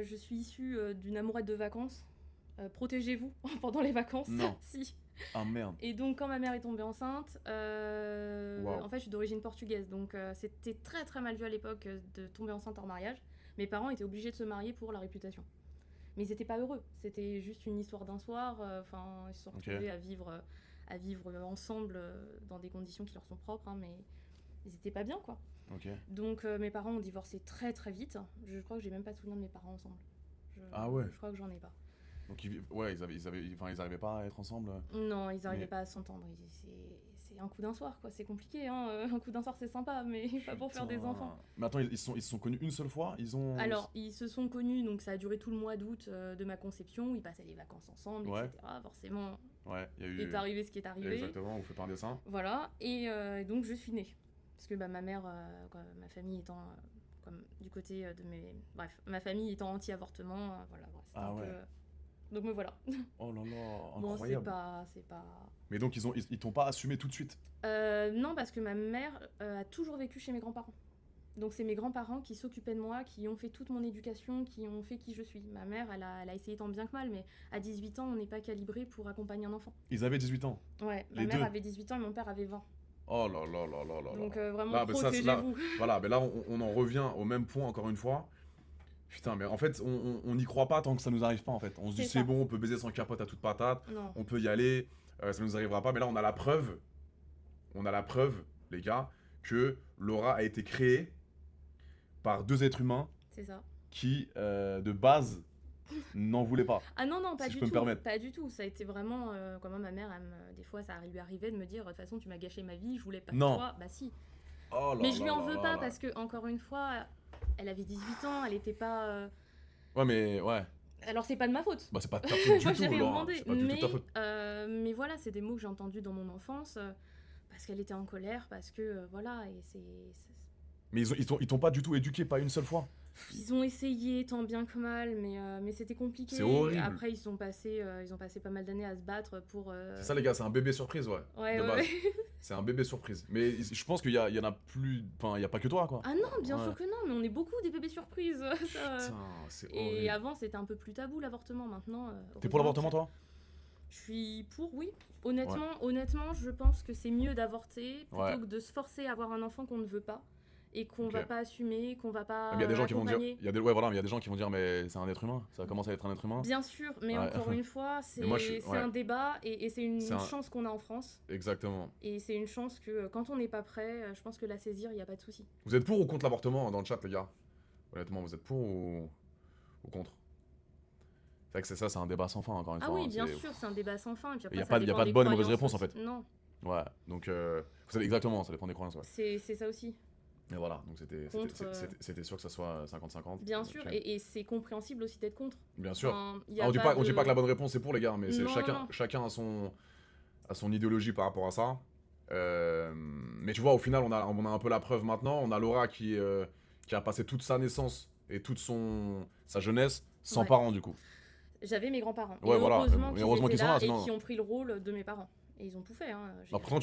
je suis issue d'une amourette de vacances. Protégez-vous pendant les vacances. Non. Si. Ah merde. Et donc, quand ma mère est tombée enceinte, Waouh. en fait, je suis d'origine portugaise. Donc, c'était très très mal vu à l'époque de tomber enceinte hors mariage. Mes parents étaient obligés de se marier pour la réputation. Mais ils n'étaient pas heureux. C'était juste une histoire d'un soir. Enfin, ils se sont Ok. retrouvés à vivre ensemble dans des conditions qui leur sont propres. Hein, mais ils n'étaient pas bien, quoi. Ok. Donc, mes parents ont divorcé très très vite. Je crois que j'ai même pas de souvenir de mes parents ensemble. Ah ouais. Je crois que j'en ai pas. Donc ouais, ils arrivaient pas à être ensemble. Non, ils n'arrivaient Mais- pas à s'entendre. C'est un coup d'un soir, quoi. C'est compliqué, hein. Un coup d'un soir, c'est sympa, mais pas pour faire des Putain. enfants. Mais attends, ils se sont connus une seule fois. Ils ont. Alors, ils se sont connus, donc ça a duré tout le mois d'août de ma conception. Ils passaient les vacances ensemble, Ouais. etc. Forcément, Ouais, il y a eu. est arrivé ce qui est arrivé. Exactement. On fait pas un dessin. Voilà, et donc je suis née. Parce que ma mère, ma famille étant comme du côté de mes. Bref, ma famille étant anti-avortement, voilà, bref, c'était Ah un ouais. peu. Donc me voilà. Oh là là, Bon, incroyable. c'est pas. Mais donc ils t'ont pas assumé tout de suite. Non, parce que ma mère a toujours vécu chez mes grands-parents. Donc c'est mes grands-parents qui s'occupaient de moi, qui ont fait toute mon éducation, qui ont fait qui je suis. Ma mère, elle a essayé tant bien que mal, mais à 18 ans, on n'est pas calibré pour accompagner un enfant. Ils avaient 18 ans. Ouais, ma Les mère deux. avait 18 ans et mon père avait 20. Oh là là là là là Donc là. vraiment, Là, mais ça, c'est là, protégez-vous. voilà, mais là on en revient au même point encore une fois. Putain, mais en fait, on n'y croit pas tant que ça nous arrive pas en fait. On se dit C'est c'est ça. bon, on peut baiser sans capote à toute patate, Non, on peut y aller, ça nous arrivera pas. Mais là, on a la preuve, les gars, que Laura a été créée par deux êtres humains c'est ça. qui, de base, n'en voulaient pas. Ah non, non, pas Si du je peux me tout. permettre. Pas du tout. Ça a été vraiment. Comment ma mère, des fois, ça lui arrivait de me dire de toute façon, tu m'as gâché ma vie, je voulais pas de Non. toi. Bah si. Oh là Mais je lui là en là veux là pas là. parce que, encore une fois, elle avait 18 ans, elle était pas. Ouais, mais ouais. Alors, c'est pas de ma faute. Bah, c'est pas de ta faute Moi, du j'ai tout, rien Laura. demandé. C'est pas du tout ta faute. Mais voilà, c'est des mots que j'ai entendus dans mon enfance parce qu'elle était en colère, parce que voilà, et Mais ils t'ont pas du tout éduqué, pas une seule fois. ils ont essayé tant bien que mal, mais c'était compliqué. C'est horrible. Après, ils ont passé pas mal d'années à se battre pour. C'est ça, les gars, c'est un bébé surprise, ouais. Ouais, de ouais, base. ouais. C'est un bébé surprise. Mais je pense qu'il y en a plus. Enfin, il y a pas que toi, quoi. Ah non, bien Ouais. sûr que non, mais on est beaucoup des bébés surprises. ça. Putain, c'est Et horrible. avant, c'était un peu plus tabou l'avortement. Maintenant. T'es pour heureusement l'avortement, qu'il y a- toi? Je suis pour, oui. Honnêtement, je pense que c'est mieux d'avorter plutôt Ouais. que de se forcer à avoir un enfant qu'on ne veut pas et qu'on Ok. va pas assumer, qu'on va pas Mais il y a des gens qui vont dire. accompagner. Ouais, voilà, mais il y a des gens qui vont dire, mais c'est un être humain. Ça commence à être un être humain. Bien sûr, mais Ouais. encore une fois, c'est Mais moi, je suis- ouais. un débat et c'est une C'est un- chance qu'on a en France. Exactement. Et c'est une chance que quand on n'est pas prêt, je pense que la saisir, il n'y a pas de souci. Vous êtes pour ou contre l'avortement dans le chat, les gars? Honnêtement, vous êtes pour ou contre? C'est vrai que c'est un débat sans fin, encore une Ah fois. oui, hein, bien c'est- sûr, c'est un débat sans fin. Et puis après, Y a ça pas de dépend des bonne et mauvaise croyances réponse, en aussi. fait. Non, Ouais, donc. Exactement, ça dépend des croyances, ouais. c'est ça aussi. Et voilà, donc Contre, c'était sûr que ça soit 50-50. Bien Ok. sûr, et c'est compréhensible aussi d'être contre. Bien sûr. Enfin, y a Alors, on dit de- pas que la bonne réponse c'est pour, les gars, mais c'est Non, non. chacun a son idéologie par rapport à ça. Mais tu vois, au final, on a un peu la preuve maintenant. On a Laura qui a passé toute sa naissance et toute sa jeunesse sans Ouais. parents, du coup. J'avais mes grands-parents. Ouais, et voilà. heureusement Et qu'ils heureusement étaient qu'ils sont là là, et sinon- qui ont pris le rôle de mes parents. Et ils ont tout fait. Hein. Après,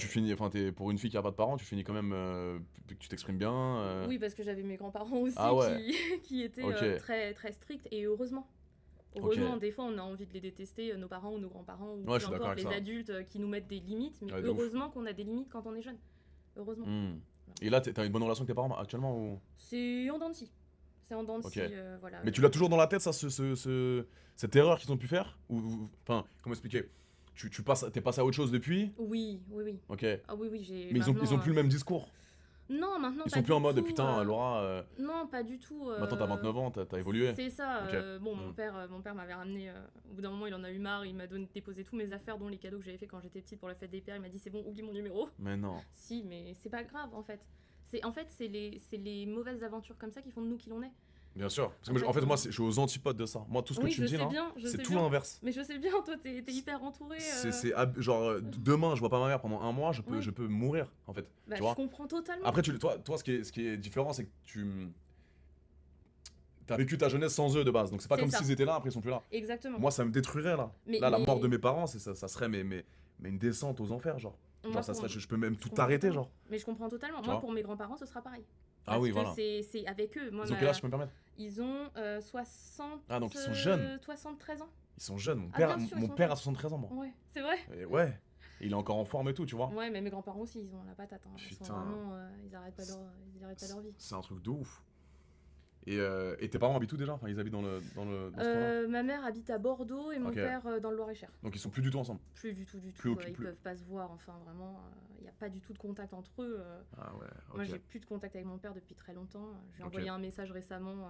pour une fille qui a pas de parents, tu finis quand même. Tu t'exprimes bien. Oui, parce que j'avais mes grands-parents aussi Ah ouais. qui étaient Ok. très, très stricts. Et heureusement. Heureusement, des fois, on a envie de les détester, nos parents ou nos grands-parents, ou Ouais, je suis peu d'accord importe, avec les ça. adultes qui nous mettent des limites. Mais Ouais, de ouf. heureusement qu'on a des limites quand on est jeune. Heureusement. Hmm. Et là, t'as une bonne relation avec tes parents actuellement ou... C'est en dents de scie. C'est en dents de Ok. scie, voilà. Mais tu l'as toujours dans la tête, ça, cette erreur qu'ils ont pu faire? Enfin, comment expliquer? T'es passé à autre chose depuis? Oui, oui, oui. Ok. Ah oui, oui, j'ai. Mais ils ont maintenant, plus le même discours. Non, maintenant, Ils pas sont plus en du mode tout, putain, Laura, Non, pas du tout. maintenant t'as 29 ans, t'as évolué. C'est ça. Ok. Bon, Mm. mon père m'avait ramené. Au bout d'un moment, il en a eu marre. Il m'a déposé tous mes affaires, dont les cadeaux que j'avais fait quand j'étais petite pour la fête des pères. Il m'a dit c'est bon, oublie mon numéro. Mais non. Si, mais c'est pas grave en fait. C'est les mauvaises aventures comme ça qui font de nous qui l'on est. Bien sûr. Parce que moi, je suis aux antipodes de ça. Moi, tout ce que Oui, tu me je dis sais là, bien, je c'est sais tout bien. l'inverse. Mais je sais bien, toi, t'es hyper entouré. Genre, demain, je vois pas ma mère pendant un mois, Oui. je peux mourir, en fait. Bah, tu je vois. comprends totalement. Après, toi, ce qui est différent, c'est que t'as vécu ta jeunesse sans eux de base. Donc, c'est pas C'est comme ça. s'ils étaient là, après ils sont plus là. Exactement. Moi, ça me détruirait là. Mais- Là, la mais- mort de mes parents, ça serait mais une descente aux enfers, genre. Moi, Genre, ça pour- serait, je peux même je tout comprends arrêter, totalement. genre. Mais je comprends totalement. Tu Moi, vois pour mes grands-parents, ce sera pareil. Ah oui, voilà. C'est avec eux. Moi, Ils ont quel âge, je peux me permettre? Ils ont 60... Ah, donc ils sont jeunes. 73 ans. Ils sont jeunes. Mon Ah, père, bien sûr, ils mon sont père jeunes. a 73 ans, moi. Ouais, c'est vrai. Et ouais. Et il est encore en forme et tout, tu vois. Ouais, mais mes grands-parents aussi, ils ont la patate. Hein. Ils sont Putain. vraiment... ils arrêtent pas leur vie. C'est un truc de ouf. Et tes parents habitent où déjà? Enfin, ils habitent dans ce coin-là? Ma mère habite à Bordeaux et mon Ok. père dans le Loir-et-Cher. Donc ils sont plus du tout ensemble. Plus du tout. Plus aucun- Ils plus- peuvent pas se voir, enfin vraiment, il n'y a pas du tout de contact entre eux. Ah ouais, Moi, ok. j'ai plus de contact avec mon père depuis très longtemps. J'ai Ok. envoyé un message récemment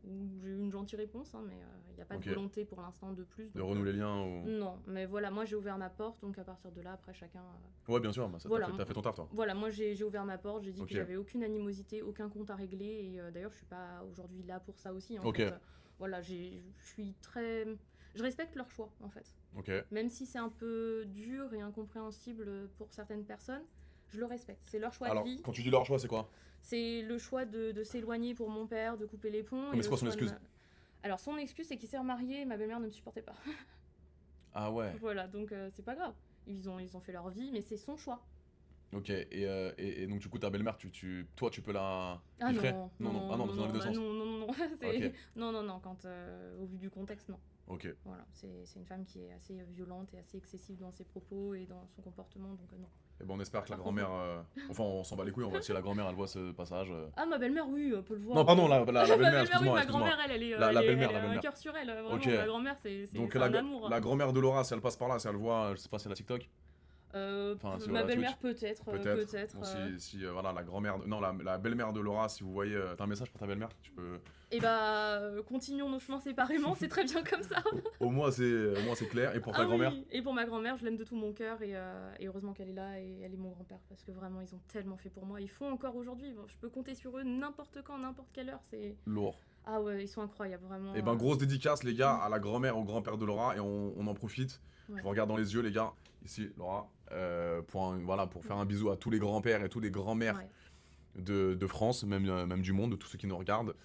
où j'ai eu une gentille réponse, hein, mais il n'y a pas Ok. de volonté pour l'instant de plus. De donc, renouer les liens ou... Non, mais voilà, moi j'ai ouvert ma porte, donc à partir de là, après chacun. Ouais, bien sûr, bah, Voilà. t'as fait ton taf, toi. Voilà, moi j'ai ouvert ma porte, j'ai dit Ok. que j'avais aucune animosité, aucun compte à régler, et d'ailleurs je suis pas aujourd'hui là pour ça aussi. En Ok. fait. Voilà, je suis très. Je respecte leur choix en fait. Ok. Même si c'est un peu dur et incompréhensible pour certaines personnes, je le respecte. C'est leur choix Alors, de vie. quand tu dis leur choix, c'est quoi? C'est le choix de s'éloigner pour mon père, de couper les ponts. Mais et c'est le quoi son choix de excuse? Alors, son excuse, c'est qu'il s'est remarié et ma belle-mère ne me supportait pas. Ah ouais. Voilà, donc c'est pas grave. Ils ont fait leur vie, mais c'est son choix. Ok, et donc du coup ta belle-mère, toi tu peux la... Ah il ferait non, Ah non, dans les deux bah sens. non. Ok. Non, quand, au vu du contexte, non. Ok, Voilà, c'est une femme qui est assez violente et assez excessive dans ses propos et dans son comportement, donc non. et bon on espère que la grand-mère... Enfin on s'en bat les couilles, si la grand-mère elle voit ce passage... Ah, ma belle-mère, oui, elle peut le voir. Non pardon, la Ma belle-mère, belle-mère, excuse-moi, oui, ma excuse-moi. grand-mère, elle est, La elle est- belle-mère, elle la a un belle-mère. cœur sur elle, vraiment, Ok. ma grand-mère, c'est Donc un amour. la grand-mère de Laura, si elle passe par là, si elle voit, je sais pas si elle a TikTok, enfin, si Ma voilà, belle-mère Twitch, peut-être. Bon, si voilà, la grand-mère... Non, la belle-mère de Laura, si vous voyez... T'as un message pour ta belle-mère? Tu peux... Et bah, continuons nos chemins séparément, c'est très bien comme ça. Au moins c'est clair. Et pour ta Ah grand-mère? oui. Et pour ma grand-mère, je l'aime de tout mon cœur et heureusement qu'elle est là et elle est mon grand-père parce que vraiment ils ont tellement fait pour moi. Ils font encore aujourd'hui, je peux compter sur eux n'importe quand, n'importe quelle heure. Lourd. Ah ouais, ils sont incroyables, vraiment. Et ben grosse dédicace les gars à la grand-mère, au grand-père de Laura, et on en profite. Ouais. Je vous regarde dans les yeux les gars, ici Laura, pour faire un bisou à tous les grands-pères et tous les grands-mères Ouais. de France, même du monde, de tous ceux qui nous regardent.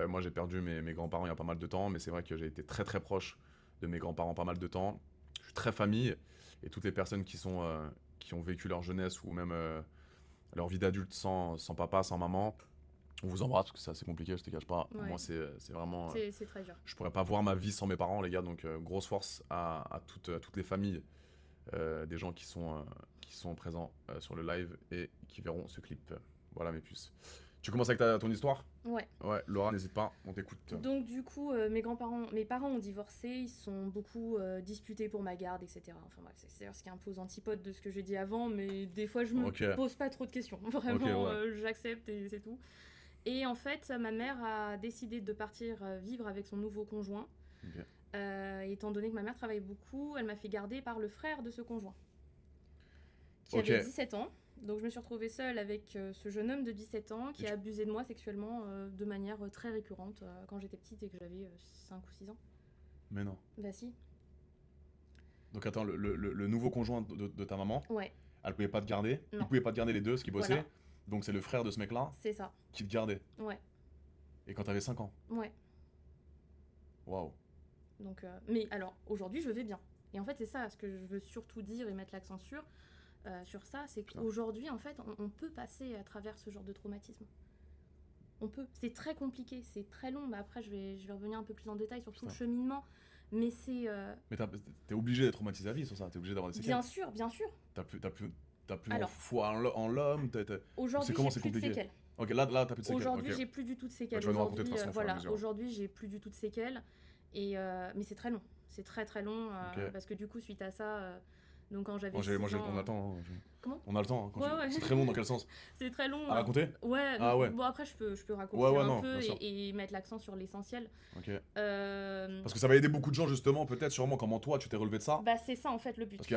Moi j'ai perdu mes grands-parents il y a pas mal de temps, mais c'est vrai que j'ai été très très proche de mes grands-parents pas mal de temps. Je suis très famille, et toutes les personnes qui ont vécu leur jeunesse ou même leur vie d'adulte sans papa, sans maman, on vous embrasse parce que c'est assez compliqué, je te cache pas. Ouais. Moi c'est vraiment... C'est très dur. je pourrais pas voir ma vie sans mes parents, les gars, donc grosse force à toutes les familles des gens qui sont présents sur le live et qui verront ce clip. Voilà mes puces. Tu commences avec ton histoire? Ouais. Ouais, Laura, n'hésite pas, on t'écoute. Donc du coup, mes parents ont divorcé, ils sont beaucoup disputés pour ma garde, etc. Enfin bref, c'est ce qui est un peu aux antipodes de ce que j'ai dit avant, mais des fois je me Ok. pose pas trop de questions. Vraiment, Ok, ouais. j'accepte et c'est tout. Et en fait, ma mère a décidé de partir vivre avec son nouveau conjoint. Ok. Étant donné que ma mère travaille beaucoup, elle m'a fait garder par le frère de ce conjoint, qui Ok. avait 17 ans. Donc je me suis retrouvée seule avec ce jeune homme de 17 ans qui Et a abusé de moi sexuellement de manière très récurrente quand j'étais petite et que j'avais 5 ou 6 ans. Mais non. Bah si. Donc attends, le nouveau conjoint de ta maman, Ouais, elle pouvait pas te garder, Non. il pouvait pas te garder les deux, ce qui bossait, Voilà. donc c'est le frère de ce mec-là c'est ça. qui te gardait. Ouais, Et quand t'avais 5 ans. ouais. Waouh. Donc, mais alors, aujourd'hui, je vais bien. Et en fait, c'est ça ce que je veux surtout dire et mettre l'accent sur ça, c'est Putain. qu'aujourd'hui, en fait, on peut passer à travers ce genre de traumatisme. On peut. C'est très compliqué, c'est très long. Mais après, je vais revenir un peu plus en détail sur tout le Putain. cheminement. Mais c'est... Mais t'es obligé d'être traumatisé à vie sur ça, t'es obligé d'avoir des séquelles. bien sûr. T'as plus Alors. foi en l'homme, Aujourd'hui, comment j'ai c'est plus de compliqué? séquelles. Ok, là t'as plus de séquelles. Aujourd'hui, ok. j'ai plus du tout de séquelles. tu vas nous raconter de toute façon au fur et à Voilà, mesure. aujourd'hui, j'ai plus du tout de séquelles. Et, mais c'est très long. C'est très très long. Ok. Parce que du coup, suite à ça, donc quand j'avais Moi, 6 on a ans... le temps. Comment? On a le temps. Hein, Ouais. C'est très long dans quel sens? C'est très long. À raconter? Ouais, Ah ouais. Bon, après, je peux raconter Ouais, un non, peu bien sûr. et mettre l'accent sur l'essentiel. Ok. Euh, Parce que ça va aider beaucoup de gens justement, peut-être sûrement comment toi tu t'es relevé de ça. Bah, c'est ça en fait le but. Parce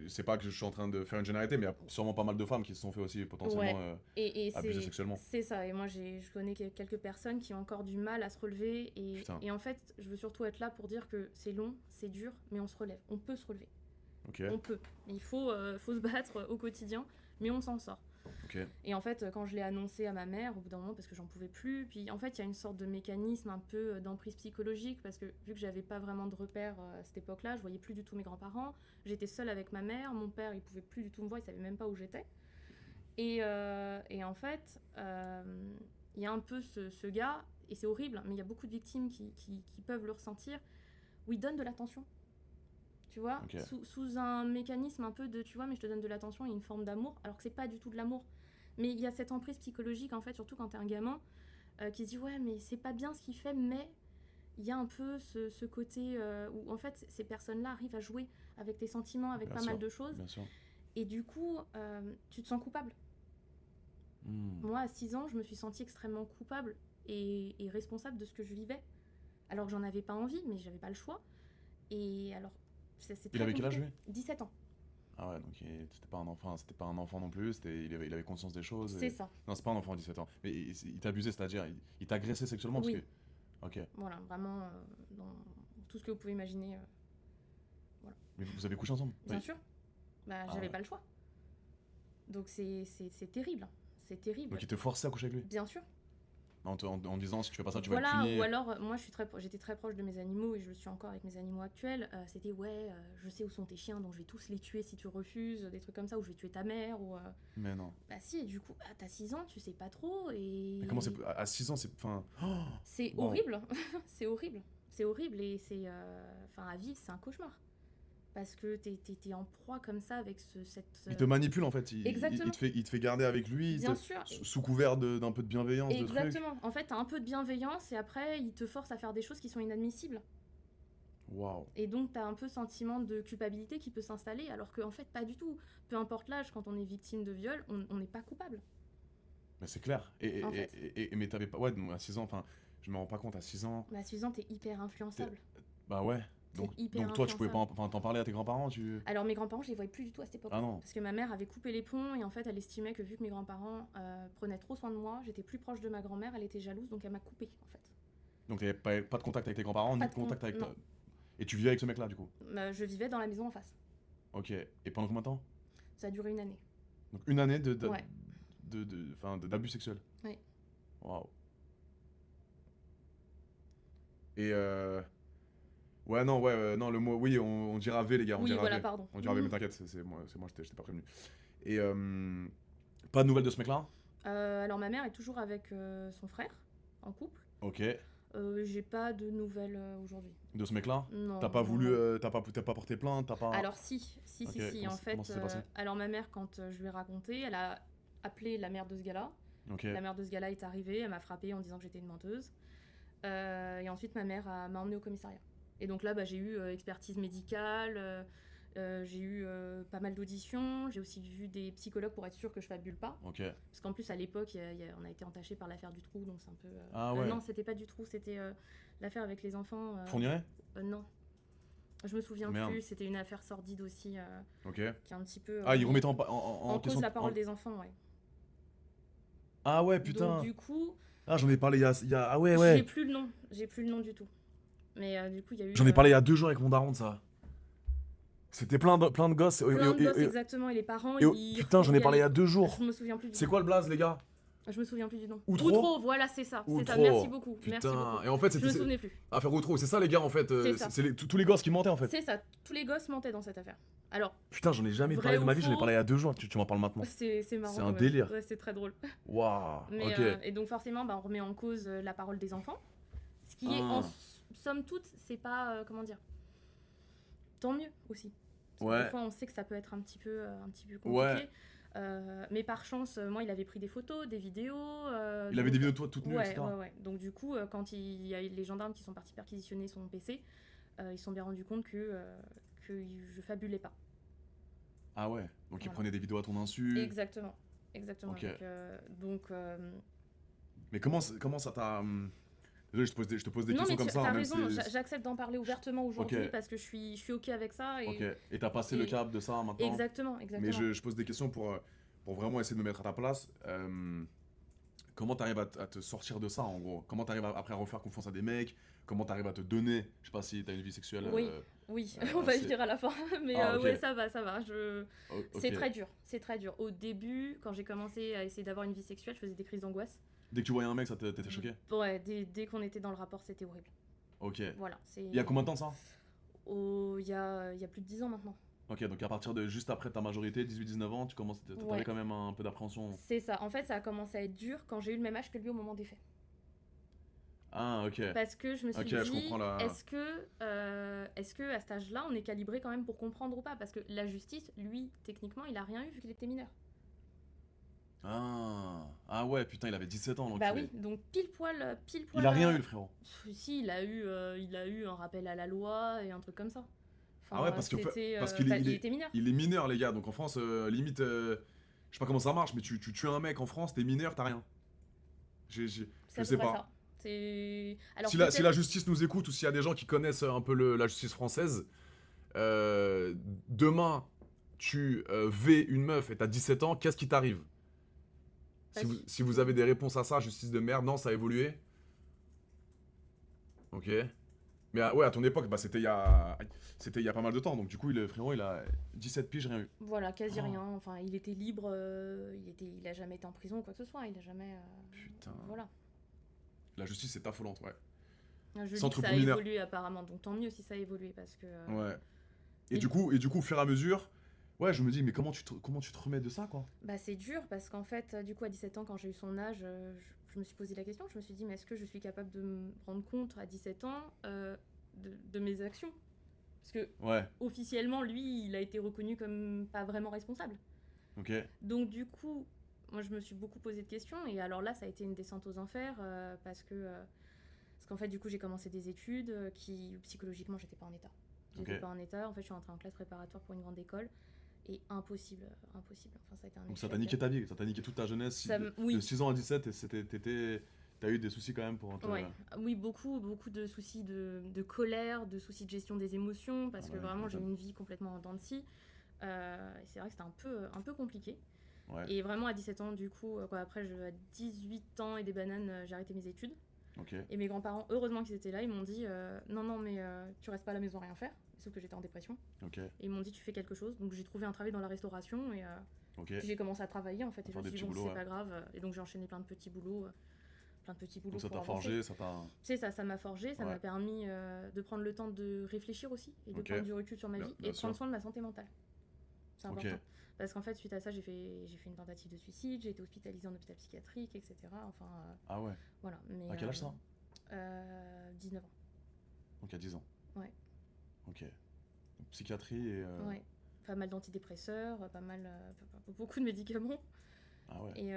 c'est pas que je suis en train de faire une généralité, mais il y a sûrement pas mal de femmes qui se sont fait aussi potentiellement Et abuser sexuellement. c'est ça. Et moi, je connais quelques personnes qui ont encore du mal à se relever. Putain. Et en fait, je veux surtout être là pour dire que c'est long, c'est dur, mais on se relève. On peut se relever. Ok. On peut. Il faut se battre au quotidien, mais on s'en sort. Ok. Et en fait, quand je l'ai annoncé à ma mère, au bout d'un moment, parce que j'en pouvais plus, puis en fait, il y a une sorte de mécanisme un peu d'emprise psychologique, parce que vu que j'avais pas vraiment de repères à cette époque-là, je voyais plus du tout mes grands-parents, j'étais seule avec ma mère, mon père, il pouvait plus du tout me voir, il savait même pas où j'étais. Et en fait, il y a un peu ce gars, et c'est horrible, mais il y a beaucoup de victimes qui peuvent le ressentir, où il donne de l'attention. Tu vois, Ok. sous un mécanisme un peu de, tu vois, mais je te donne de l'attention et une forme d'amour, alors que c'est pas du tout de l'amour. Mais il y a cette emprise psychologique, en fait, surtout quand t'es un gamin, qui se dit, ouais, mais c'est pas bien ce qu'il fait, mais il y a un peu ce côté où, en fait, ces personnes-là arrivent à jouer avec tes sentiments, avec Bien pas sûr, mal de choses, bien sûr. et du coup, tu te sens coupable. Moi, à 6 ans, je me suis sentie extrêmement coupable et responsable de ce que je vivais, alors que j'en avais pas envie, mais j'avais pas le choix. Et alors, c'est très Il avait quel âge, compliqué. lui? 17 ans. Ah ouais, donc c'était pas un enfant non plus, il avait conscience des choses. C'est ça. Non, c'est pas un enfant à 17 ans. Mais il t'abusait, c'est-à-dire, il t'agressait sexuellement Oui. parce que... Ok. Voilà, vraiment, dans tout ce que vous pouvez imaginer. Mais vous avez couché ensemble? Bien Oui. sûr. Bah, Ah j'avais ouais. pas le choix. Donc c'est terrible. C'est terrible. Donc il te forçait à coucher avec lui? Bien sûr. En disant, si tu fais pas ça, tu vas être Voilà, puni. ou alors, moi j'étais très proche de mes animaux et je le suis encore avec mes animaux actuels. C'était ouais, je sais où sont tes chiens, donc je vais tous les tuer si tu refuses, des trucs comme ça, ou je vais tuer ta mère, ou. Mais non. Bah si, et du coup, t'as 6 ans, tu sais pas trop, et. Mais comment c'est... À 6 ans, c'est... Enfin... Oh, C'est wow. horrible, c'est horrible. C'est horrible et c'est. Enfin, à vivre, c'est un cauchemar. Parce que t'es en proie comme ça avec cette. Il te manipule en fait, Exactement. il te fait garder avec lui, Bien sûr. sous couvert d'un peu de bienveillance, de trucs. Exactement. En fait, t'as un peu de bienveillance et après, il te force à faire des choses qui sont inadmissibles. Waouh. Et donc, t'as un peu sentiment de culpabilité qui peut s'installer, alors qu'en fait, pas du tout. Peu importe l'âge, quand on est victime de viol, on n'est pas coupable. Mais c'est clair. En fait. Mais t'avais pas... Ouais, à 6 ans, enfin, je me rends pas compte, à 6 ans... Mais à 6 ans, t'es hyper influençable. Bah ouais. Donc toi, tu pouvais pas... Enfin, t'en parlais à tes grands-parents, tu... Alors, mes grands-parents, je les voyais plus du tout à cette époque. Ah non. Parce que ma mère avait coupé les ponts et en fait, elle estimait que vu que mes grands-parents prenaient trop soin de moi, j'étais plus proche de ma grand-mère, elle était jalouse, donc elle m'a coupé en fait. Donc t'avais pas de contact avec tes grands-parents, ni de contact avec... Non. Et tu vivais avec ce mec-là, du coup? Je vivais dans la maison en face. Ok. Et pendant combien de temps? Ça a duré 1 année. Donc 1 année Ouais. d'abus sexuels? Oui. Waouh. Et ouais, non, non, le mot... Oui, on dira V, les gars, on Oui, dira voilà, V. pardon. On dira V, mais t'inquiète, c'est moi, j'étais pas prévenu. Et pas de nouvelles de ce mec-là? Alors, ma mère est toujours avec son frère, en couple. Ok. J'ai pas de nouvelles aujourd'hui. De ce mec-là? Non. T'as pas non, voulu... non. t'as pas porté plainte? T'as pas... Alors, si. Ok, En fait, comment ça s'est passé? alors ma mère, quand je lui ai raconté, elle a appelé la mère de ce gars-là. Ok. La mère de ce gars-là est arrivée, elle m'a frappée en disant que j'étais une menteuse. Et ensuite, ma mère m'a emmenée au commissariat. Et donc là, j'ai eu expertise médicale, j'ai eu pas mal d'auditions, j'ai aussi vu des psychologues pour être sûre que je fabule pas. Ok. Parce qu'en plus, à l'époque, on a été entaché par l'affaire du trou, donc c'est un peu... Ah ouais. non, c'était pas du trou, c'était l'affaire avec les enfants. Fourniret? Non. Je me souviens Merde. plus, c'était une affaire sordide aussi, Ok. qui est un petit peu... Ah, il remettait en en question... cause la parole des enfants, ouais. Ah ouais, putain. Donc du coup... Ah, j'en ai parlé il y a... Ah ouais, J'ai ouais. plus le nom du tout. Mais du coup, il y a eu... J'en ai parlé il y a 2 jours avec mon daron de ça. C'était plein de gosses. Plein de gosses, exactement, et les parents, ils... Putain, j'en ai parlé il y a 2 jours. Je me souviens plus du C'est nom. quoi le blaze, les gars? Je me souviens plus du nom. Outreau, voilà, c'est ça. C'est ça, Outreau. merci beaucoup. Putain. Merci beaucoup. Et en fait, Je me souvenais plus. Affaire Outreau, c'est ça, les gars, en fait. C'est ça. C'est tous les gosses qui mentaient, en fait. C'est ça, tous les gosses mentaient dans cette affaire. Alors, Putain, j'en ai jamais Vrai parlé de ou ma vie, j'en ai faux parlé il y a 2 jours. Tu m'en parles maintenant. c'est marrant. C'est un quand même. délire. Ouais, c'est très drôle. Waouh. Mais, Ok. et donc forcément, on remet en cause la parole des enfants. Ce qui est, Ah. en somme toute, c'est pas... comment dire, tant mieux aussi. Parce que Ouais. des fois, on sait que ça peut être un petit peu compliqué. Ouais. Mais par chance, moi, il avait pris des photos, des vidéos. Il avait des vidéos de toi toutes nues, Ouais, etc. ouais. Donc du coup, quand il y a eu les gendarmes qui sont partis perquisitionner son PC, ils se sont bien rendus compte que je fabulais pas. Ah ouais. Donc il Voilà. prenait des vidéos à ton insu. Exactement. Ok. Donc, Mais comment ça t'a... Désolé, je te pose des non, questions mais comme ça. t'as Même raison, si- j'accepte d'en parler ouvertement aujourd'hui Ok. parce que je suis ok avec ça. Et... Ok. Et t'as passé le et- cap de ça maintenant. Exactement. Mais je pose des questions pour vraiment essayer de me mettre à ta place. Comment t'arrives à te sortir de ça, en gros? Comment t'arrives après à refaire confiance à des mecs? Comment t'arrives à te donner? Je sais pas si t'as une vie sexuelle. Oui, on va y c'est- venir à la fin. Mais Ah, ok. ouais, ça va. Ok. C'est très dur. Au début, quand j'ai commencé à essayer d'avoir une vie sexuelle, je faisais des crises d'angoisse. Dès que tu voyais un mec, ça t'était choqué? Ouais, dès qu'on était dans le rapport, c'était horrible. Ok. Voilà. Il y a combien de temps ça? Il y a plus de 10 ans maintenant. Ok, donc à partir de juste après ta majorité, 18-19 ans, t'avais Ouais, quand même un peu d'appréhension. c'est ça. En fait, ça a commencé à être dur quand j'ai eu le même âge que lui au moment des faits. Ah, ok. Parce que je me Ok, suis je comprends dit, la... est-ce que à cet âge-là, on est calibré quand même pour comprendre ou pas? Parce que la justice, lui, techniquement, il a rien eu vu qu'il était mineur. Ah ouais, putain, il avait 17 ans, Bah l'enculé. oui, donc pile poil, pile Il poil. a rien eu, le frérot. Si, il a eu un rappel à la loi et un truc comme ça. Ah ouais, Enfin, c'était, parce qu'il bah, est, il était mineur. il est mineur, les gars. Donc en France, limite, je sais pas comment ça marche, mais tu tues un mec en France, t'es mineur, t'as rien. C'est Je à peu sais près pas. ça. C'est. Alors Si la peut-être. justice nous écoute ou s'il y a des gens qui connaissent un peu la justice française, demain, tu V une meuf et t'as 17 ans, qu'est-ce qui t'arrive? Si vous avez des réponses à ça, justice de merde, non, ça a évolué. Ok. Mais ouais, à ton époque, bah, c'était il y a pas mal de temps. Donc du coup, le frérot, il a 17 piges, rien eu. Voilà, quasi Oh, rien. Enfin, il était libre, il a jamais été en prison ou quoi que ce soit. Il a jamais. putain. Voilà. La justice est affolante, ouais. Je lis Centre que ça a pour mineurs. évolué apparemment, donc tant mieux si ça a évolué parce que. Ouais. Et- Du coup, au fur et à mesure, ouais, je me dis, mais comment tu te remets de ça, quoi? Bah, c'est dur parce qu'en fait, du coup, à 17 ans, quand j'ai eu son âge, je me suis posé la question. Je me suis dit, mais est-ce que je suis capable de me rendre compte à 17 ans de mes actions? Parce que Ouais, officiellement, lui, il a été reconnu comme pas vraiment responsable. ok. Donc, du coup, moi, je me suis beaucoup posé de questions. Et alors là, ça a été une descente aux enfers parce qu'en fait, du coup, j'ai commencé des études qui, psychologiquement, j'étais pas en état. J'étais Ok. pas en état. En fait, je suis rentrée en classe préparatoire pour une grande école. Et impossible, impossible. Enfin, ça a été un Donc ça échec. t'a niqué ta vie, ça t'a niqué toute ta jeunesse. Oui. De 6 ans à 17, t'as eu des soucis quand même pour te... Ouais, oui, beaucoup, beaucoup de soucis de colère, de soucis de gestion des émotions, parce Ah que bah, vraiment tu j'ai eu m'étonnes. une vie complètement en dents de scie. Et c'est vrai que c'était un peu compliqué. Ouais, Et vraiment à 17 ans, du coup, après à 18 ans et des bananes, j'ai arrêté mes études. ok. Et mes grands-parents, heureusement qu'ils étaient là, ils m'ont dit non, non, mais tu restes pas à la maison à rien faire. Sauf que j'étais en dépression. Ok, Et ils m'ont dit tu fais quelque chose. Donc j'ai trouvé un travail dans la restauration et ok. puis j'ai commencé à travailler en fait. Et je Faire me des suis dit petits bon, boulots, c'est ouais. pas grave. Et donc j'ai enchaîné plein de petits boulots. Donc ça Pour t'a avancer. forgé, ça t'a... C'est ça, ça m'a forgé, ça Ouais. m'a permis de prendre le temps de réfléchir aussi et de Ok. prendre du recul sur ma vie Bien et de prendre sûr. soin de ma santé mentale. C'est Ok. important. Parce qu'en fait, suite à ça, j'ai fait une tentative de suicide, j'ai été hospitalisée en hôpital psychiatrique, etc. Enfin, Ah ouais. voilà. Mais, À quel âge ça? 19 ans. Donc à 10 ans. Ouais. Ok. Donc, psychiatrie et... Ouais. Pas mal d'antidépresseurs, beaucoup de médicaments. Ah ouais. Et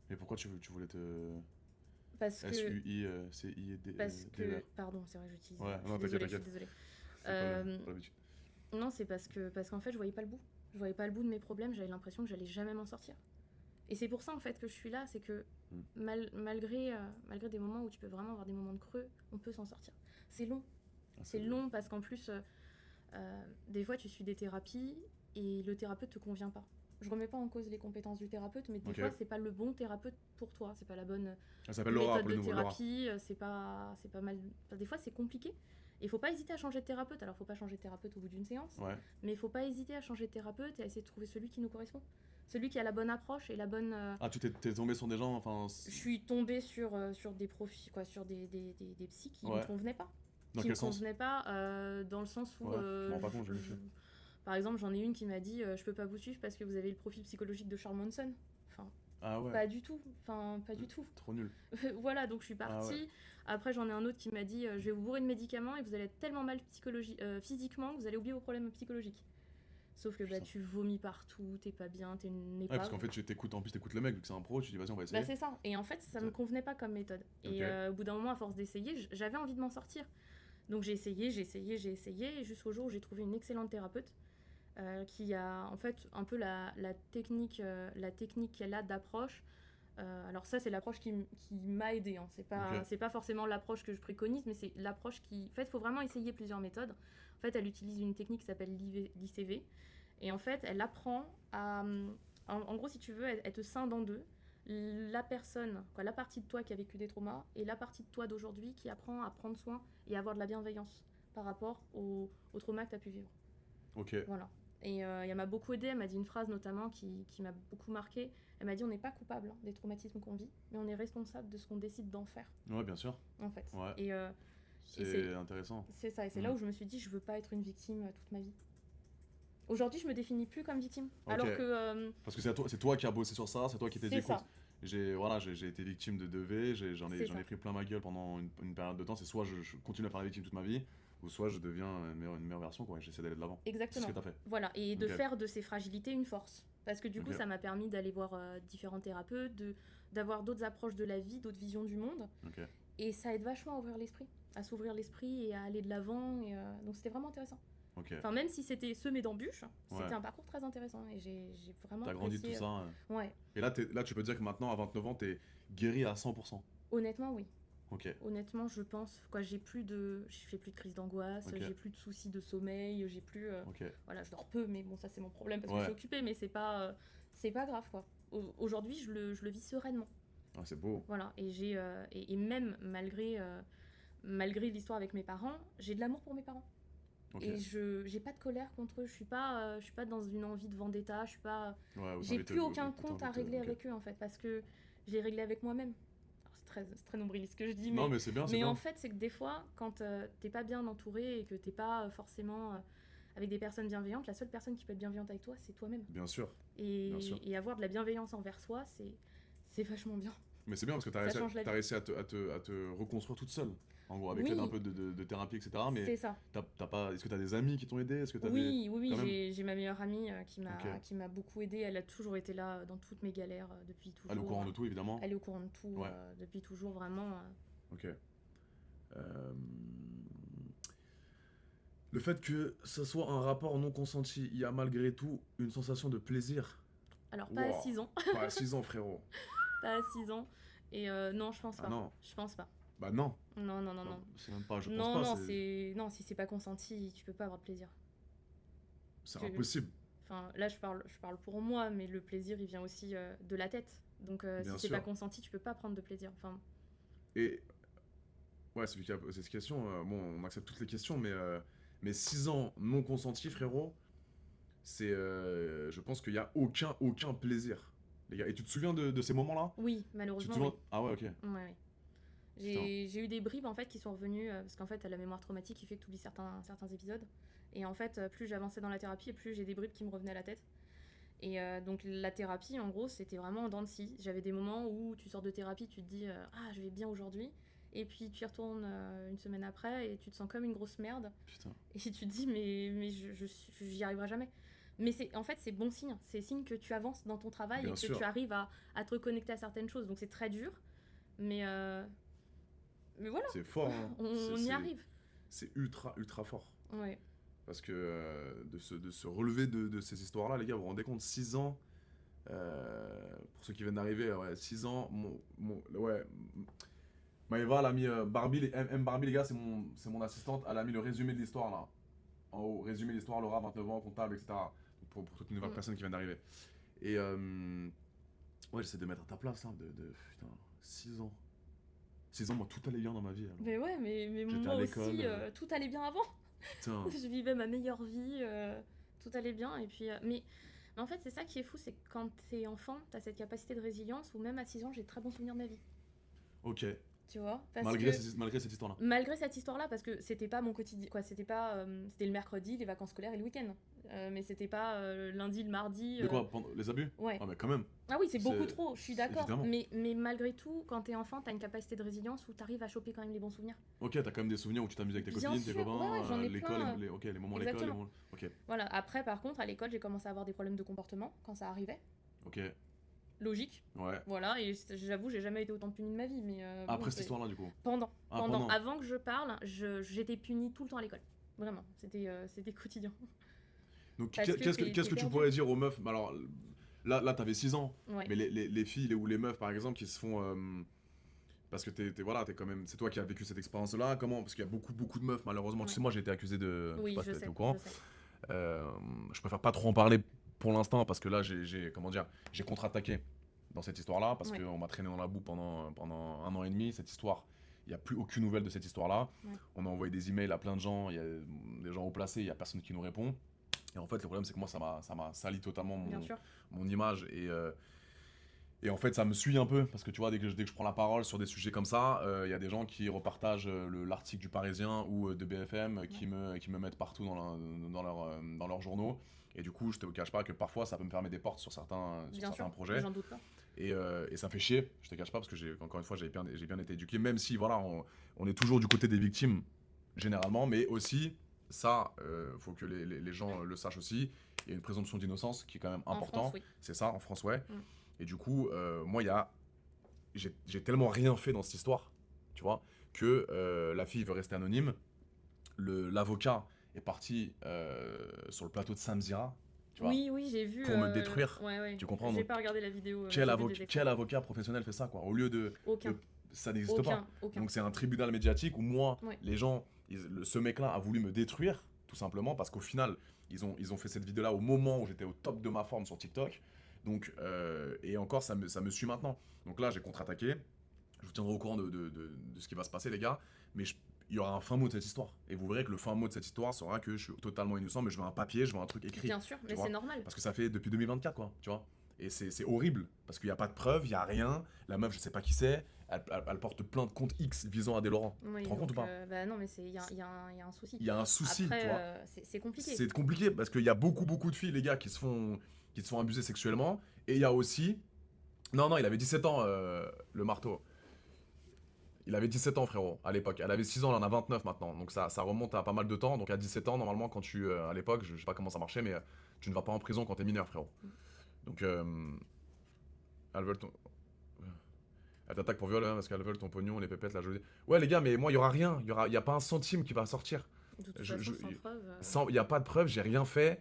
Mais pourquoi tu voulais te... parce que. S-U-I-C-I-D-E-R. Pardon, c'est vrai que j'utilise. Ouais, Je non, suis désolée, t'inquiète, je suis t'inquiète. désolée. C'est pas l'habitude. Non, c'est parce qu'en fait, je voyais pas le bout. Je voyais pas le bout de mes problèmes, j'avais l'impression que j'allais jamais m'en sortir. Et c'est pour ça, en fait, que je suis là, c'est que malgré des moments où tu peux vraiment avoir des moments de creux, on peut s'en sortir. C'est long. Ah, C'est long parce qu'en plus, des fois, tu suis des thérapies et le thérapeute te convient pas. Je remets pas en cause les compétences du thérapeute, mais des Ok. fois, c'est pas le bon thérapeute pour toi. C'est pas la bonne Elle s'appelle Laura méthode pour le de nouveau, Laura. thérapie, c'est pas mal. Enfin, des fois, c'est compliqué. Et il faut pas hésiter à changer de thérapeute. Alors, faut pas changer de thérapeute au bout d'une séance, Ouais. mais il faut pas hésiter à changer de thérapeute et à essayer de trouver celui qui nous correspond. Celui qui a la bonne approche et la bonne. Ah, t'es tombé sur des gens, enfin... Je suis tombée sur des profils, quoi, sur des psys qui Ouais. me convenaient pas. Dans Qui quel me sens? convenaient pas dans le sens où. Ouais, je me rends pas compte, j'ai vu ça. Par exemple, j'en ai une qui m'a dit je peux pas vous suivre parce que vous avez le profil psychologique de Charles Manson. Enfin, Ah ouais. pas du tout. Enfin, pas du tout. Trop nul. Voilà, donc je suis partie. Ah ouais. Après, j'en ai un autre qui m'a dit je vais vous bourrer de médicaments et vous allez être tellement mal physiquement que vous allez oublier vos problèmes psychologiques. Sauf que bah, Putain. tu vomis partout, t'es pas bien, t'es une Ouais, épave. parce qu'en fait, t'écoutes le mec, vu que c'est un pro, tu dis vas-y, on va essayer. Bah, c'est ça. Et en fait, ça me convenait pas comme méthode. Et Ok. au bout d'un moment, à force d'essayer, j'avais envie de m'en sortir. Donc j'ai essayé, et jusqu'au jour où j'ai trouvé une excellente thérapeute qui a en fait un peu la technique qu'elle a d'approche. Alors ça, c'est l'approche qui m'a aidée. Hein. C'est pas forcément l'approche que je préconise, mais c'est l'approche qui... En fait, il faut vraiment essayer plusieurs méthodes. En fait, elle utilise une technique qui s'appelle l'ICV. Et en fait, elle apprend à... En gros, si tu veux, elle te scinde en deux. La personne, la partie de toi qui a vécu des traumas et la partie de toi d'aujourd'hui qui apprend à prendre soin et à avoir de la bienveillance par rapport au trauma que tu as pu vivre. Ok. Voilà. Et elle m'a beaucoup aidée, elle m'a dit une phrase notamment qui m'a beaucoup marquée. Elle m'a dit on n'est pas coupable des traumatismes qu'on vit, mais on est responsable de ce qu'on décide d'en faire, Ouais, bien sûr. en fait. Ouais. Et C'est intéressant. c'est ça, et c'est là où je me suis dit je veux pas être une victime toute ma vie. Aujourd'hui, je me définis plus comme victime. Ok. Alors que Parce que c'est toi qui as bossé sur ça, c'est toi qui t'es dit, c'est écoute, ça, j'ai été victime de V, c'est j'en ai ça. pris plein ma gueule pendant une période de temps, c'est soit je continue à faire la victime toute ma vie, ou soit je deviens une meilleure version, quoi, et j'essaie d'aller de l'avant. C'est ce Exactement. que t'as fait. Voilà, et de Ok. faire de ces fragilités une force. Parce que du coup, Ok. ça m'a permis d'aller voir différents thérapeutes, d'avoir d'autres approches de la vie, d'autres visions du monde. Ok. Et ça aide vachement à ouvrir l'esprit, à s'ouvrir l'esprit et à aller de l'avant. Donc c'était vraiment intéressant. Ok. Enfin, même si c'était semé d'embûches, Ouais. c'était un parcours très intéressant. Et j'ai vraiment T'as grandi de tout apprécié. ça. Ouais, Et là, tu peux dire que maintenant, à 29 ans, t'es guéri à 100%. honnêtement, oui. Ok. Honnêtement, je pense. Quoi, j'ai fais plus de crise d'angoisse, Ok. j'ai plus de soucis de sommeil, j'ai plus. Ok. Voilà, je dors peu, mais bon, ça c'est mon problème parce que Ouais. je suis occupée, mais c'est pas grave quoi. Aujourd'hui, je le vis sereinement. Ah, c'est beau. Voilà, et même malgré l'histoire avec mes parents, j'ai de l'amour pour mes parents. Ok. Et j'ai pas de colère contre eux. Je suis pas dans une envie de vendetta. Je suis pas. Ouais, J'ai plus aucun compte à régler avec eux en fait, parce que je l'ai réglé avec moi-même. Alors, c'est très nombriliste ce que je dis, Non, mais c'est bien, c'est mais bien. en fait, c'est que des fois, quand t'es pas bien entouré et que t'es pas forcément avec des personnes bienveillantes, la seule personne qui peut être bienveillante avec toi, c'est toi-même. Bien sûr. Et, Bien sûr. et avoir de la bienveillance envers soi, c'est vachement bien. Mais c'est bien parce que Ça change la vie. t'as réussi à te reconstruire toute seule. En gros, avec Oui. l'aide un peu de thérapie, etc. Mais C'est ça. t'as pas. Est-ce que t'as des amis qui t'ont aidé? Est-ce que t'as Oui, quand même j'ai ma meilleure amie Ok. qui m'a beaucoup aidée. Elle a toujours été là dans toutes mes galères depuis toujours. Elle est au courant de tout, évidemment. Elle est au courant de tout Ouais. depuis toujours, vraiment. Ok. Le fait que ce soit un rapport non consenti, il y a malgré tout une sensation de plaisir. Alors, pas à Wow. 6 ans. Pas à 6 ans, frérot. Pas à 6 ans. Et non, je pense Ah pas. non. Je pense pas. Bah non. Non, non, non, non. C'est même pas, je pense Non, pas. non, non, si c'est pas consenti, tu peux pas avoir de plaisir. C'est tu- impossible. Enfin, là, je parle pour moi, mais le plaisir, il vient aussi de la tête. Donc, Bien si c'est sûr. pas consenti, tu peux pas prendre de plaisir. Enfin, Et ouais, c'est cette question. Bon, on accepte toutes les questions, mais 6 ans non consentis, frérot, c'est. Je pense qu'il y a aucun plaisir, les gars. Et tu te souviens de ces moments-là? oui, Tu te malheureusement. souviens? Oui. Ah ouais, ok. Ouais, ouais. J'ai eu des bribes en fait qui sont revenues parce qu'en fait t'as la mémoire traumatique qui fait que tu oublies certains épisodes et en fait plus j'avançais dans la thérapie et plus j'ai des bribes qui me revenaient à la tête et donc la thérapie en gros c'était vraiment en dents de scie. J'avais des moments où tu sors de thérapie, tu te dis ah je vais bien aujourd'hui et puis tu y retournes une semaine après et tu te sens comme une grosse merde Putain. et tu te dis mais j'y arriverai jamais. Mais en fait c'est bon signe, c'est signe que tu avances dans ton travail Bien et que sûr. tu arrives à te reconnecter à certaines choses, donc c'est très dur mais voilà, C'est fort, hein. on y arrive. C'est ultra fort. Ouais. Parce que de se relever de ces histoires-là, les gars, vous vous rendez compte, 6 ans, pour ceux qui viennent d'arriver, ouais, 6 ans, ouais, Maëva, elle a mis Barbie, M Barbie, les gars, c'est mon assistante, elle a mis le résumé de l'histoire, là. En haut, résumé de l'histoire, Laura, 29 ans, comptable, etc. Pour toutes les nouvelles personnes qui viennent d'arriver. Et, ouais, j'essaie de mettre à ta place, là, putain, 6 ans. 6 ans, moi, tout allait bien dans ma vie. Alors. Mais ouais, mais J'étais moi à aussi, l'école, tout allait bien avant. Putain. Je vivais ma meilleure vie, tout allait bien. Et puis, mais en fait, c'est ça qui est fou, c'est que quand t'es enfant, t'as cette capacité de résilience où même à 6 ans, j'ai de très bons souvenirs de ma vie. Ok. Tu vois parce Malgré que, cette histoire-là. malgré cette histoire-là, parce que c'était pas mon quotidien, quoi, c'était le mercredi, les vacances scolaires et le week-end. Mais c'était pas lundi, le mardi. De quoi les abus? Ouais. Ah, mais quand même. Ah oui, c'est beaucoup C'est- trop, je suis d'accord. évidemment. Mais malgré tout, quand t'es enfant, t'as une capacité de résilience où t'arrives à choper quand même les bons souvenirs. Ok, t'as quand même des souvenirs où tu t'amuses avec tes Bien copines, tes sûr, copains, ouais, j'en ai l'école, plein, les moments à l'école, les exactement. moments... Ok, Voilà, après, par contre, à l'école, j'ai commencé à avoir des problèmes de comportement quand ça arrivait. ok, Logique, ouais. voilà, et j'avoue, j'ai jamais été autant punie de ma vie, mais. Après bon, cette histoire-là, du coup. Pendant. Ah, pendant. pendant. Avant que je parle, j'étais punie tout le temps à l'école. Vraiment, c'était quotidien. Donc, Parce que qu'est-ce t'es que tu perdu. pourrais dire aux meufs? Bah, alors, là t'avais 6 ans, Ouais. mais les filles ou les meufs, par exemple, qui se font... parce que voilà, t'es quand même... C'est toi qui as vécu cette expérience-là, comment? Parce qu'il y a beaucoup de meufs, malheureusement. Tu Ouais. sais, moi, j'ai été accusé de... Oui, je sais pas je si t'es sais. au courant. Je sais. Je préfère pas trop en parler pour l'instant, parce que là, comment dire, j'ai contre-attaqué dans cette histoire-là, parce Ouais. qu'on m'a traîné dans la boue pendant 1 an et demi. Cette histoire, il n'y a plus aucune nouvelle de cette histoire-là. Ouais. On a envoyé des emails à plein de gens, il y a des gens haut placés, il n'y a personne qui nous répond. Et en fait, le problème, c'est que moi, ça m'a sali totalement Bien sûr. mon image. Et en fait, ça me suit un peu, parce que tu vois, dès que je prends la parole sur des sujets comme ça, il y a des gens qui repartagent l'article du Parisien ou de BFM qui me mettent partout dans leurs journaux. Et du coup, je te cache pas que parfois, ça peut me fermer des portes sur certains Bien sûr, projets. j'en doute pas. Et ça me fait chier, je te cache pas, parce que encore une fois, j'ai bien été éduqué, même si voilà, on est toujours du côté des victimes, généralement, mais aussi, ça, faut que les gens le sachent aussi, il y a une présomption d'innocence qui est quand même important. En France, oui. C'est ça, en France, ouais. Mm. Et du coup, moi, j'ai tellement rien fait dans cette histoire, tu vois, que la fille veut rester anonyme, l'avocat est parti sur le plateau de Samzira, tu vois, Oui, j'ai vu. pour me détruire. Ouais. Tu comprends, J'ai donc, pas regardé la vidéo. quel, j'ai vu des extraits. quel avocat professionnel fait ça, quoi, au lieu de... Aucun. Ça n'existe pas. Aucun. Donc c'est un tribunal médiatique où moi, Ouais. les gens, ce mec-là a voulu me détruire, tout simplement, parce qu'au final, ils ont fait cette vidéo-là au moment où j'étais au top de ma forme sur TikTok. Donc, et encore, ça me suit maintenant. Donc là, j'ai contre-attaqué. Je vous tiendrai au courant de ce qui va se passer, les gars. Mais il y aura un fin mot de cette histoire. Et vous verrez que le fin mot de cette histoire sera que je suis totalement innocent, mais je veux un papier, je veux un truc écrit. Bien sûr, mais vois. c'est normal. Parce que ça fait depuis 2024, quoi, tu vois. Et c'est horrible, parce qu'il n'y a pas de preuves, il n'y a rien. La meuf, je sais pas qui c'est, elle porte plein de comptes X visant Adé Laurent. Oui, Tu te rends compte ou pas bah non, mais il y a un souci. Il y a un souci, Après, tu vois. c'est compliqué. C'est compliqué, parce qu'il y a beaucoup de filles, les gars, qui se font abuser sexuellement. Et il y a aussi... Non, il avait 17 ans, le marteau. Il avait 17 ans, frérot, à l'époque. Elle avait 6 ans, elle en a 29 maintenant. Donc ça remonte à pas mal de temps. Donc à 17 ans, normalement, quand à l'époque, je sais pas comment ça marchait, mais tu ne vas pas en prison quand t'es mineur, frérot. Donc, elles veulent ton... Elles t'attaquent pour viol, hein, parce qu'elles veulent ton pognon, les pépettes, la jolie. Ouais, les gars, mais moi, il y aura rien. Il y a pas un centime qui va sortir. De toute façon, sans preuve. Il y a pas de preuve, j'ai rien fait.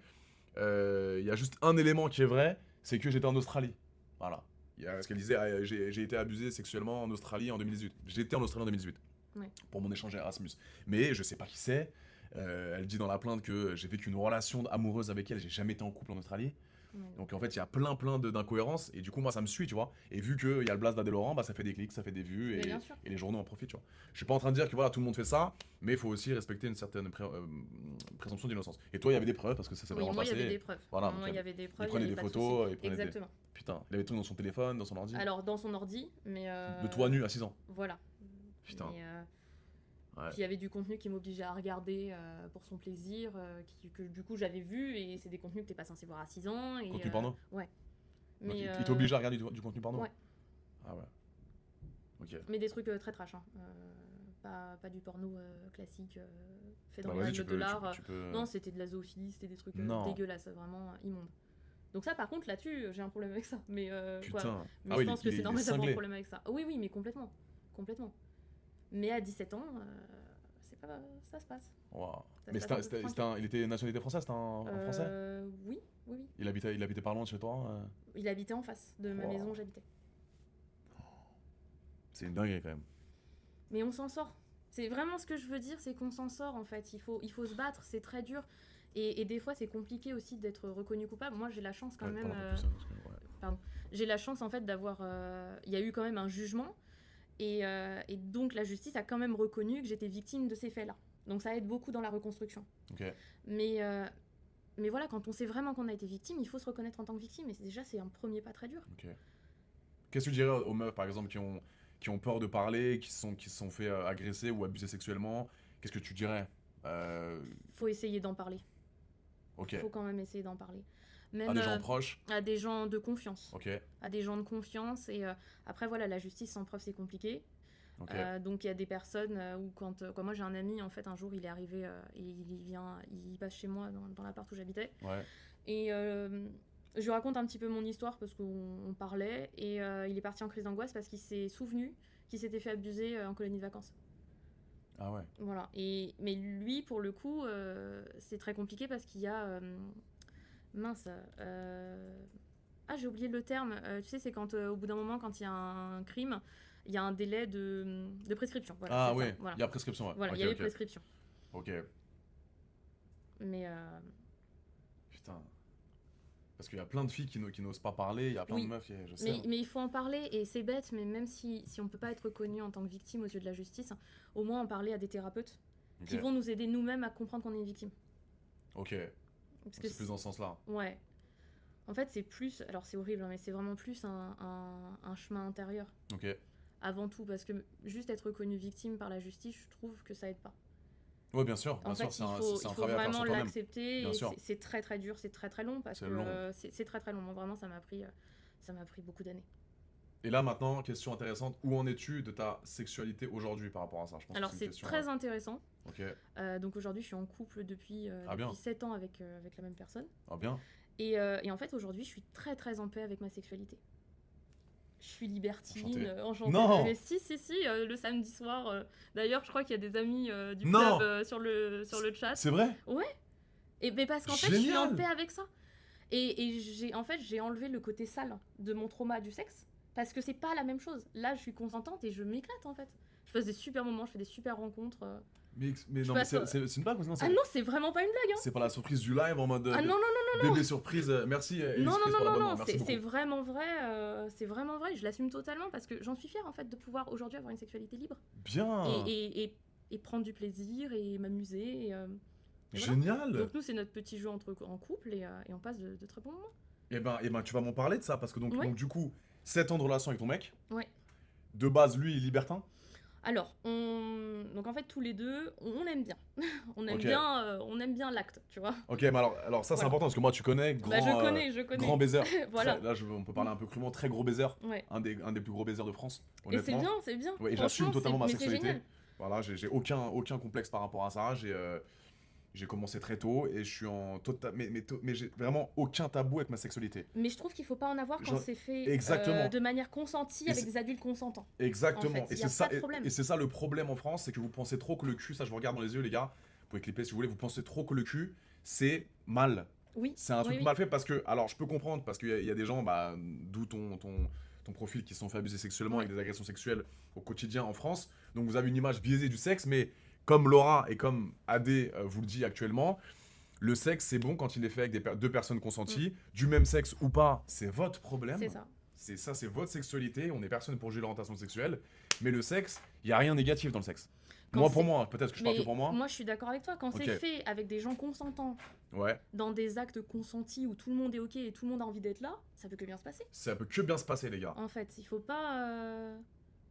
Il y a juste un élément qui est vrai, c'est que j'étais en Australie. Voilà. Il y a ce qu'elle disait, j'ai été abusé sexuellement en Australie en 2018. J'étais en Australie en 2018 Ouais. pour mon échange Erasmus. Mais je sais pas qui c'est. Elle dit dans la plainte que j'ai vécu une relation amoureuse avec elle, j'ai jamais été en couple en Australie. Ouais. Donc en fait, il y a plein d'incohérences et du coup, moi, ça me suit, tu vois. Et vu qu'il y a le blast d'Adé Laurent, bah, ça fait des clics, ça fait des vues Mais bien sûr. et les journaux en profitent, tu vois. Je suis pas en train de dire que voilà, tout le monde fait ça, mais il faut aussi respecter une certaine présomption d'innocence. Et toi, il y avait des preuves parce que ça s'est Oui, vraiment moi, il y passé. avait des preuves. Voilà, Moi, donc, il y avait des preuves. il prenait y avait des pas de photos, souci. il prenait Exactement. Putain, il avait tout dans son téléphone, dans son ordi. Alors, dans son ordi, mais. De toi nu à 6 ans. Voilà. Putain. Mais, Ouais. puis il y avait du contenu qui m'obligeait à regarder pour son plaisir, que du coup j'avais vu, et c'est des contenus que t'es pas censé voir à 6 ans. Et, Contenu porno. Ouais. Donc, Mais, il t'oblige à regarder du contenu porno. Ouais. Ah ouais. Ok. Mais des trucs très trash, hein. Pas du porno classique fait dans Bah les vas-y, règles de l'art. tu peux... Non, c'était de la zoophilie, c'était des trucs Non. dégueulasses, vraiment immondes. Donc ça, par contre, là-dessus, j'ai un problème avec ça. Mais, Putain. quoi. Mais Ah je oui, pense que c'est il est normal d'avoir un cinglé. problème avec ça. Oui, mais complètement. Mais à 17 ans, c'est pas... ça se passe. Wow. Ça Mais se passe un peu tranquille. il était nationalité française, c'était un français. Oui. Il habitait par loin de chez toi. Il habitait en face de ma Wow. maison où j'habitais. C'est une dinguerie quand même. Mais on s'en sort. C'est vraiment ce que je veux dire, c'est qu'on s'en sort en fait. Il faut se battre, c'est très dur. Et des fois, c'est compliqué aussi d'être reconnu coupable. Moi, j'ai la chance quand Ouais, même. parle un peu plus, hein, parce que, ouais. Pardon. J'ai la chance en fait d'avoir. Il y a eu quand même un jugement. Et donc, la justice a quand même reconnu que j'étais victime de ces faits-là. Donc, ça aide beaucoup dans la reconstruction. Ok. Mais voilà, quand on sait vraiment qu'on a été victime, il faut se reconnaître en tant que victime. Et déjà, c'est un premier pas très dur. Ok. Qu'est-ce que tu dirais aux meufs, par exemple, qui ont peur de parler, qui se sont fait agresser ou abuser sexuellement? Qu'est-ce que tu dirais? Faut essayer d'en parler. Ok. Faut quand même essayer d'en parler. Même À des gens proches? à des gens de confiance. Ok. À des gens de confiance. Et après, voilà, la justice sans preuve, c'est compliqué. Ok. Donc, il y a des personnes où quand moi, j'ai un ami, en fait, un jour, il est arrivé et il passe chez moi dans l'appart où j'habitais. Ouais. Et je lui raconte un petit peu mon histoire parce qu'on parlait. Et il est parti en crise d'angoisse parce qu'il s'est souvenu qu'il s'était fait abuser en colonie de vacances. Ah ouais. Voilà. Mais lui, pour le coup, c'est très compliqué parce qu'il y a... mince. J'ai oublié le terme. Tu sais, c'est quand, au bout d'un moment, quand il y a un crime, il y a un délai de prescription. Voilà, Ah c'est ouais, ça, voilà. il y a prescription, ouais. Voilà, Ok, il y avait ok. prescription. Ok. Mais Putain. Parce qu'il y a plein de filles qui n'osent pas parler, il y a plein Oui. de meufs, je sais. mais il faut en parler, et c'est bête, mais même si on peut pas être reconnu en tant que victime aux yeux de la justice, au moins en parler à des thérapeutes Ok. qui vont nous aider nous-mêmes à comprendre qu'on est une victime. Ok. Parce que C'est plus dans ce sens-là. Ouais. En fait, c'est plus, alors c'est horrible, hein, mais c'est vraiment plus un chemin intérieur. Ok. Avant tout, parce que juste être reconnu victime par la justice, je trouve que ça aide pas. Ouais, bien sûr, En fait, c'est il un, faut, c'est il un faut travail à faire vraiment sur toi-même. l'accepter, Bien et sûr. c'est très très dur, c'est très très long, parce C'est que long. c'est très très long. Moi, vraiment, ça m'a pris beaucoup d'années. Et là, maintenant, question intéressante, où en es-tu de ta sexualité aujourd'hui par rapport à ça? Je pense Alors, que c'est c'est une question. très intéressant. Ok. Donc aujourd'hui, je suis en couple depuis, Ah, bien. depuis 7 ans avec la même personne. Ah, bien. Et en fait, aujourd'hui, je suis très très en paix avec ma sexualité. Je suis libertine, Enchanté. enchantée. Non. Mais si, le samedi soir. D'ailleurs, je crois qu'il y a des amis du Non. club sur le chat. C'est vrai? Mais parce qu'en fait, je suis en Génial. paix avec ça. Et j'ai enlevé le côté sale de mon trauma du sexe. Parce que c'est pas la même chose. Là, je suis consentante et je m'éclate en fait. Je passe des super moments, je fais des super rencontres. Mais Je non, mais passe- c'est une blague ou non? Ah non, c'est vraiment pas une blague, hein. C'est pas la surprise du live en mode Ah non, non, bébé surprise. Merci, Elise non, Chris, pour non, l'abonnement. Merci c'est beaucoup. vraiment vrai. C'est vraiment vrai. Je l'assume totalement parce que j'en suis fière en fait de pouvoir aujourd'hui avoir une sexualité libre Bien. et prendre du plaisir et m'amuser. Et voilà. Génial. Donc nous, c'est notre petit jeu en couple et on passe de très bons moments. Et ben, tu vas m'en parler de ça parce que donc, Ouais. donc du coup, 7 ans de relation avec ton mec. Ouais. De base, lui, il est libertin. Alors, donc en fait, tous les deux, on aime bien. on Ok. aime bien l'acte, tu vois. Ok, mais alors ça c'est Voilà. important parce que moi tu connais, grand, Bah, je connais. grand baiser. Voilà. Là, on peut parler un peu crûment, très gros baiser. Ouais. Un des plus gros baisers de France, Et c'est honnêtement. bien, c'est bien. Ouais, et Franchement, j'assume totalement ma mais c'est sexualité. génial. Voilà, j'ai aucun complexe par rapport à ça. J'ai commencé très tôt et je suis en total. Mais j'ai vraiment aucun tabou avec ma sexualité. Mais je trouve qu'il faut pas en avoir quand Genre- c'est fait Exactement. de manière consentie Et avec c'est- des adultes consentants. Exactement. En fait, et y a c'est ça, pas de problème. et c'est ça le problème en France, c'est que vous pensez trop que le cul, ça je vous regarde dans les yeux les gars, vous pouvez clipper si vous voulez, vous pensez trop que le cul, c'est mal. Oui. C'est un truc oui. mal fait parce que, alors je peux comprendre, parce qu'il y a des gens, bah, d'où ton profil, qui se sont fait abuser sexuellement Ouais. avec des agressions sexuelles au quotidien en France. Donc vous avez une image biaisée du sexe, mais comme Laura et comme Adé vous le dit actuellement, le sexe c'est bon quand il est fait avec deux personnes consenties, du même sexe ou pas, c'est votre problème. C'est ça. C'est votre sexualité, on est personne pour juger l'orientation sexuelle, mais le sexe, il n'y a rien de négatif dans le sexe. Quand Pour c'est- moi, peut-être que je parle que pour moi. Moi, je suis d'accord avec toi. Quand Ok. c'est fait avec des gens consentants, Ouais, dans des actes consentis où tout le monde est ok et tout le monde a envie d'être là, ça peut que bien se passer. ça peut que bien se passer les gars. En fait, il faut pas.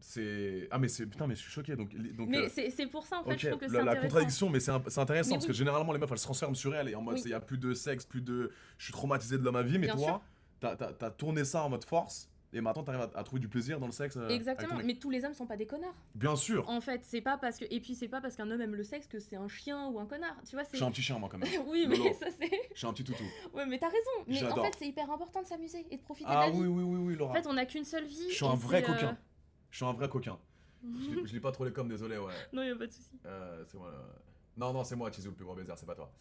C'est... Ah mais c'est... Putain mais je suis choqué donc Mais c'est pour ça en fait, ok, je trouve que c'est la intéressant. contradiction, mais c'est intéressant Mais parce oui. que généralement les meufs elles se transforment sur elles et en mode Oui. il y a plus de sexe, plus de... Je suis traumatisé de ma vie, mais Bien toi, t'as tourné ça en mode force et maintenant t'arrives à trouver du plaisir dans le sexe. Avec Exactement. ton mec. Mais tous les hommes sont pas des connards. Bien sûr, En fait, c'est pas parce que c'est pas parce qu'un homme aime le sexe que c'est un chien ou un connard. Tu vois, je c'est. suis un petit chien moi quand même. Oui, mais Lolo. ça c'est. Je suis un petit toutou. Ouais, mais t'as raison. Mais en J'adore. fait, c'est hyper important de s'amuser et de profiter Ah de la vie. oui Laura. En fait, on a qu'une seule vie. Je suis et un vrai c'est, coquin. Je suis un vrai coquin. Je lis pas trop les coms, désolé, ouais. Non, y a pas de souci. C'est moi. Non, c'est moi, Tizou, le plus gros baiser, c'est pas toi.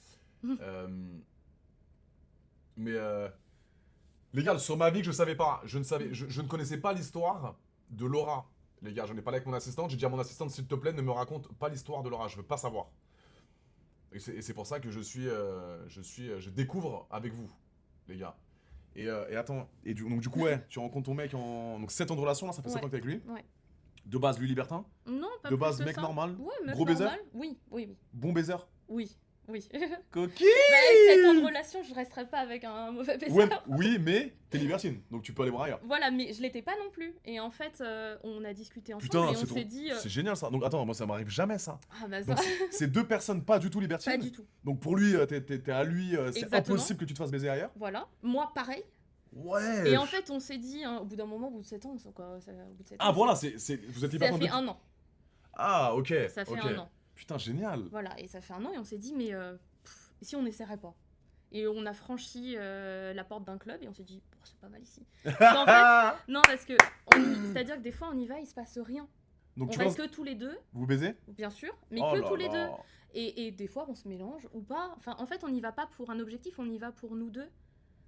Mais les gars, sur ma vie que je savais pas, je ne connaissais pas l'histoire de Laura. Les gars, j'en ai parlé avec mon assistante, j'ai dit à mon assistante, s'il te plaît, ne me raconte pas l'histoire de Laura, je veux pas savoir. Et c'est pour ça que je découvre avec vous, les gars. Et attends, donc du coup, ouais, tu rencontres ton mec en... Donc 7 ans de relation, là, ça fait 7 ans que t'es avec lui. Ouais. De base, lui libertin. Non, pas De plus base, que mec ça. normal. Ouais, meuf Gros baiser. normal. Oui. Bon baiser. Oui. Coquille. Bah, 7 ans de relation, je resterai pas avec un mauvais baiser. Ouais, oui, mais t'es libertine, donc tu peux aller voir ailleurs. Voilà, mais je l'étais pas non plus. Et en fait, on a discuté ensemble Putain, et on c'est trop... s'est dit. C'est génial ça. Donc attends, moi ça m'arrive jamais ça. Ah bah ça, Donc c'est deux personnes pas du tout libertines. pas du tout. Donc pour lui, t'es à lui, c'est Exactement. impossible que tu te fasses baiser ailleurs. Voilà. Moi, pareil. Ouais. Et en fait, on s'est dit, hein, au bout d'un moment, au bout de 7 ans, au bout de 7 Ah ans, voilà, vous êtes ça libertin fait depuis... 1 an. Ah ok. Ça fait ok. 1 an. Putain, génial. Voilà, et ça fait 1 an et on s'est dit, mais et si on n'essaierait pas? Et on a franchi la porte d'un club et on s'est dit, oh, c'est pas mal ici. Parce qu'en fait, non, parce que c'est-à-dire que des fois on y va, il se passe rien. Donc On tu reste vois, que tous les deux, vous baisez. bien sûr, mais Oh que là tous les là. deux. Et des fois on se mélange ou pas. Enfin, en fait, on n'y va pas pour un objectif, on y va pour nous deux,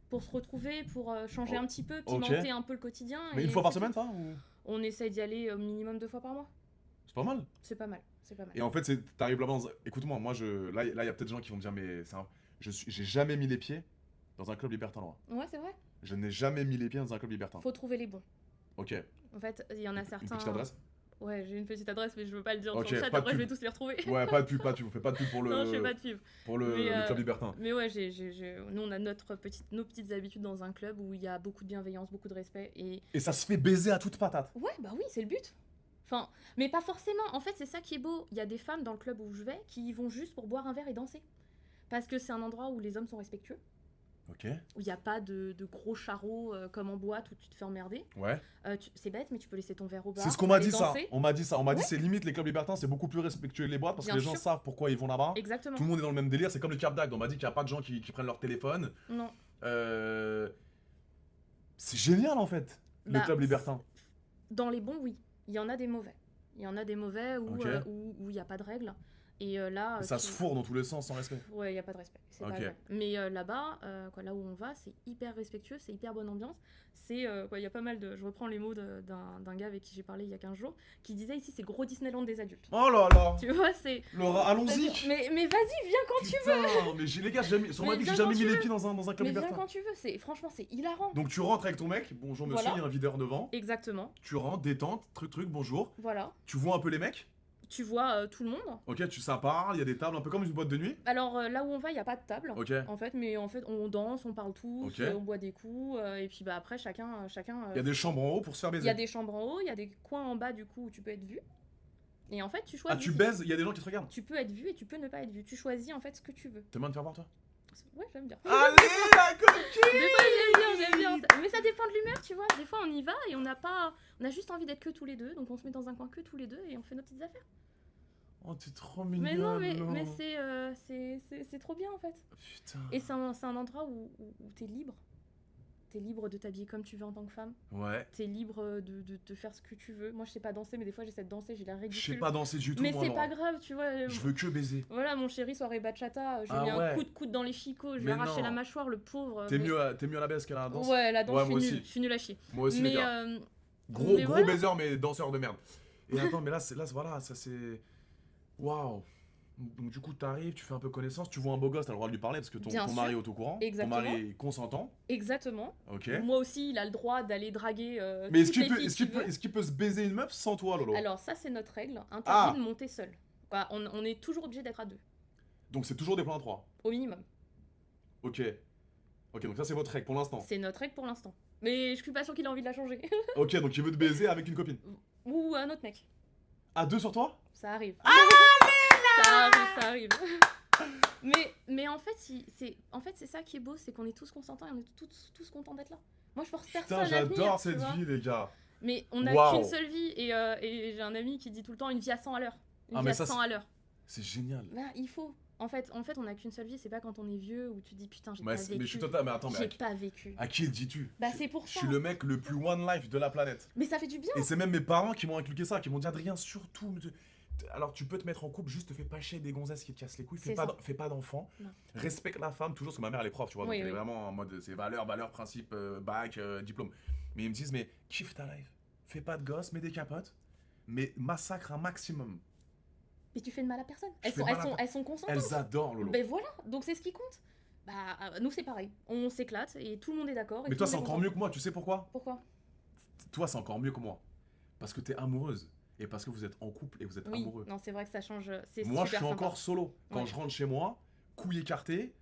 pour se retrouver, pour changer Oh, un petit peu, ok. pimenter un peu le quotidien. Mais et une fois par c'est semaine tout. ça ou... On essaye d'y aller au minimum 2 fois par mois. C'est pas mal. C'est pas mal, c'est pas mal. Et en fait, t'arrives là-bas dans... Écoute-moi, là il y a peut-être des gens qui vont me dire, mais j'ai jamais mis les pieds dans un club libertin, Laura. Ouais, c'est vrai. Je n'ai jamais mis les pieds dans un club libertin. Faut trouver les bons. Ok. En fait, il y en a Une certains. petite adresse. Ouais, j'ai une petite adresse, mais je veux pas le dire Ok, sur le chat, pas de après je vais pub. tous les retrouver. Ouais, pas de pub, on fait pas de pub pour Non, je fais pas de pub. Mais, le club libertin. Mais ouais, nous on a nos petites habitudes dans un club où il y a beaucoup de bienveillance, beaucoup de respect. Et ça se fait baiser à toute patate. Ouais, bah oui, c'est le but. Enfin, mais pas forcément. En fait, c'est ça qui est beau. Il y a des femmes dans le club où je vais qui y vont juste pour boire un verre et danser. Parce que c'est un endroit où les hommes sont respectueux, Ok. où il n'y a pas de gros charros comme en boîte où tu te fais emmerder. Ouais. C'est bête, mais tu peux laisser ton verre au bar. C'est ce qu'on m'a aller dit ça. danser. On m'a dit ça. On m'a dit Ouais. c'est limite les clubs libertins, c'est beaucoup plus respectueux que les boîtes parce que Bien les gens sûr. savent pourquoi ils vont là-bas. Exactement. Tout le monde est dans le même délire. C'est comme le Cap d'Agde. On m'a dit qu'il n'y a pas de gens qui prennent leur téléphone. Non. C'est génial en fait. Le Bah, club libertin. Dans les bons, oui. Il y en a des mauvais. Il y en a des mauvais où Ok. où il n'y a pas de règles. Et là. Ça se fourre dans tous les sens sans respect. Ouais, il n'y a pas de respect. C'est Ok. pas vrai. Mais là-bas, là où on va, c'est hyper respectueux, c'est hyper bonne ambiance. Il y a pas mal de. Je reprends les mots d'un gars avec qui j'ai parlé il y a 15 jours, qui disait ici, c'est gros Disneyland des adultes. Oh là là. Tu vois, c'est. Laura, allons-y. Mais vas-y, viens quand tu veux. Putain, mais les gars, sur ma Mais vie, j'ai viens jamais quand mis tu les veux. pieds dans un club Mais viens libertin. quand tu veux. Franchement, c'est hilarant. Donc tu rentres avec ton mec. Bonjour monsieur, Voilà. il y a un videur devant. Exactement. Tu rentres, détente, truc, bonjour. Voilà. Tu vois un peu les mecs. Tu vois tout le monde. Ok, ça parle, il y a des tables, un peu comme une boîte de nuit. Alors là où on va, il n'y a pas de table. Ok. Mais on danse, on parle tous, Ok. on boit des coups, et puis bah après chacun. Il y a des chambres en haut pour se faire Il y baiser. a des chambres en haut, il y a des coins en bas du coup où tu peux être vu. Et en fait, tu Ah, choisis. tu si baises, il y a des gens qui te regardent. Tu peux être vu et tu peux ne pas être vu. Tu choisis en fait ce que tu veux. T'es bien de faire voir toi. Ouais, j'aime bien. Allez, la coquille. Des fois, j'aime bien. Mais ça dépend de l'humeur, tu vois. Des fois, on y va et on a juste envie d'être que tous les deux. Donc, on se met dans un coin que tous les deux et on fait nos petites affaires. Oh, t'es trop mignonne. Mais non, mais non. c'est trop bien en fait. Putain. Et c'est un endroit où t'es libre. T'es libre de t'habiller comme tu veux en tant que femme. Ouais. T'es libre de faire ce que tu veux. Moi, je sais pas danser, mais des fois, j'essaie de danser, j'ai l'air Je ridicule. sais pas danser du tout, Mais moi, c'est Laura. pas grave, tu vois. Je veux que baiser. Voilà, mon chéri, soirée bachata, je lui Ah mets ouais. un coup de coude dans les chicots, je lui Mais ai arraché non. la mâchoire, le pauvre. T'es mais- mieux à la baisse qu'à la danse. Ouais, la danse, Ouais, je moi suis nulle, aussi. je suis nulle à chier. Moi aussi, les Mais gars. mais Gros voilà. baiser, mais danseur de merde. Et attends, mais là, voilà, ça c'est. Waouh! Donc, du coup, t'arrives, tu fais un peu connaissance, tu vois un beau gosse, t'as le droit de lui parler parce que ton Bien mari est sûr. au tout courant. Exactement. Ton mari est consentant. Exactement. Ok. Moi aussi, il a le droit d'aller draguer Mais toutes les filles qu'il veut. est-ce qu'il peut se baiser une meuf sans toi, Lolo? Alors ça, c'est notre règle, interdit Ah. de monter seul. Quoi, on est toujours obligé d'être à deux, Donc, c'est toujours des plans à 3. au minimum. Ok. Ok, donc ça, c'est votre règle pour l'instant. C'est notre règle pour l'instant. Mais je suis pas sûre qu'il a envie de la changer. Ok, donc il veut te baiser avec une copine. Ou un autre mec. À 2 sur toi? Ça arrive. Ah, Ça arrive. Mais en fait, c'est ça qui est beau, c'est qu'on est tous consentants et on est tous contents d'être là. Moi, je force personne Putain, à venir, j'adore tu cette vois. vie, les gars. Mais on n'a Waouh. qu'une seule vie et j'ai un ami qui dit tout le temps une vie à 100 à l'heure. Une Ah, vie mais à ça, 100 à l'heure. C'est génial. Bah, il faut. En fait, on n'a qu'une seule vie, c'est pas quand on est vieux où tu te dis putain, j'ai Mais pas vécu. je suis total. Mais attends, mais J'ai pas vécu. à qui le dis-tu? Bah, c'est pour Je ça. suis le mec le plus one life de la planète. Mais ça fait du bien. Et c'est même mes parents qui m'ont inculqué ça, qui m'ont dit Adrien, surtout. Alors tu peux te mettre en couple, juste te fais pas chier des gonzesses qui te cassent les couilles, C'est ça. fais pas d'enfants, Non. respecte la femme, toujours parce que ma mère elle est prof, tu vois, Oui, donc elle est oui. vraiment en mode c'est valeurs, principe, bac, diplôme. Mais ils me disent mais kiffe ta life, fais pas de gosses, mets des capotes, mais massacre un maximum. Mais tu fais de mal à personne. Je fais mal à Elles sont consentantes. Elles adorent Lolo. Ben voilà, donc c'est ce qui compte. Bah, nous c'est pareil. On s'éclate et tout le monde est d'accord. et Mais tout toi le c'est monde est encore content. mieux que moi, tu sais pourquoi? Pourquoi? Toi c'est encore mieux que moi. Parce que t'es amoureuse. Et parce que vous êtes en couple et vous êtes Oui, amoureux. non, c'est vrai que ça change. C'est Moi, je super suis sympa. encore solo. Quand Ouais. je rentre chez moi, couille écartée,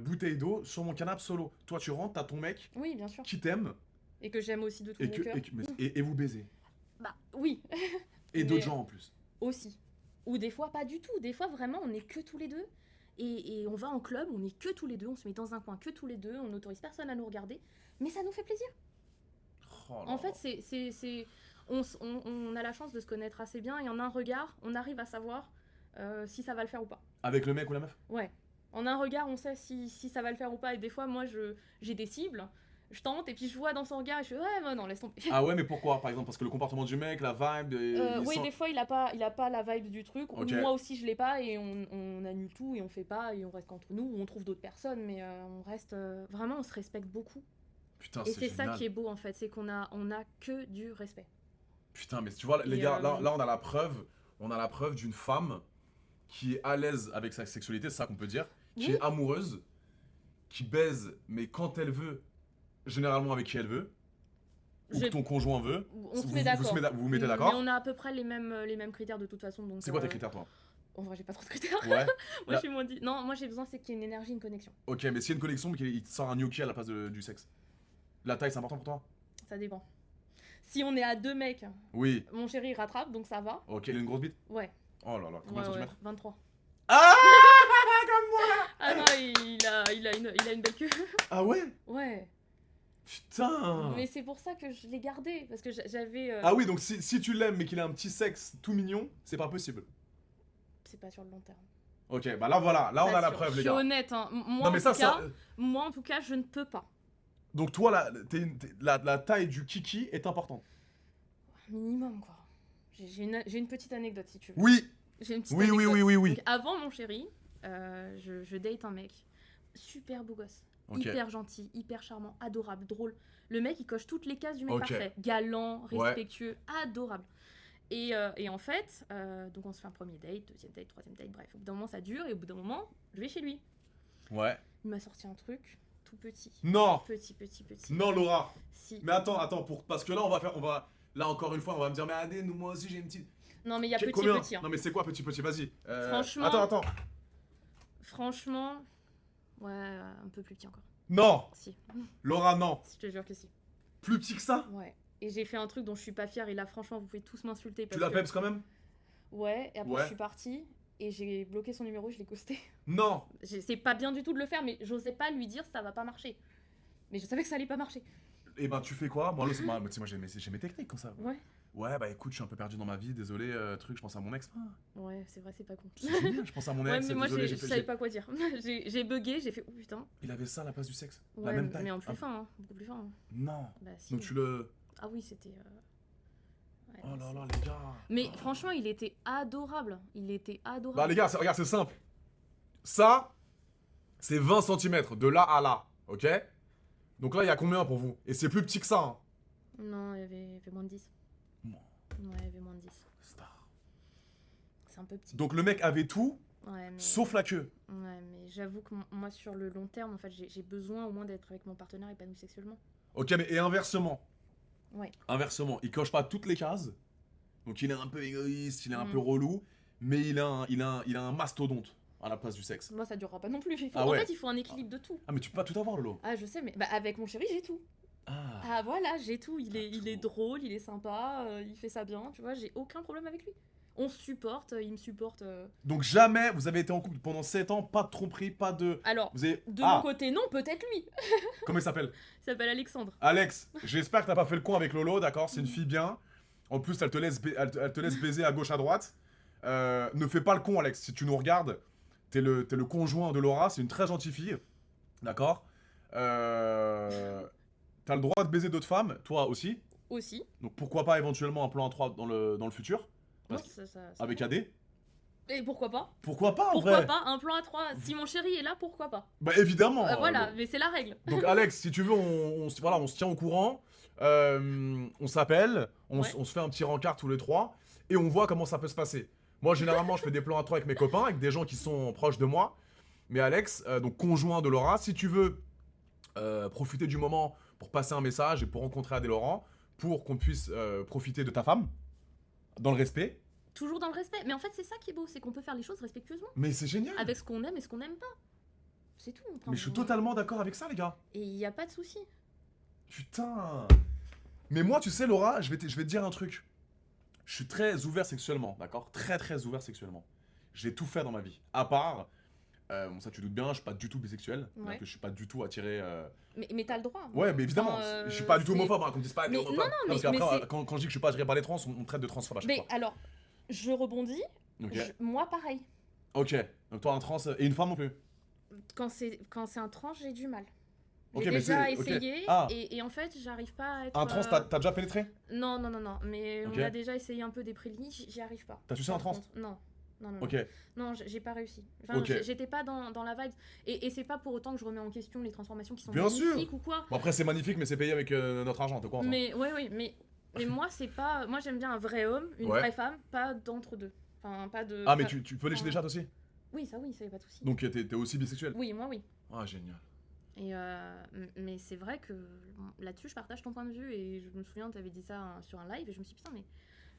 bouteille d'eau, sur mon canapé solo. Toi, tu rentres, t'as ton mec Oui, bien sûr. qui t'aime Et que j'aime aussi de tout et, mon que, cœur. et vous baisez. Bah oui, Et Mais- d'autres gens en plus. aussi. Ou des fois pas du tout. Des fois vraiment on est que tous les deux. Et on va en club, on est que tous les deux, on se met dans un coin que tous les deux, on n'autorise personne à nous regarder. Mais ça nous fait plaisir. Oh là En fait, là. on a la chance de se connaître assez bien et en un regard, on arrive à savoir si ça va le faire ou pas. Avec le mec ou la meuf? Ouais. En un regard, on sait si ça va le faire ou pas. Et des fois, moi, j'ai des cibles, je tente, et puis je vois dans son regard et je fais ouais, bah non, laisse tomber. Ah ouais, mais pourquoi? Par exemple, parce que le comportement du mec, la vibe. Oui, sent- des fois, il a pas la vibe du truc. Ou Ok. moi aussi, je l'ai pas et on annule tout et on fait pas et on reste entre nous ou on trouve d'autres personnes. Mais on reste vraiment, on se respecte beaucoup. Putain, Et c'est c'est ça génial. qui est beau en fait, c'est qu'on a que du respect. Putain, mais tu vois, les Et, gars, là, on a la preuve. On a la preuve d'une femme qui est à l'aise avec sa sexualité, c'est ça qu'on peut dire, qui Oui. est amoureuse, qui baise, mais quand elle veut, généralement avec qui elle veut, ou que ton conjoint veut. On se met d'accord. Vous vous mettez Mais d'accord. on a à peu près les mêmes critères de toute façon. Donc, C'est quoi tes critères, toi? En vrai, j'ai pas trop de critères. Ouais. Moi, Là- je suis moins dit. Non, moi, j'ai besoin, c'est qu'il y ait une énergie, une connexion. Ok, mais s'il y a une connexion, mais qu'il te sort un gnocchi à la place du sexe. La taille, c'est important pour toi? Ça dépend. Si on est à 2 mecs, Oui. mon chéri il rattrape, donc ça va. Ok, il a une grosse bite? Ouais. Oh là là, combien de Ouais, centimètres? 23. Ah Ah non, il a une belle queue. Ah ouais? Ouais. Putain. Mais c'est pour ça que je l'ai gardé. Parce que j'avais. Ah oui, donc si tu l'aimes mais qu'il a un petit sexe tout mignon, c'est pas possible. C'est pas sur le long terme. Ok, bah là voilà, là on Pas a la sûr. preuve, les Je suis gars. honnête, hein. Non mais ça, Moi, en tout cas, je ne peux pas. Donc toi, la taille du kiki est importante. Minimum, quoi. J'ai une petite anecdote, si tu veux. Oui. J'ai une petite Oui, oui, anecdote. oui, oui, oui. Donc, avant mon chéri, je date un mec. Super beau gosse. Ok. Hyper gentil, hyper charmant, adorable, drôle. Le mec, il coche toutes les cases du mec Ok. parfait. Galant, Ouais. respectueux, adorable. Et en fait, donc on se fait un premier date, deuxième date, troisième date, bref. Au bout d'un moment, ça dure et au bout d'un moment, je vais chez lui. Ouais. Il m'a sorti un truc tout petit. Non. Petit. Non, Laura. Si. Mais attends, parce que là là encore une fois, on va me dire, mais Adé, moi aussi j'ai une petite. Non, mais il y a Combien? petit. Hein. Non mais c'est quoi petit, vas-y. Franchement- Attends. Franchement, ouais, un peu plus petit encore. Non. Si. Laura, non. Je te jure que si. Plus petit que ça? Ouais. Et j'ai fait un truc dont je suis pas fière et là, franchement, vous pouvez tous m'insulter. Tu parce la que- peps quand même? Ouais, et après Ouais. je suis partie et j'ai bloqué son numéro, je l'ai ghosté. Non. C'est pas bien du tout de le faire, mais j'osais pas lui dire ça va pas marcher. Mais je savais que ça allait pas marcher. Et ben tu fais quoi? Moi, tu sais, moi j'ai mes techniques comme ça. Ouais. Ouais, bah écoute, je suis un peu perdu dans ma vie, désolé, je pense à mon ex. Ouais, c'est vrai, c'est pas con. C'est génial, je pense à mon Ouais, ex, mais moi désolé, je fait- savais pas quoi dire. J'ai bugué, j'ai fait oh putain. Il avait ça à la place du sexe? La Ouais, même taille? mais en plus Ah, fin, hein, beaucoup plus fin. Hein. Non. Bah si. Donc tu le... Ah oui, c'était. Ouais, Oh là c'est- là, les gars. Mais franchement, il était adorable. Il était adorable. Bah les gars, regarde, c'est simple. Ça, c'est 20 cm de là à là, ok? Donc là, il y a combien pour vous? Et c'est plus petit que ça, hein. Non, il y avait moins de 10. Non. Ouais, il y avait moins de 10. Star. C'est un peu petit. Donc le mec avait tout, Ouais, mais... sauf la queue. Ouais, mais j'avoue que moi, sur le long terme, en fait, j'ai besoin au moins d'être avec mon partenaire épanoui sexuellement. Ok, mais et inversement? Ouais. Inversement, il coche pas toutes les cases. Donc il est un peu égoïste, il est un Mhm. peu relou, mais il a un mastodonte à la place du sexe. Moi, ça durera pas non plus. Ah ouais. En fait, il faut un équilibre de tout. Ah mais tu peux pas tout avoir, Lolo. Ah, je sais, mais bah, avec mon chéri, j'ai tout. Ah. Ah, voilà, j'ai tout. Il est tout. drôle, il est sympa, il fait ça bien, tu vois, j'ai aucun problème avec lui. On se supporte, il me supporte. Donc jamais vous avez été en couple pendant 7 ans, pas de tromperie, pas de... Alors, Vous avez... de Ah, mon côté, non, peut-être lui. comment il s'appelle? Il s'appelle Alexandre. Alex, j'espère que t'as pas fait le con avec Lolo, d'accord? C'est une fille bien. En plus, elle te laisse baiser à gauche à droite. Ne fais pas le con, Alex. Si tu nous regardes, t'es le conjoint de Laura, c'est une très gentille fille. D'accord? T'as le droit de baiser d'autres femmes, toi aussi. Aussi. Donc pourquoi pas éventuellement un plan à 3 dans le futur? Non, Parce ça avec va. AD? Et pourquoi pas? Pourquoi pas en Pourquoi vrai? pas? Un plan à 3. Si mon chéri est là, pourquoi pas? Bah évidemment. Voilà, mais c'est la règle. Donc Alex, si tu veux, on se tient au courant. On s'appelle, on se fait un petit rencard tous les trois et on voit comment ça peut se passer. Moi, généralement, je fais des plans à 3 avec mes copains, avec des gens qui sont proches de moi. Mais Alex, donc conjoint de Laura, si tu veux profiter du moment pour passer un message et pour rencontrer Adé Laurent, pour qu'on puisse profiter de ta femme, dans le respect. Toujours dans le respect. Mais en fait, c'est ça qui est beau, c'est qu'on peut faire les choses respectueusement. Mais c'est génial. Avec ce qu'on aime et ce qu'on n'aime pas. C'est tout. Enfin, Mais je suis totalement d'accord avec ça, les gars. Et il n'y a pas de souci. Putain. Mais moi, tu sais, Laura, je vais te dire un truc. Je suis très ouvert sexuellement, d'accord? Très très ouvert sexuellement. J'ai tout fait dans ma vie. À part, bon ça tu doutes bien, je suis pas du tout bisexuel. Ouais. Donc je suis pas du tout attiré... Mais t'as le droit. Ouais, mais évidemment, Enfin, je suis pas du tout c'est- homophobe, hein, qu'on me dise pas... Mais homophobe. non, non, parce mais qu'après, c'est- quand je dis que je suis pas attiré par les trans, on me traite de transphobe à chaque Mais fois. alors, je rebondis. Ok. Moi, pareil. Ok, donc toi un trans et une femme non plus. Quand c'est un trans, j'ai du mal. Ok, J'ai mais déjà c'est- ok. essayé Ah. et en fait, j'arrive pas à être. Un trans, t'as déjà pénétré? Non, mais Ok. on a déjà essayé un peu des préliminaires, j'y arrive pas. T'as sucé un Par trans? contre, Non. Non. Ok, Non, j'ai pas réussi. Enfin, Ok. j'étais pas dans la vibe. Et c'est pas pour autant que je remets en question les transformations qui sont Bien sûr. magnifiques ou quoi. bon après c'est magnifique mais c'est payé avec notre argent, t'es quoi ça? Mais mais moi, c'est pas. Moi, j'aime bien un vrai homme, une Ouais. vraie femme, pas d'entre deux. Enfin, pas de. Ah mais pas- tu peux lécher enfin, des chattes aussi? Oui, ça y a pas de souci. Donc t'es aussi bisexuel? Oui, moi, oui. Ah génial. Mais c'est vrai que là-dessus, je partage ton point de vue. Et je me souviens, tu avais dit ça sur un live. Et je me suis dit, putain, mais.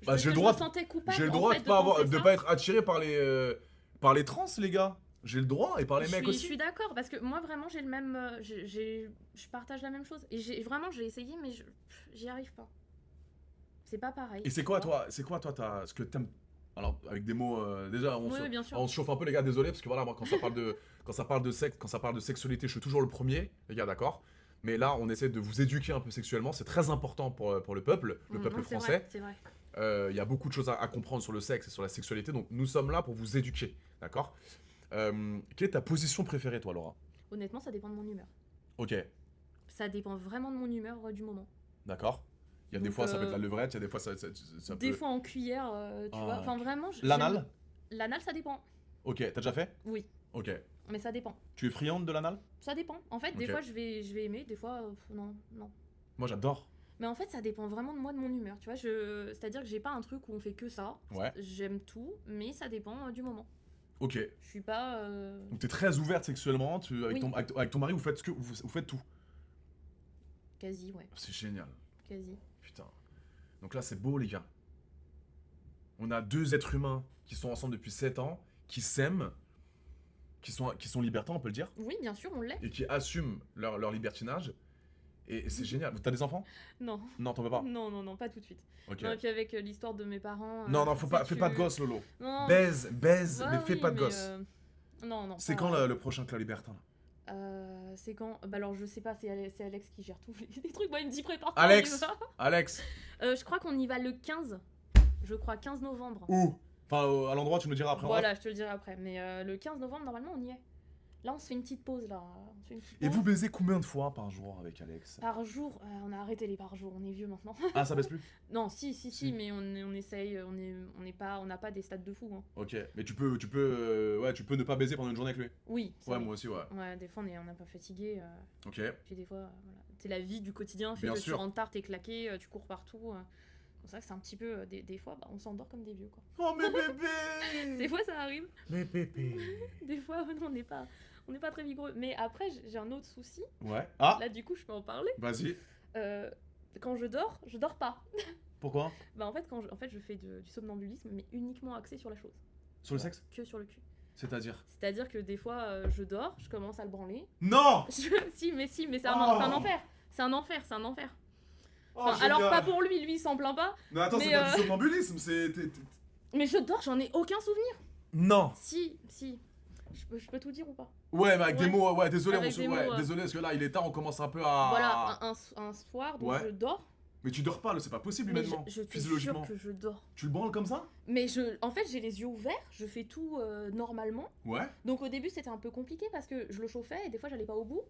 Bah, Je me sentais coupable. j'ai le en droit fait, de pas penser ça. pas être attiré par les trans, les gars. J'ai le droit, et par les mecs Je aussi. suis d'accord, parce que moi, vraiment, j'ai le même. Je partage la même chose. Et j'ai essayé, mais j'y arrive pas. C'est pas pareil. Et c'est quoi, toi, ce que t'aimes. Alors, avec des mots, déjà, Oui, bien sûr. on se chauffe un peu, les gars, désolé, parce que voilà, moi, quand ça parle de sexe, quand ça parle de sexualité, je suis toujours le premier, les gars, d'accord. Mais là, on essaie de vous éduquer un peu sexuellement, c'est très important pour le peuple Non, français. C'est vrai. Il y a beaucoup de choses à comprendre sur le sexe et sur la sexualité, donc nous sommes là pour vous éduquer, d'accord. Quelle est ta position préférée, toi, Laura? Honnêtement, ça dépend de mon humeur. Ok, Ça dépend vraiment de mon humeur du moment. d'accord. Il y a des Donc, fois, ça peut être la levrette, il y a des fois, ça Des peut... fois en cuillère, tu Ah, vois. Enfin, vraiment. L'anal? L'anal, ça dépend. Ok, t'as déjà fait? Oui, Ok. mais ça dépend. Tu es friande de l'anal? Ça dépend. En fait, des Ok. fois, je vais aimer, des fois, non. Moi, j'adore. Mais en fait, ça dépend vraiment de moi, de mon humeur. Tu vois, c'est-à-dire que j'ai pas un truc où on fait que ça. Ouais. J'aime tout, mais ça dépend du moment. Ok. Je suis pas. Donc t'es très ouverte sexuellement, Oui. avec ton mari, vous faites vous faites tout. Quasi, ouais. C'est génial. Quasi. Putain. Donc là, c'est beau, les gars. On a deux êtres humains qui sont ensemble depuis 7 ans, qui s'aiment, qui sont libertins, on peut le dire, Oui, bien sûr, on l'est. et qui assument leur libertinage. Et c'est génial. T'as des enfants? Non. Non, t'en veux pas? Non, pas tout de suite. Ok. Non, et puis avec l'histoire de mes parents. Non, fais pas de gosse. gosse, Lolo. Non. Baise, Ouais, mais fais oui, pas de mais, gosse. Non. C'est pas- quand le prochain club libertin là? C'est quand. Bah alors, je sais pas, c'est Alex qui gère tous les trucs. Moi, il me dit prépare. Alex Alex Je crois qu'on y va le 15. Je crois 15 novembre. Où? Enfin, à l'endroit, tu nous diras après. Voilà, je te le dirai après. Mais le 15 novembre, normalement, on y est. Là, on se fait une petite pause, là. On se fait une petite Et pause. vous baisez combien de fois par jour avec Alex? Par jour, on a arrêté les par jour, on est vieux maintenant. Ah, ça baisse plus? Non, si, Si. mais on essaye, on n'a pas des stats de fou. Hein. Ok, mais tu peux ne pas baiser pendant une journée avec lui. Oui, c'est Ouais, vrai. moi aussi, ouais. Ouais, des fois on est un peu fatigué. Ok. Puis des fois, voilà. C'est la vie du quotidien, fait Bien que sûr. tu rentres tard, t'es claqué, tu cours partout. C'est vrai que c'est un petit peu. Des fois, bah, on s'endort comme des vieux, quoi. Oh, mes bébés! Des fois, ça arrive. Mes bébés! Des fois, on n'est pas très vigoureux. Mais après, j'ai un autre souci. Ouais. Ah! Là, du coup, je peux en parler. Vas-y. Quand je dors pas. Pourquoi? Bah, en fait, je fais du somnambulisme, mais uniquement axé sur la chose. Sur le sexe? Que sur le cul. C'est-à-dire? C'est-à-dire que des fois, je dors, je commence à le branler. Non! Si, mais c'est Oh. un enfer. C'est un enfer. Oh, Enfin, alors, génial. pas pour lui, il s'en plaint pas. Non, attends, mais, c'est pas du somnambulisme, c'est. Mais je dors, j'en ai aucun souvenir. Non! Si. Je peux tout dire ou pas? Ouais, mais avec des Ouais. mots, ouais, désolé, Avec des mots, désolé, parce que là, il est tard, on commence un peu à. Voilà, un soir, donc Ouais. je dors. Mais tu dors pas, là, c'est pas possible Mais humainement, je te physiologiquement. jure que je dors. Tu le branles comme ça? Mais en fait, j'ai les yeux ouverts, je fais tout normalement. Ouais. Donc au début, c'était un peu compliqué parce que je le chauffais et des fois, j'allais pas au bout.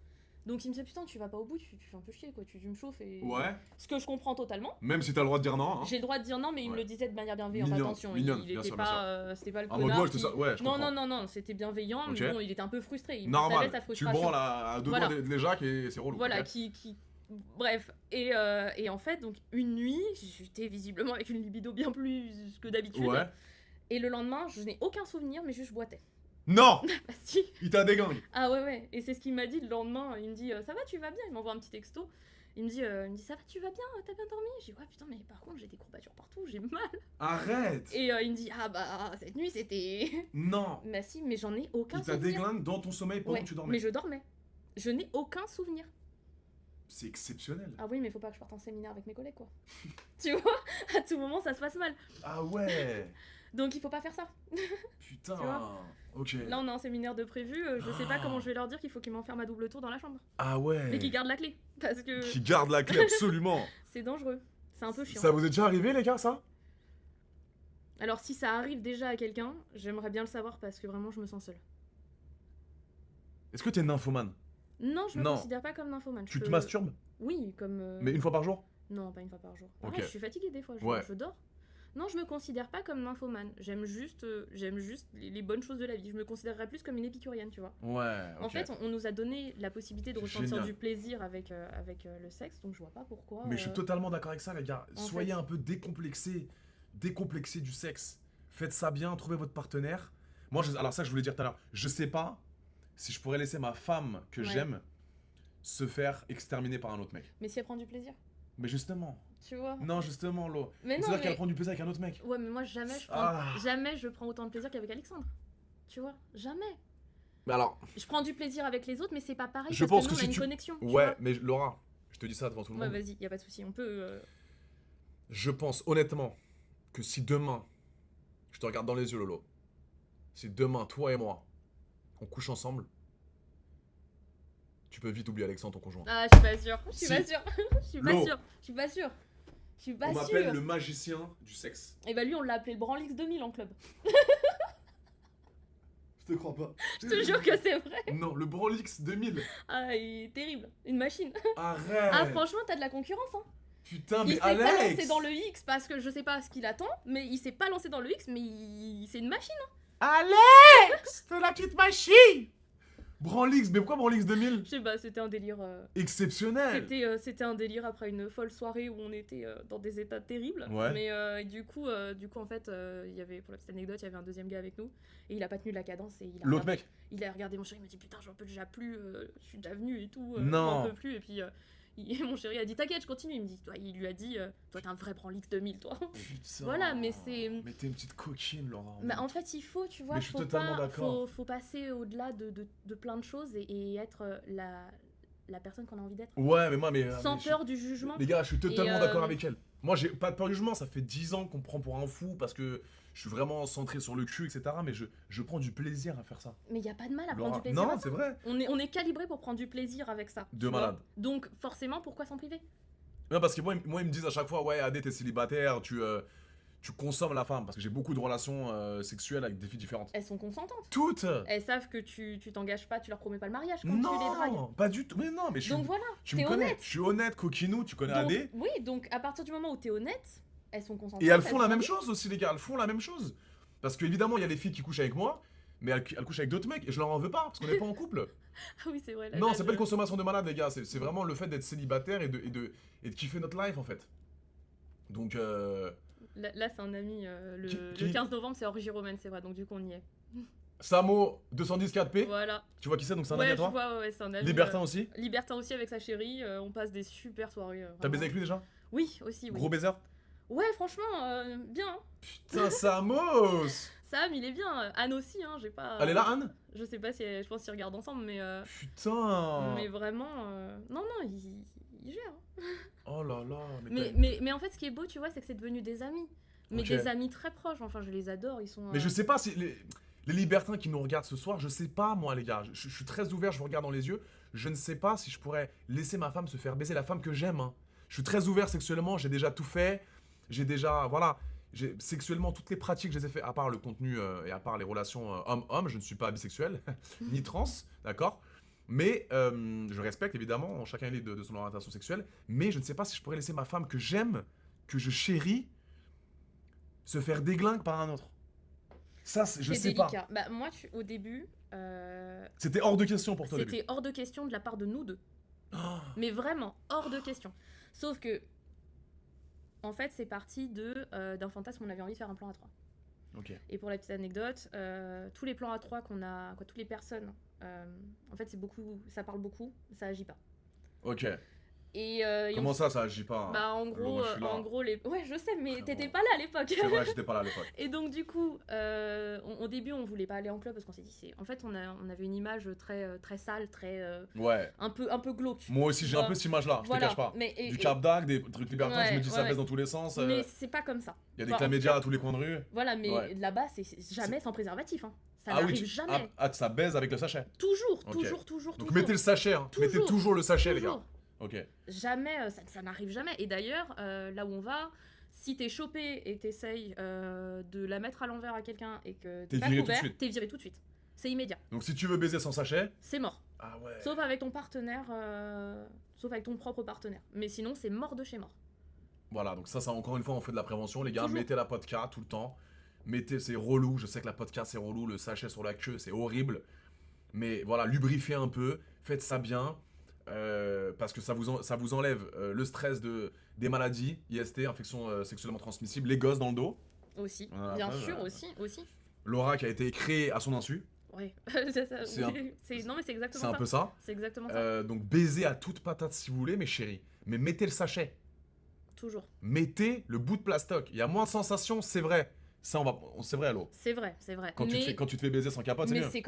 Donc il me disait, putain, tu vas pas au bout, tu fais un peu chier, quoi, tu me chauffes. Et... Ouais. Ce que je comprends totalement. Même si t'as le droit de dire non. Hein. J'ai le droit de dire non, mais il me Ouais. le disait de manière bienveillante, Mignonne, attention. mignonne, Il bien était sûr, bien pas, c'était pas le En mode, connard ouais, qui... ouais, je comprends. Non, c'était bienveillant, Ok. mais bon, il était un peu frustré. Il Normal. partageait sa Tu le frustration. branles à deux Voilà. doigts de l'éjac et c'est relou. Voilà, ok. qui... Bref, et en fait, donc une nuit, j'étais visiblement avec une libido bien plus que d'habitude. Ouais. Et le lendemain, je n'ai aucun souvenir, mais juste je boitais. Non! Bah si. Il t'a déglingué. Ah ouais. Et c'est ce qu'il m'a dit le lendemain. Il me dit, ça va, tu vas bien? Il m'envoie un petit texto. Il me dit, ça va, tu vas bien? T'as bien dormi? J'ai dit, ouais, putain, mais par contre, j'ai des courbatures partout, j'ai mal. Arrête! Et il me dit, ah bah, cette nuit, c'était... Non! Bah si, mais j'en ai aucun Il t'a souvenir. déglingué dans ton sommeil pendant Ouais, que tu dormais. mais je dormais. Je n'ai aucun souvenir. C'est exceptionnel. Ah oui, mais faut pas que je parte en séminaire avec mes collègues, quoi. Tu vois? À tout moment, ça se passe mal. Ah ouais! Donc il faut pas faire ça. Putain! Tu vois Ok. Là, on a un séminaire de prévu. Je sais pas comment je vais leur dire qu'il faut qu'ils m'enferment à double tour dans la chambre. Ah ouais! Mais qu'ils gardent la clé. Parce que Qui garde la clé, absolument! c'est dangereux. C'est un peu chiant. Ça vous est déjà arrivé, les gars, ça? Alors si ça arrive déjà à quelqu'un, j'aimerais bien le savoir parce que vraiment, je me sens seule. Est-ce que t'es nymphomane? Non, je me Non. considère pas comme nymphomane. Tu Je te peux- masturbes? Oui, comme... Mais une fois par jour? Non, pas une fois par jour. Ok. Ouais, je suis fatiguée des fois, Ouais. je dors. Non, je me considère pas comme nymphomane. J'aime juste les bonnes choses de la vie. Je me considérerais plus comme une épicurienne, tu vois. Ouais, ok. En fait, on nous a donné la possibilité de C'est ressentir génial. du plaisir avec le sexe, donc je vois pas pourquoi... Mais je suis totalement d'accord avec ça, les gars. en Soyez fait- un peu décomplexés du sexe. Faites ça bien, trouvez votre partenaire. Moi, alors ça, je voulais dire tout à l'heure, je sais pas si je pourrais laisser ma femme que Ouais. j'aime se faire exterminer par un autre mec. Mais si elle prend du plaisir, Mais justement. tu vois. Non, justement, Lo. Mais non, C'est-à-dire mais... qu'elle prend du plaisir avec un autre mec. Ouais, mais moi, jamais Ah. jamais je prends autant de plaisir qu'avec Alexandre. Tu vois, jamais. Mais alors, Je prends du plaisir avec les autres, mais c'est pas pareil Je parce pense que que nous, on si a une tu- connexion. tu ouais, vois. mais Laura, je te dis ça devant tout le Ouais, monde. vas-y, y a pas de souci. On peut. Je pense honnêtement que si demain, je te regarde dans les yeux, Lolo, si demain, toi et moi, on couche ensemble, tu peux vite oublier Alexandre, ton conjoint. Ah, je suis pas sûre. Je suis Si. pas sûre. Je suis pas Lo. sûre. Je suis pas sûre. Je suis pas On sûre. m'appelle le magicien du sexe. Et bah lui, on l'a appelé le Branlix 2000 en club. Je te crois pas. Je te jure que c'est vrai. Non, le Branlix 2000. Ah, il est terrible. Une machine. Arrête. Ah, franchement, t'as de la concurrence, hein. Putain, Il mais s'est pas lancé Alex. dans le X parce que je sais pas ce qu'il attend, mais il s'est pas lancé dans le X, mais c'est une machine. Alex, c'est la petite machine. Branlix, mais pourquoi Branlix 2000? Je sais pas, c'était un délire. Exceptionnel. C'était un délire après une folle soirée où on était dans des états terribles. Ouais. Mais du coup, en fait, il y avait, pour la petite anecdote, il y avait un deuxième gars avec nous et il a pas tenu la cadence et L'autre mec. il a regardé mon chéri, il m'a dit putain, j'en peux déjà plus, je suis déjà venu et tout, Non. j'en peux plus. Et puis mon chéri a dit t'inquiète, je continue. Il me dit, toi, il lui a dit, toi t'es un vrai Branlix 2000, toi. Putain. Voilà, mais c'est- Mais t'es une petite coquine, Laura. Mais en fait, il faut, tu vois, Mais je suis faut totalement pas, d'accord. faut passer au-delà de plein de choses et être la personne qu'on a envie d'être. Ouais, mais moi, Sans mais peur du jugement. Les gars, je suis totalement Et, d'accord avec elle. Moi, j'ai pas de peur du jugement. Ça fait 10 ans qu'on me prend pour un fou parce que je suis vraiment centré sur le cul, etc. Mais je prends du plaisir à faire ça. Mais il y a pas de mal à Laura- prendre du plaisir. Non, à ça. c'est vrai. On est calibré pour prendre du plaisir avec ça. De tu vois. malade. Donc forcément, pourquoi s'en priver? Non, parce que moi, ils me disent à chaque fois, ouais, Adé, t'es célibataire, tu consommes la femme. Parce que j'ai beaucoup de relations sexuelles avec des filles différentes. Elles sont consentantes. Toutes. Elles savent que tu t'engages pas, tu leur promets pas le mariage quand tu les dragues. Non, pas du tout. Mais non, mais je suis. Donc voilà, Tu me t'es connais. honnête. Je suis honnête, coquinou, tu connais Donc, Adé. oui, donc à partir du moment où t'es honnête, elles sont consentantes. Et elles font la même envie. chose aussi, les gars. Elles font la même chose. Parce qu'évidemment, il y a les filles qui couchent avec moi, mais elles couchent avec d'autres mecs. Et je leur en veux pas, parce qu'on n'est pas en couple. Ah oui, c'est vrai. Là, Non, là, c'est pas une consommation de malade, les gars. C'est vraiment le fait d'être célibataire et de kiffer notre life, en fait. Donc, Là, c'est un ami. Qui- Le 15 novembre, c'est orgie romaine, c'est vrai. Donc du coup, on y est. Samo 210-4P. Voilà. Tu vois qui c'est, donc c'est un Ouais, ami à je toi. vois, ouais, c'est un ami. Libertin aussi. Libertin aussi avec sa chérie. On passe des super soirées. T'as vraiment. baisé avec lui déjà? Oui, aussi. Oui. Gros baiser? Ouais, franchement, bien. hein. Putain, Samos. Sam, il est bien. Anne aussi, hein. J'ai pas. Elle est là, Anne? Je sais pas si, je pense qu'ils regardent ensemble, Putain. mais vraiment, non, il gère. hein. Oh là là. Mais en fait, ce qui est beau, tu vois, c'est que c'est devenu des amis. Mais Ok. des amis très proches. Enfin, je les adore. Ils sont. Mais je sais pas si les libertins qui nous regardent ce soir, je sais pas moi les gars, je suis très ouvert, je vous regarde dans les yeux, je ne sais pas si je pourrais laisser ma femme se faire baiser, la femme que j'aime. Hein. Je suis très ouvert sexuellement, j'ai déjà tout fait, j'ai déjà, voilà, sexuellement toutes les pratiques je les ai fait, à part le contenu et à part les relations homme-homme, je ne suis pas bisexuel, ni trans, d'accord. Mais je respecte évidemment, chacun est libre de son orientation sexuelle, mais je ne sais pas si je pourrais laisser ma femme que j'aime, que je chéris, se faire déglingue par un autre. Ça, je C'est sais délicat. pas. Bah, moi, au début, C'était hors de question pour toi au début. c'était hors de question de la part de nous deux. Oh, Mais vraiment, hors de question. Sauf que, en fait, c'est parti d'un fantasme, on avait envie de faire un plan à 3. ok. Et pour la petite anecdote, tous les plans à 3 qu'on a, toutes les personnes, en fait, c'est beaucoup, ça parle beaucoup, ça agit pas. Ok. Et Comment ça agit pas hein Bah, en Lolo, gros, moi, je suis là. ouais, je sais, mais Frérot. t'étais pas là à l'époque. C'est vrai, j'étais pas là à l'époque. Et donc du coup, au début, on voulait pas aller en club parce qu'on s'est dit, en fait, on avait une image très sale, Ouais. un peu glauque. Moi aussi, j'ai un peu cette image-là, je Voilà. te cache pas. Mais, Du Cap d'Agde, des trucs libertins, je me Ouais, dis ça ouais. baisse dans tous les sens. mais c'est pas comme ça. Il y a des Bah, en clamédias tout cas, à tous les coins de rue. Voilà, mais Ouais. là-bas, c'est jamais sans préservatif. Hein. Ça Ah oui, n'arrive jamais. ça baise avec le sachet. Toujours, Ok. toujours. Donc mettez le sachet, hein. Toujours. Mettez toujours le sachet, les Toujours. gars. Ok. Jamais, ça n'arrive jamais. Et d'ailleurs, là où on va, si t'es chopé et t'essayes de la mettre à l'envers à quelqu'un et que T'es t'es pas viré tout de couvert, suite. t'es viré tout de suite. C'est immédiat. Donc si tu veux baiser sans sachet. C'est mort. Ah ouais. Sauf avec ton partenaire, sauf avec ton propre partenaire. Mais sinon, c'est mort de chez mort. Voilà, donc ça, encore une fois, on fait de la prévention, les gars. Toujours. Mettez la podcast tout le temps. C'est relou. Je sais que la podcast c'est relou. Le sachet sur la queue, c'est horrible. Mais voilà, lubrifiez un peu. Faites ça bien. Parce que ça vous enlève le stress des maladies, IST, infections sexuellement transmissibles, les gosses dans le dos. Aussi. Voilà, Bien après, sûr, aussi. Laura qui a été créée à son insu. Ouais. C'est ça. C'est un- Non, mais c'est exactement C'est un ça. peu ça. C'est exactement ça. Donc baiser à toute patate si vous voulez, mes chéris. Mais mettez le sachet. Toujours. Mettez le bout de plastoc. Il y a moins de sensations, c'est vrai. Ça, c'est vrai, Allo. C'est vrai, c'est vrai. Quand, mais tu te fais baiser sans capote, c'est mais mieux. c'est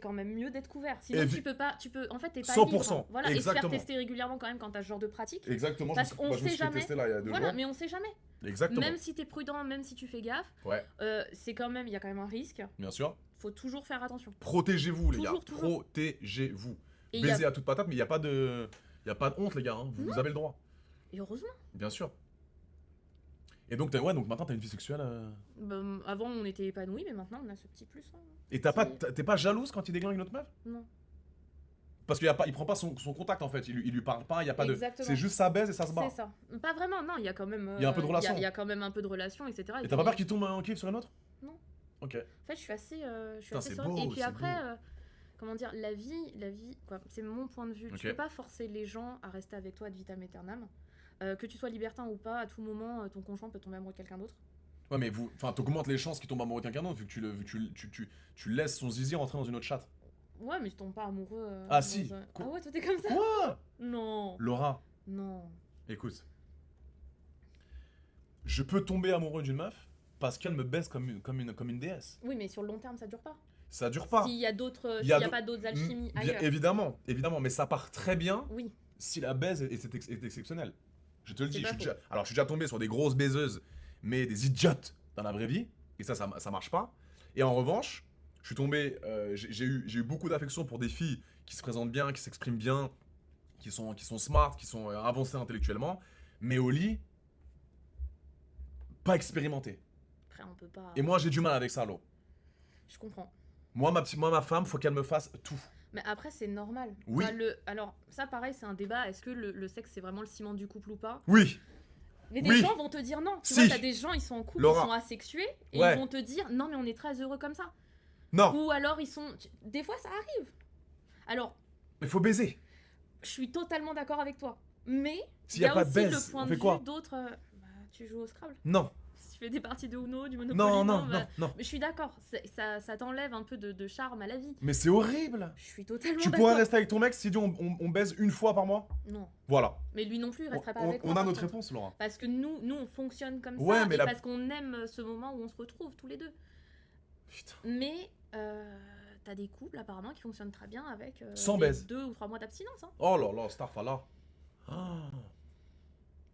quand même mieux d'être couvert. Sinon, Évi- tu peux pas. En fait, t'es pas 100%, libre. Voilà. Et se exactement. faire tester régulièrement quand même quand t'as ce genre de pratique. Exactement, Parce je qu'on me suis sait fait jamais. tester là il y a 2 Voilà, jours. mais on sait jamais. Exactement. Même si t'es prudent, même si tu fais gaffe, Ouais, c'est quand même, il y a quand même un risque. bien sûr. Faut toujours faire attention. Protégez-vous, les gars. Toujours. Protégez-vous. Et, il y a- Baiser à toute patate, mais il n'y a pas de... Il y a pas de honte, les gars. Hein. Vous avez le droit. et heureusement. Bien sûr. Et donc, donc maintenant, t'as une vie sexuelle. Avant, on était épanouis, mais maintenant, on a ce petit plus. Hein. Et t'es pas jalouse quand il déglingue une autre meuf? Non. Parce qu'il prend pas son contact en fait, il lui parle pas, il y a pas de. Exactement. C'est juste ça baise et ça se barre. C'est ça. Pas vraiment, non, il y a quand même. Il y a un peu de relation. Il y a quand même un peu de relation, etc. Et t'as pas peur qu'il tombe en kiff sur une autre? Non. Ok. En fait, je suis assez. Putain, c'est sereine. beau, Et puis c'est après, beau. comment dire, la vie, quoi, c'est mon point de vue. Ok. Tu peux pas forcer les gens à rester avec toi ad vitam aeternam. Que tu sois libertin ou pas, à tout moment, ton conjoint peut tomber amoureux de quelqu'un d'autre. Ouais, mais t'augmentes les chances qu'il tombe amoureux de quelqu'un d'autre vu que tu laisses son zizi rentrer dans une autre chatte. Ouais, mais je tombe pas amoureux. Ah, si. Ah ouais, toi t'es comme ça? Quoi? Non. Laura, Non. écoute. Je peux tomber amoureux d'une meuf parce qu'elle me baisse comme une déesse. Oui, mais sur le long terme, ça dure pas. Ça dure pas. S'il y a d'autres, Il s'il y a y a d'au- pas d'autres alchimies Bien ailleurs. évidemment, mais ça part très bien Oui. si la baise est exceptionnelle. Je te le C'est dis. pas faux. Alors, je suis déjà tombé sur des grosses baiseuses, mais des idiotes dans la vraie vie, et ça marche pas. Et en revanche, je suis tombé, j'ai eu beaucoup d'affection pour des filles qui se présentent bien, qui s'expriment bien, qui sont smart, qui sont avancées intellectuellement, mais au lit, pas expérimentées. Après, on peut pas. Et moi, j'ai du mal avec ça, Lo. Je comprends. Moi, ma femme, faut qu'elle me fasse tout. Mais après, c'est normal. Oui. Enfin, alors, ça, pareil, c'est un débat. Est-ce que le sexe, c'est vraiment le ciment du couple ou pas? Oui, Mais des Oui. gens vont te dire non. Tu Si. vois, t'as des gens, ils sont en couple, Laura. ils sont asexués, et Ouais. ils vont te dire non, mais on est très heureux comme ça. non, Ou alors, ils sont. Des fois, ça arrive. Alors, il faut baiser. je suis totalement d'accord avec toi. Mais S'il il y a pas de aussi baise, le point on de fait vue quoi? d'autres. Tu joues au Scrabble. Non, Si tu fais des parties de Uno, du Monopoly. non, bah, non. Mais je suis d'accord. Ça t'enlève un peu de charme à la vie. Mais c'est horrible. Je suis totalement Tu d'accord. pourrais rester avec ton mec si on baise une fois par mois? Non. Voilà. Mais lui non plus, il resterait pas On, avec on moi. a par notre contre. réponse, Laura. Parce que nous, on fonctionne comme Ouais, ça, mais et parce qu'on aime ce moment où on se retrouve tous les deux. Putain. Mais t'as des couples apparemment qui fonctionnent très bien avec Sans des baise. 2 ou 3 mois d'abstinence. Hein. Oh là là, Starfala. Ah.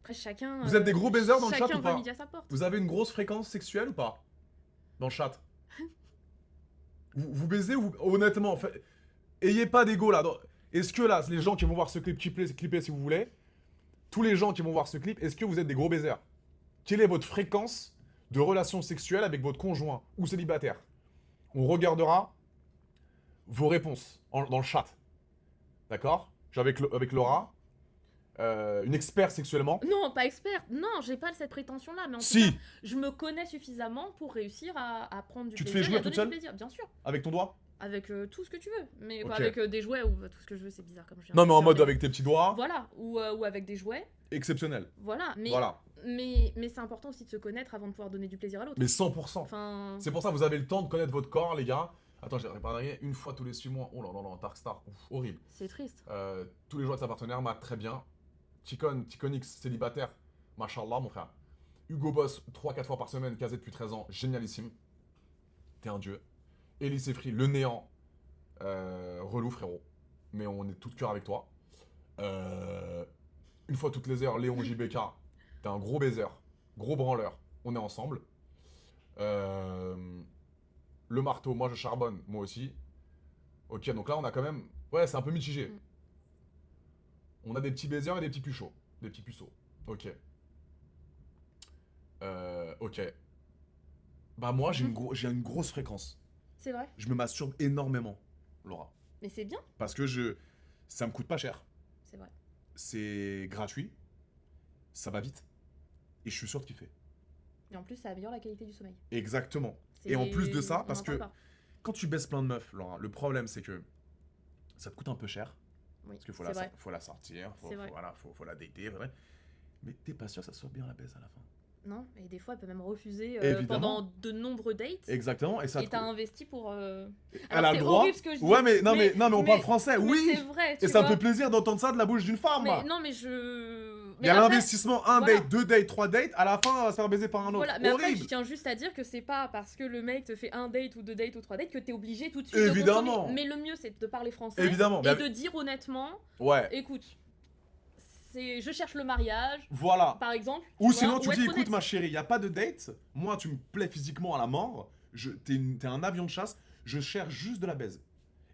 Après chacun. Vous êtes des gros baiseurs dans le chat chacun ou voit pas? midi à sa porte. Vous avez une grosse fréquence sexuelle ou pas? Dans le chat. Vous baisez ou honnêtement, ayez pas d'ego là. Est-ce que là, les gens qui vont voir ce clip, clipez si vous voulez, tous les gens qui vont voir ce clip, est-ce que vous êtes des gros baiseurs? Quelle est votre fréquence de relation sexuelle avec votre conjoint ou célibataire? On regardera vos réponses dans le chat. D'accord? Je suis avec Laura, une experte sexuellement. Non, pas experte. Non, j'ai pas cette prétention-là. Mais en tout Si, cas, je me connais suffisamment pour réussir à prendre du Tu te plaisir fais et à jouer toute donner seule du plaisir. Bien sûr. avec ton doigt? Avec tout ce que tu veux. Mais Ok. pas avec des jouets ou tout ce que je veux, c'est bizarre comme je viens Non, de mais en dire, mode avec tes petits doigts, Voilà. Ou avec des jouets. exceptionnel. Voilà. Mais, Voilà. mais c'est important aussi de se connaître avant de pouvoir donner du plaisir à l'autre. Mais 100%. Enfin. C'est pour ça que vous avez le temps de connaître votre corps, les gars. Attends, j'ai réparé une fois tous les 6 mois. Oh là là là, Darkstar, ouf, horrible. C'est triste. Tous les jours de sa partenaire, très bien. Ticonix, célibataire, machallah, mon frère. Hugo Boss, 3-4 fois par semaine, casé depuis 13 ans, génialissime. T'es un dieu. Elise Free, le néant. Relou, frérot. Mais on est tout de cœur avec toi. Une fois toutes les heures, Léon JBK, t'es un gros baiser, gros branleur. On est ensemble. Le marteau, moi je charbonne, moi aussi. Ok, donc là on a quand même... Ouais, c'est un peu mitigé. Mm. On a des petits baisers et des petits puceaux. Des petits puceaux. Ok. Ok. Bah moi j'ai une grosse fréquence. C'est vrai. Je me masturbe énormément, Laura. Mais c'est bien. Parce que ça me coûte pas cher. C'est vrai. C'est gratuit. Ça va vite. Et je suis sûr de kiffer. Et en plus, ça améliore la qualité du sommeil. Exactement. C'est- Et en plus de ça, on parce en que parle pas. quand tu baisses plein de meufs, Laura, le problème c'est que ça te coûte un peu cher. Oui, Parce qu'il faut, c'est vrai. faut la sortir, C'est vrai. faut la dater, vrai. Mais t'es pas sûr que ça soit bien la baisse à la fin. Non, et des fois, elle peut même refuser Évidemment. pendant de nombreux dates. Exactement, et ça Et t'as investi pour. Elle Alors, a le c'est droit. horrible ce que je dis. Ouais, mais non, mais on parle français, mais oui. c'est vrai, Et tu ça me vois. fait plaisir d'entendre ça de la bouche d'une femme. Mais non, mais je. Il Mais y a après, l'investissement, un voilà. date, 2 dates, 3 dates, à la fin, elle va se faire baiser par un autre. Voilà, mais après, Horrible. je tiens juste à dire que c'est pas parce que le mec te fait un date ou 2 dates ou 3 dates que t'es obligé tout de suite Évidemment. de consommer. Mais le mieux, c'est de parler français. Évidemment, Et mais- de dire honnêtement, Ouais, écoute, je cherche le mariage, voilà. par exemple. Ou tu sinon, vois, tu ou dis, être écoute, honnête. ma chérie, y a pas de date. Moi, tu me plais physiquement à la mort. T'es un avion de chasse. Je cherche juste de la baise.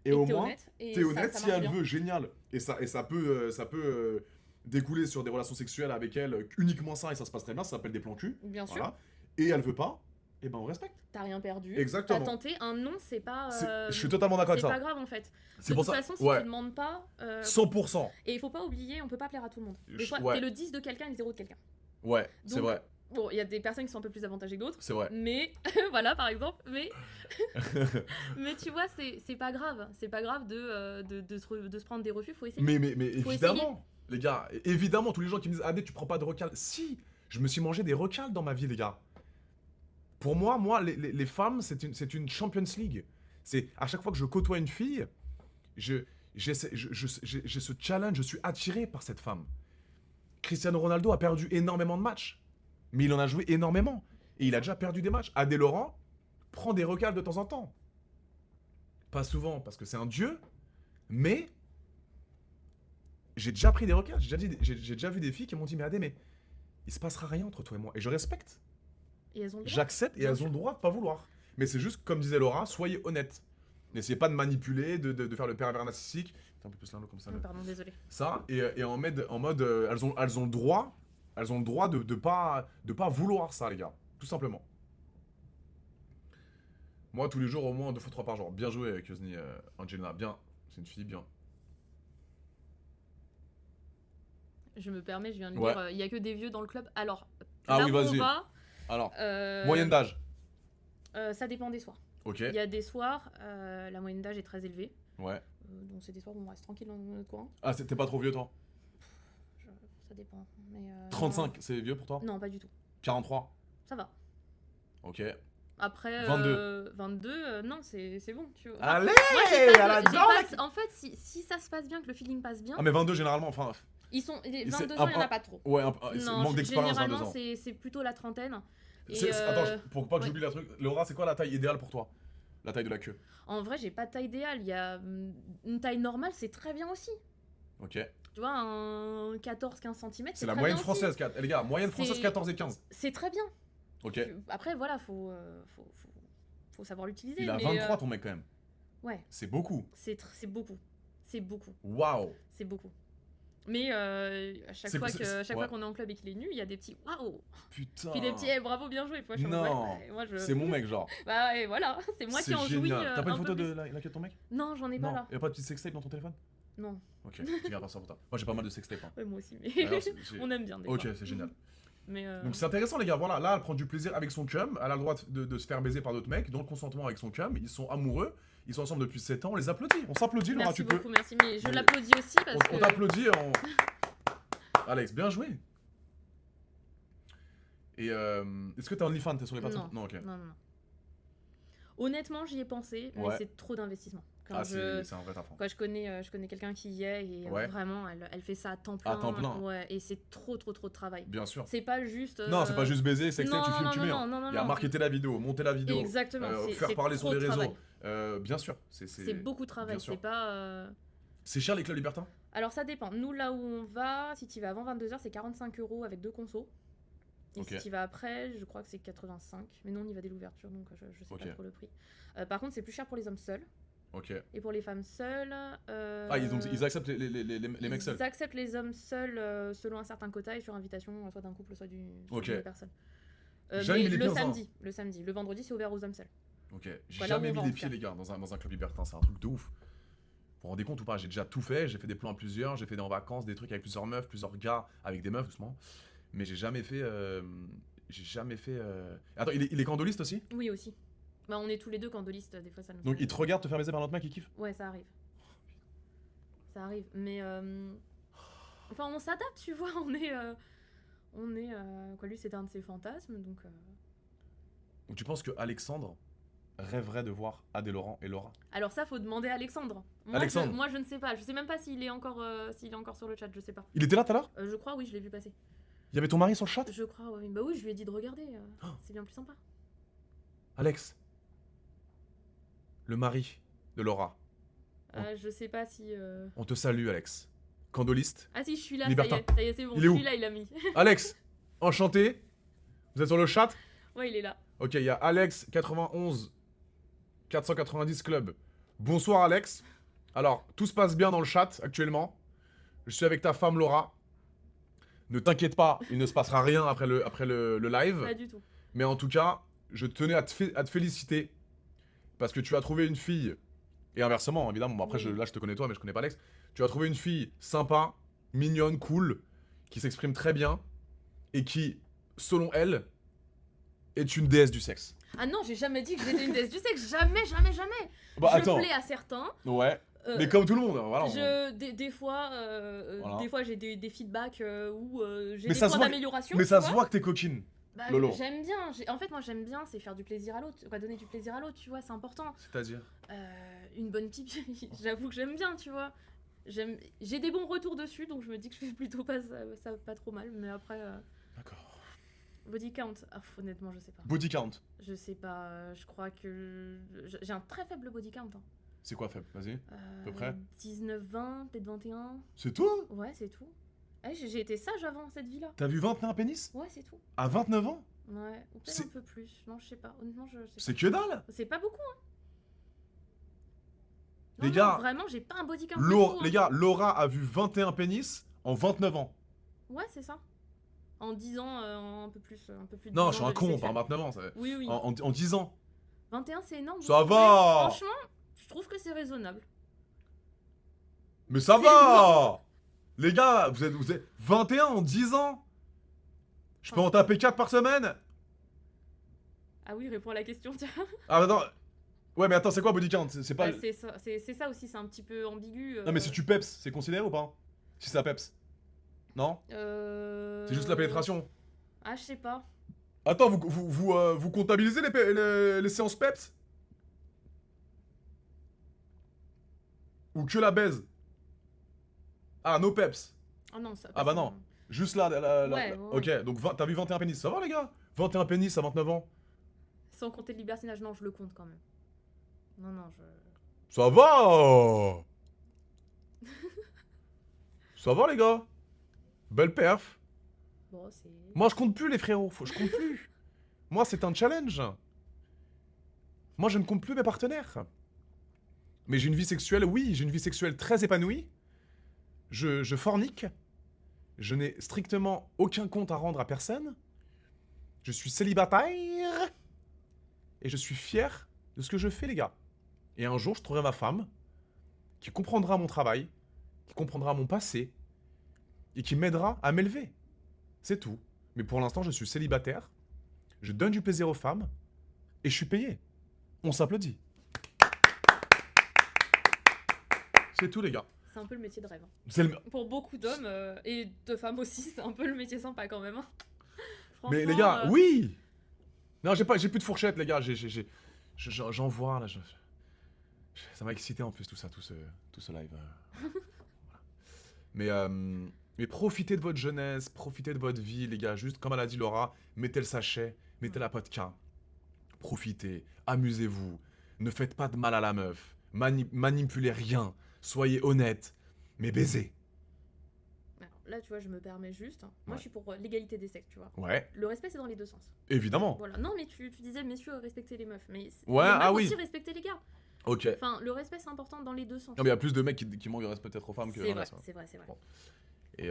Et au t'es moins, honnête. Et t'es ça- honnête, ça si marche elle bien. veut, génial. Et ça peut découler sur des relations sexuelles avec elle, uniquement ça, et ça se passe très bien, ça s'appelle des plans cul. Bien sûr, Voilà. Et elle veut pas, et ben on respecte. t'as rien perdu. Exactement. T'as tenté, un non, c'est pas. Je suis totalement d'accord C'est avec pas ça. grave en fait. C'est De pour toute ça. façon, si Ouais. tu demandes pas. 100%. Et il faut pas oublier, on peut pas plaire à tout le monde. Des fois, Ouais. t'es le 10 de quelqu'un et le 0 de quelqu'un. Ouais, c'est Donc, vrai. Bon, il y a des personnes qui sont un peu plus avantagées que d'autres. C'est vrai. Mais, voilà, par exemple, mais tu vois, c'est pas grave. C'est pas grave de se prendre des refus, faut essayer. Mais Faut évidemment, les gars, évidemment, tous les gens qui me disent, Adé, tu prends pas de recales. Si, je me suis mangé des recales dans ma vie, les gars. Pour moi, les femmes, c'est une Champions League. C'est à chaque fois que je côtoie une fille, j'ai ce challenge, je suis attiré par cette femme. Cristiano Ronaldo a perdu énormément de matchs, mais il en a joué énormément. Et il a déjà perdu des matchs. Adé Laurent prend des recales de temps en temps. Pas souvent, parce que c'est un dieu, mais j'ai déjà pris des recales. J'ai déjà vu des filles qui m'ont dit, mais Adé, mais il se passera rien entre toi et moi. Et je respecte. Et elles ont le droit. J'accepte et Bien elles sûr. ont le droit de pas vouloir. Mais c'est juste, comme disait Laura, soyez honnête. N'essayez pas de manipuler, de faire le pervers narcissique. Putain, un peu plus là, comme ça. Oh, pardon, désolé. Ça, et en mode elles ont le droit, de pas vouloir ça, les gars. Tout simplement. Moi, tous les jours, au moins 2 fois 3 par jour. Bien joué, Kuzni, Angelina. Bien. C'est une fille, bien. Je me permets, je viens de Ouais. dire, il y a que des vieux dans le club. Alors, Ah là oui, où on vas-y. va, Alors, euh, moyenne d'âge. ça dépend des soirs. Ok. Il y a des soirs, la moyenne d'âge est très élevée. Ouais. Donc c'est des soirs où on reste tranquille dans notre coin. Ah, t'es pas trop vieux, toi Ça dépend. Mais, 35, c'est vieux pour toi Non, pas du tout. 43. Ça va. Ok. Après, 22. 22, non, c'est bon. Tu vois. Allez, Moi, j'ai pas de- à la j'ai dent, pas- En fait, si ça se passe bien, que le feeling passe bien, Ah, mais 22, généralement, enfin. ils sont. Les c'est 22 un- ans, il n'y en a pas trop. Ouais, Non, manque d'expérience, 22 généralement, ans. c'est plutôt la trentaine. Et, Attends, pour pas que ouais. j'oublie la truc. Laura, c'est quoi la taille idéale pour toi? La taille de la queue. En vrai, j'ai pas de taille idéale. Il y a une taille normale, c'est très bien aussi. Ok. Tu vois, un 14-15 cm, C'est la moyenne française, les gars. Moyenne C'est- française 14 et 15. C'est très bien. Ok. Après, voilà, faut savoir l'utiliser. Il a mais, 23, ton mec, quand même. Ouais, C'est beaucoup. c'est beaucoup. C'est beaucoup. Waouh. C'est beaucoup. Mais à chaque C'est- fois c'est- que c'est- chaque ouais. fois qu'on est en club et qu'il est nu, il y a des petits waouh. Putain. Puis des petits eh, bravo, bien joué. Moi, je suis en mode, Non. ouais, moi, je... C'est mon mec, genre. Bah et voilà, c'est moi qui C'est en jouis. génial. T'as pas un une peu photo de plus. la queue de ton mec? Non, j'en ai pas Non. là. Y'a pas de petite sextape dans ton téléphone? Non. Ok, tu gardes ça pour toi. Moi, j'ai pas mal de sextapes. Hein. Ouais, moi aussi, mais Alors, on aime bien des Ok, fois. c'est génial. Mais Donc c'est intéressant les gars, voilà, là elle prend du plaisir avec son cum, elle a le droit de se faire baiser par d'autres mecs, dans le consentement avec son cum, ils sont amoureux, ils sont ensemble depuis 7 ans, on les applaudit, on s'applaudit Laura, merci tu peux. beaucoup, merci. Mais je Mais- l'applaudis aussi parce On que t'applaudit, Alex, bien joué. Et est-ce que t'es OnlyFans, t'es sur les plateformes? Non, ok. non. Honnêtement, j'y ai pensé, mais Ouais. c'est trop d'investissement. Quand Ah, je c'est un vrai taf. hein. Quoi, je connais quelqu'un qui y est et Ouais. vraiment, elle fait ça à temps plein. À temps plein. Ouais, et c'est trop de travail. Bien sûr. C'est pas juste. Non, c'est pas juste baiser, sexter, non, tu filmes, non, tu non, mets. non, hein. non, non, Il y a non. marketer la vidéo, monter la vidéo, Exactement. faire c'est parler sur trop les de réseaux. travail. Bien sûr. C'est beaucoup de travail. bien sûr. C'est pas. C'est cher les clubs libertins? Alors ça dépend. Nous, là où on va, si tu vas avant 22h, c'est 45 € avec 2 consos. Et Ok. si tu vas après, je crois que c'est 85. Mais non, on y va dès l'ouverture, donc je sais Ok. pas trop le prix. Par contre, c'est plus cher pour les hommes seuls. Ok. Et pour les femmes seules. Ah, ils acceptent les mecs seuls? Ils acceptent les hommes seuls selon un certain quota et sur invitation soit d'un couple, soit d'une Ok. personne. Jamais mis Mais les le pieds dans un- samedi, le samedi. Le vendredi, c'est ouvert aux hommes seuls. Ok, j'ai Voilà jamais où on mis va, en les tout pieds cas. les gars dans un club libertin, c'est un truc de ouf. Vous vous rendez compte ou pas? J'ai déjà tout fait, j'ai fait des plans à plusieurs, j'ai fait des en vacances, des trucs avec plusieurs meufs, plusieurs gars avec des meufs doucement. Mais j'ai jamais fait Attends, il est candoliste aussi? Oui, aussi. Bah, on est tous les deux candolistes, des fois ça nous Donc fait- il te regarde te faire baiser par un autre mec, il kiffe? Ouais, ça arrive. Ça arrive, mais enfin on s'adapte, tu vois, On est... quoi, lui, c'était un de ses fantasmes, donc... Donc tu penses que Alexandre rêverait de voir Adé Laurent et Laura? Alors ça, faut demander à Alexandre. Alexandre. Moi, je ne sais pas. Je sais même pas s'il est encore sur le chat, je sais pas. Il était là tout à l'heure? Je crois, oui, je l'ai vu passer. Il y avait ton mari sur le chat? Je crois, oui. Bah oui, je lui ai dit de regarder. C'est bien plus sympa. Alex, le mari de Laura. Je sais pas si... On te salue, Alex. Candoliste. Ah si, je suis là, Libertin. ça y est, c'est bon. Il est où? Je suis là, il a mis. Alex, enchanté. Vous êtes sur le chat? Ouais, il est là. Ok, il y a Alex 91 490 Club. Bonsoir Alex. Alors, tout se passe bien dans le chat actuellement. Je suis avec ta femme Laura. Ne t'inquiète pas, il ne se passera rien après le live. Pas du tout. Mais en tout cas, je tenais à te féliciter. Parce que tu as trouvé une fille. Et inversement, évidemment. Bon, après, Oui. là, je te connais toi, mais je connais pas Alex. Tu as trouvé une fille sympa, mignonne, cool, qui s'exprime très bien. Et qui, selon elle, est une déesse du sexe. Ah non, j'ai jamais dit que j'étais une déesse du sexe. Jamais, jamais, jamais. Bah, je attends. plais à certains. Ouais. euh, Mais comme tout le monde, voilà. Des fois, Voilà. des fois j'ai des feedbacks où j'ai Mais des ça points se voit- d'amélioration. Mais tu ça vois. se voit que t'es coquine. Bah, Lolo. j'aime bien. En fait, moi, j'aime bien, c'est faire du plaisir à l'autre. Quoi, donner du plaisir à l'autre, tu vois, c'est important. C'est-à-dire? Une bonne pipe, j'avoue que j'aime bien, tu vois. J'ai des bons retours dessus, donc je me dis que je fais plutôt pas ça pas trop mal. Mais après, D'accord. body count, honnêtement, je sais pas. Body count. Je sais pas, je crois que j'ai un très faible body count. Hein. C'est quoi faible? Vas-y. peu près 19, 20, peut-être 21. C'est toi? Ouais, c'est tout. J'ai été sage avant cette vie-là. T'as vu 21 pénis? Ouais, c'est tout. À 29 ans? Ouais, ou peut-être C'est- un peu plus. Non, je sais pas. Honnêtement, je sais C'est pas. que dalle! C'est pas beaucoup, hein. Les Non, gars, non, vraiment, j'ai pas un body count. de fou, hein. Les gars, Laura a vu 21 pénis en 29 ans. Ouais, c'est ça. En 10 ans, un peu plus. De Non, 10 je suis ans un de con, vie par sexuelle. 29 ans. Oui, oui. En 10 ans. 21, c'est énorme. Ça vous trouvez va. Franchement, je trouve que c'est raisonnable. Mais ça C'est va! Les gars, vous êtes 21 en 10 ans? Je peux en taper 4 par semaine? Ah oui, réponds à la question, tiens. Ah, attends. Ouais, mais attends, c'est quoi body count? C'est pas. Bah, c'est ça aussi, c'est un petit peu ambigu. Non, mais si tu peps, c'est considéré ou pas? Si ça peps. Non? C'est juste la pénétration. Ah, je sais pas. Attends, vous comptabilisez les séances peps? Ou que la baise? Ah, no peps. Ah non, ça. Ah bah non. Juste là, Ouais, ok, donc t'as vu 21 pénis, ça va les gars? 21 pénis à 29 ans. Sans compter le libertinage, non, je le compte quand même. Non, Ça va. Ça va les gars. Belle perf. Bon, c'est. Moi je compte plus les frérots, je compte plus. Moi c'est un challenge. Moi je ne compte plus mes partenaires. Mais j'ai une vie sexuelle, oui, j'ai une vie sexuelle très épanouie. Je fornique. Je n'ai strictement aucun compte à rendre à personne. Je suis célibataire. Et je suis fier de ce que je fais, les gars. Et un jour, je trouverai ma femme qui comprendra mon travail, qui comprendra mon passé et qui m'aidera à m'élever. C'est tout. Mais pour l'instant, je suis célibataire. Je donne du plaisir aux femmes et je suis payé. On s'applaudit. C'est tout, les gars. C'est un peu le métier de rêve. C'est le... Pour beaucoup d'hommes et de femmes aussi, c'est un peu le métier sympa quand même. Hein. Mais les Franchement, gars, oui. Non, j'ai plus de fourchette, les gars. J'en vois là. Ça m'a excité en plus tout ce live. Voilà. Mais profitez de votre jeunesse, profitez de votre vie, les gars. Juste comme elle a dit Laura, mettez le sachet, mettez la vodka. Profitez, amusez-vous. Ne faites pas de mal à la meuf. Manipulez rien. Soyez honnête, mais baisez. Alors, là, tu vois, je me permets juste. Moi, Ouais. je suis pour l'égalité des sexes, tu vois. Ouais, Le respect, c'est dans les deux sens. évidemment. Voilà. Non, mais tu disais, messieurs, respectez les meufs. Mais Ouais, les meufs ah oui. aussi, respectez les gars. Ok. Enfin, le respect, c'est important dans les deux sens. Non, mais il y a plus de mecs qui manquent de respect peut-être aux femmes que C'est vrai, l'inverse, hein. c'est vrai, c'est vrai. Bon. Et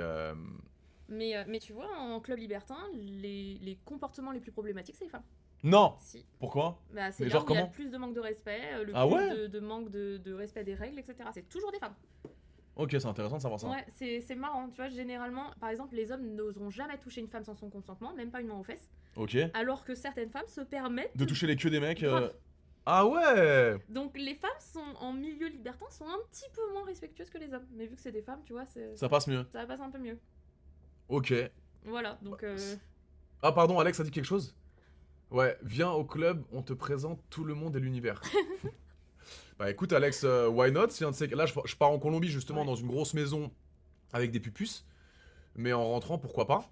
Mais tu vois, en club libertin, les comportements les plus problématiques, c'est les femmes. non. Si. Pourquoi? Bah, c'est Mais là genre où il y a comment? le plus de manque de respect, le Ah plus ouais de manque de respect des règles, etc. C'est toujours des femmes. Ok, c'est intéressant de savoir ça. Ouais, c'est marrant. Tu vois, généralement, par exemple, les hommes n'oseront jamais toucher une femme sans son consentement, même pas une main aux fesses. Ok. Alors que certaines femmes se permettent De toucher les queues des mecs. Grave. Ah ouais. Donc les femmes sont en milieu libertin sont un petit peu moins respectueuses que les hommes. Mais vu que c'est des femmes, tu vois, Ça passe mieux. ça passe un peu mieux. Ok. Voilà, donc Ah, pardon, Alex a dit quelque chose? Ouais, viens au club, on te présente tout le monde et l'univers. Bah écoute, Alex, why not? Si un de ces... Là, je pars en Colombie, justement, Ouais. dans une grosse maison avec des pupus. Mais en rentrant, pourquoi pas?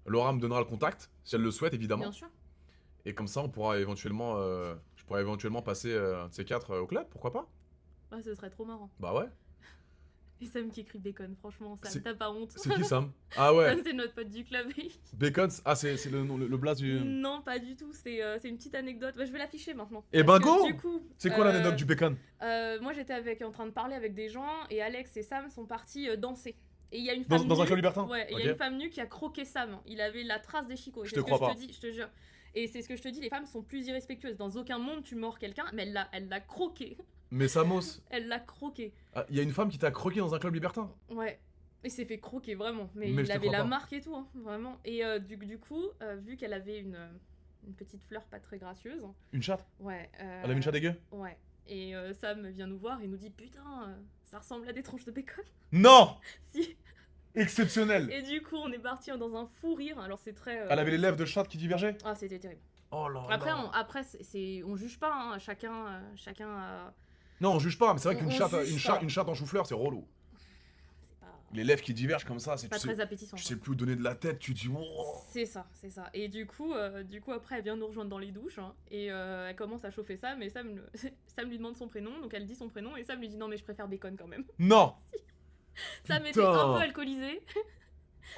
Laura me donnera le contact, si elle le souhaite, évidemment. bien sûr. Et comme ça, on pourra éventuellement... je pourrais éventuellement passer un de ces quatre au club, pourquoi pas? Ah, ce serait trop marrant. Bah ouais. Et Sam qui écrit bacon, franchement, Sam, C'est- t'as pas honte. C'est qui, Sam? Ah ouais, Sam, c'est notre pote du club. Bacon, ah c'est le blaze du... Non, pas du tout, c'est une petite anecdote. Bah, je vais l'afficher maintenant. Eh Parce ben, que, go du coup, C'est quoi l'anecdote du bacon? Moi, j'étais en train de parler avec des gens et Alex et Sam sont partis danser. Et il y a une Dans femme un nue- club libertin? Ouais, et il y Ok. a une femme nue qui a croqué Sam. Il avait la trace des chicots. Et Je c'est te ce que crois pas. te dis, je te jure. Et c'est ce que je te dis, les femmes sont plus irrespectueuses. Dans aucun monde, tu mords quelqu'un, mais elle l'a croqué. Mais Samos, Elle l'a croqué. il y a une femme qui t'a croqué dans un club libertin? Ouais. Il s'est fait croquer, vraiment. Mais Mais je il te avait crois la pas. marque et tout, hein, vraiment. Et du coup, vu qu'elle avait une petite fleur pas très gracieuse, Une chatte? ouais. Elle avait une chatte dégueu? Ouais. Et Sam vient nous voir et nous dit putain, ça ressemble à des tranches de bacon. Non! Si. Exceptionnel! Et du coup, on est parti dans un fou rire. Alors c'est très. Elle avait les lèvres de chatte qui divergeaient? Ah, c'était terrible. Oh là Après, là. on juge pas. Hein. Chacun a. Non, on juge pas, mais c'est vrai On- qu'une on chatte, juge une, pas. une chatte en chou-fleur, c'est relou. C'est pas. Les lèvres qui divergent comme ça, c'est Pas tu très sais, appétissant. tu quoi. sais plus où donner de la tête, tu dis oh. C'est ça, c'est ça. Et du coup, après, elle vient nous rejoindre dans les douches hein, et elle commence à chauffer Sam. Et Sam, Sam lui demande son prénom, donc elle dit son prénom et Sam lui dit non mais je préfère bacon quand même. Non! Sam était Putain. un peu alcoolisé,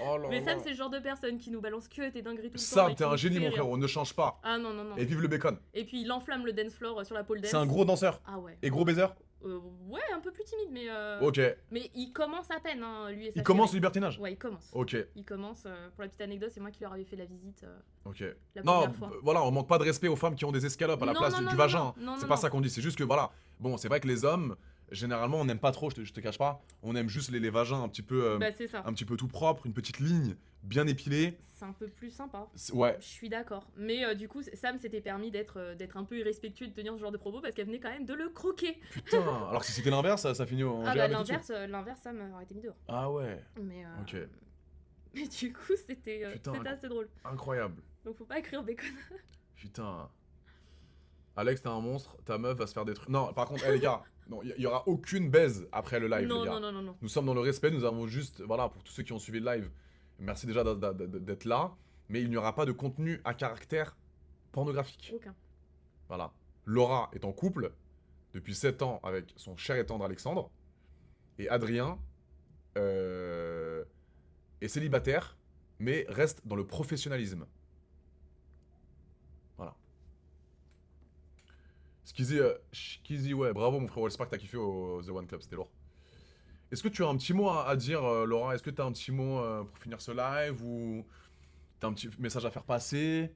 Oh là mais là. Sam c'est le genre de personne qui nous balance que tes dingueries tout le temps. Sam, et t'es qui un nous génie fait mon rire. frérot, ne change pas. Ah non non non. Et vive le bacon. Et puis il enflamme le dance floor sur la pole dance. C'est un gros danseur. Ah ouais. Et gros baiser? Ouais, un peu plus timide, mais. Ok. Mais il commence à peine, hein, lui et sa Il commence le chérie. libertinage? Ouais, il commence. Ok, Il commence. Pour la petite anecdote, c'est moi qui leur avais fait la visite ok. la Non, première fois. voilà, on manque pas de respect aux femmes qui ont des escalopes à la Non, place non, du non, vagin. non, hein. non, C'est non, pas non. ça qu'on dit, c'est juste que voilà. Bon, c'est vrai que les hommes, généralement, on n'aime pas trop, je te cache pas. On aime juste les vagins un petit peu, Bah, c'est ça. un petit peu tout propre, une petite ligne, bien épilée. C'est un peu plus sympa. Ouais. Je suis d'accord. Mais du coup, Sam s'était permis d'être un peu irrespectueux de tenir ce genre de propos parce qu'elle venait quand même de le croquer. Putain. Alors que si c'était l'inverse, ça finit en Ah bah GRB tout de suite. l'inverse, Sam aurait été mis dehors. Ah ouais. Mais, Ok. mais du coup, c'était Putain, assez drôle. Incroyable. Donc faut pas écrire bacon. Putain. Alex, t'es un monstre, ta meuf va se faire des trucs. Non, par contre, les gars, non, il y aura aucune baise après le live, non, les gars. non, non, non, non. Nous sommes dans le respect, nous avons juste, voilà, pour tous ceux qui ont suivi le live, merci déjà d'être là, mais il n'y aura pas de contenu à caractère pornographique. Aucun. Voilà. Laura est en couple depuis 7 ans avec son cher et tendre Alexandre, et Adrien est célibataire, mais reste dans le professionnalisme. Voilà. Skizzy, ouais, bravo mon frérot, j'espère que t'as kiffé au The One Club, c'était lourd. Est-ce que tu as un petit mot à dire, Laura? Est-ce que tu as un petit mot pour finir ce live ou t'as un petit message à faire passer?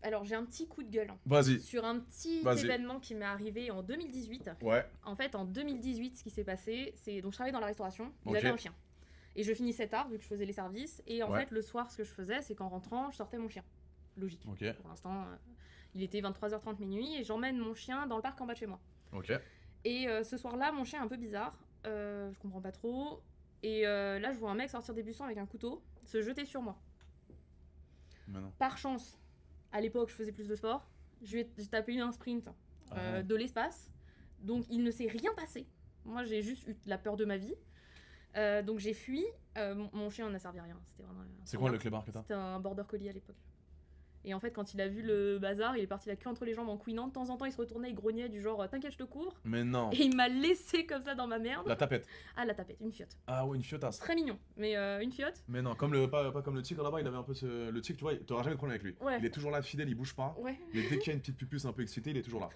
Alors j'ai un petit coup de gueule hein, Vas-y. sur un petit Vas-y. événement qui m'est arrivé en 2018. Ouais. En fait, en 2018, ce qui s'est passé, c'est donc je travaillais dans la restauration, Ok. j'avais un chien. Et je finissais tard vu que je faisais les services. Et en Ouais. fait, le soir, ce que je faisais, c'est qu'en rentrant, je sortais mon chien. Logique. Ok. Pour l'instant, il était 23h30 minuit et j'emmène mon chien dans le parc en bas de chez moi. Ok. Et ce soir-là, mon chien est un peu bizarre. Je comprends pas trop. Et là, je vois un mec sortir des buissons avec un couteau, se jeter sur moi. Maintenant. Par chance, à l'époque, je faisais plus de sport. J'ai tapé un sprint Ah. de l'espace. Donc, il ne s'est rien passé. Moi, j'ai juste eu la peur de ma vie. Donc, j'ai fui. Mon chien n'a servi à rien. C'était vraiment. C'est quoi le clébard que t'as? C'était un border collie à l'époque. Et en fait, quand il a vu le bazar, il est parti la queue entre les jambes en couinant. De temps en temps, il se retournait, il grognait du genre t'inquiète, je te cours. Mais non. Et il m'a laissé comme ça dans ma merde. La tapette. Ah, la tapette, une fiotte. Ah ouais, une fiotasse. Très mignon, mais une fiotte. Mais non, comme pas comme le tigre là-bas, il avait un peu le tigre, tu vois, t'auras jamais de problème avec lui. Ouais. Il est toujours là, fidèle, il bouge pas. Ouais, Mais dès qu'il y a une petite pupusse un peu excitée, il est toujours là.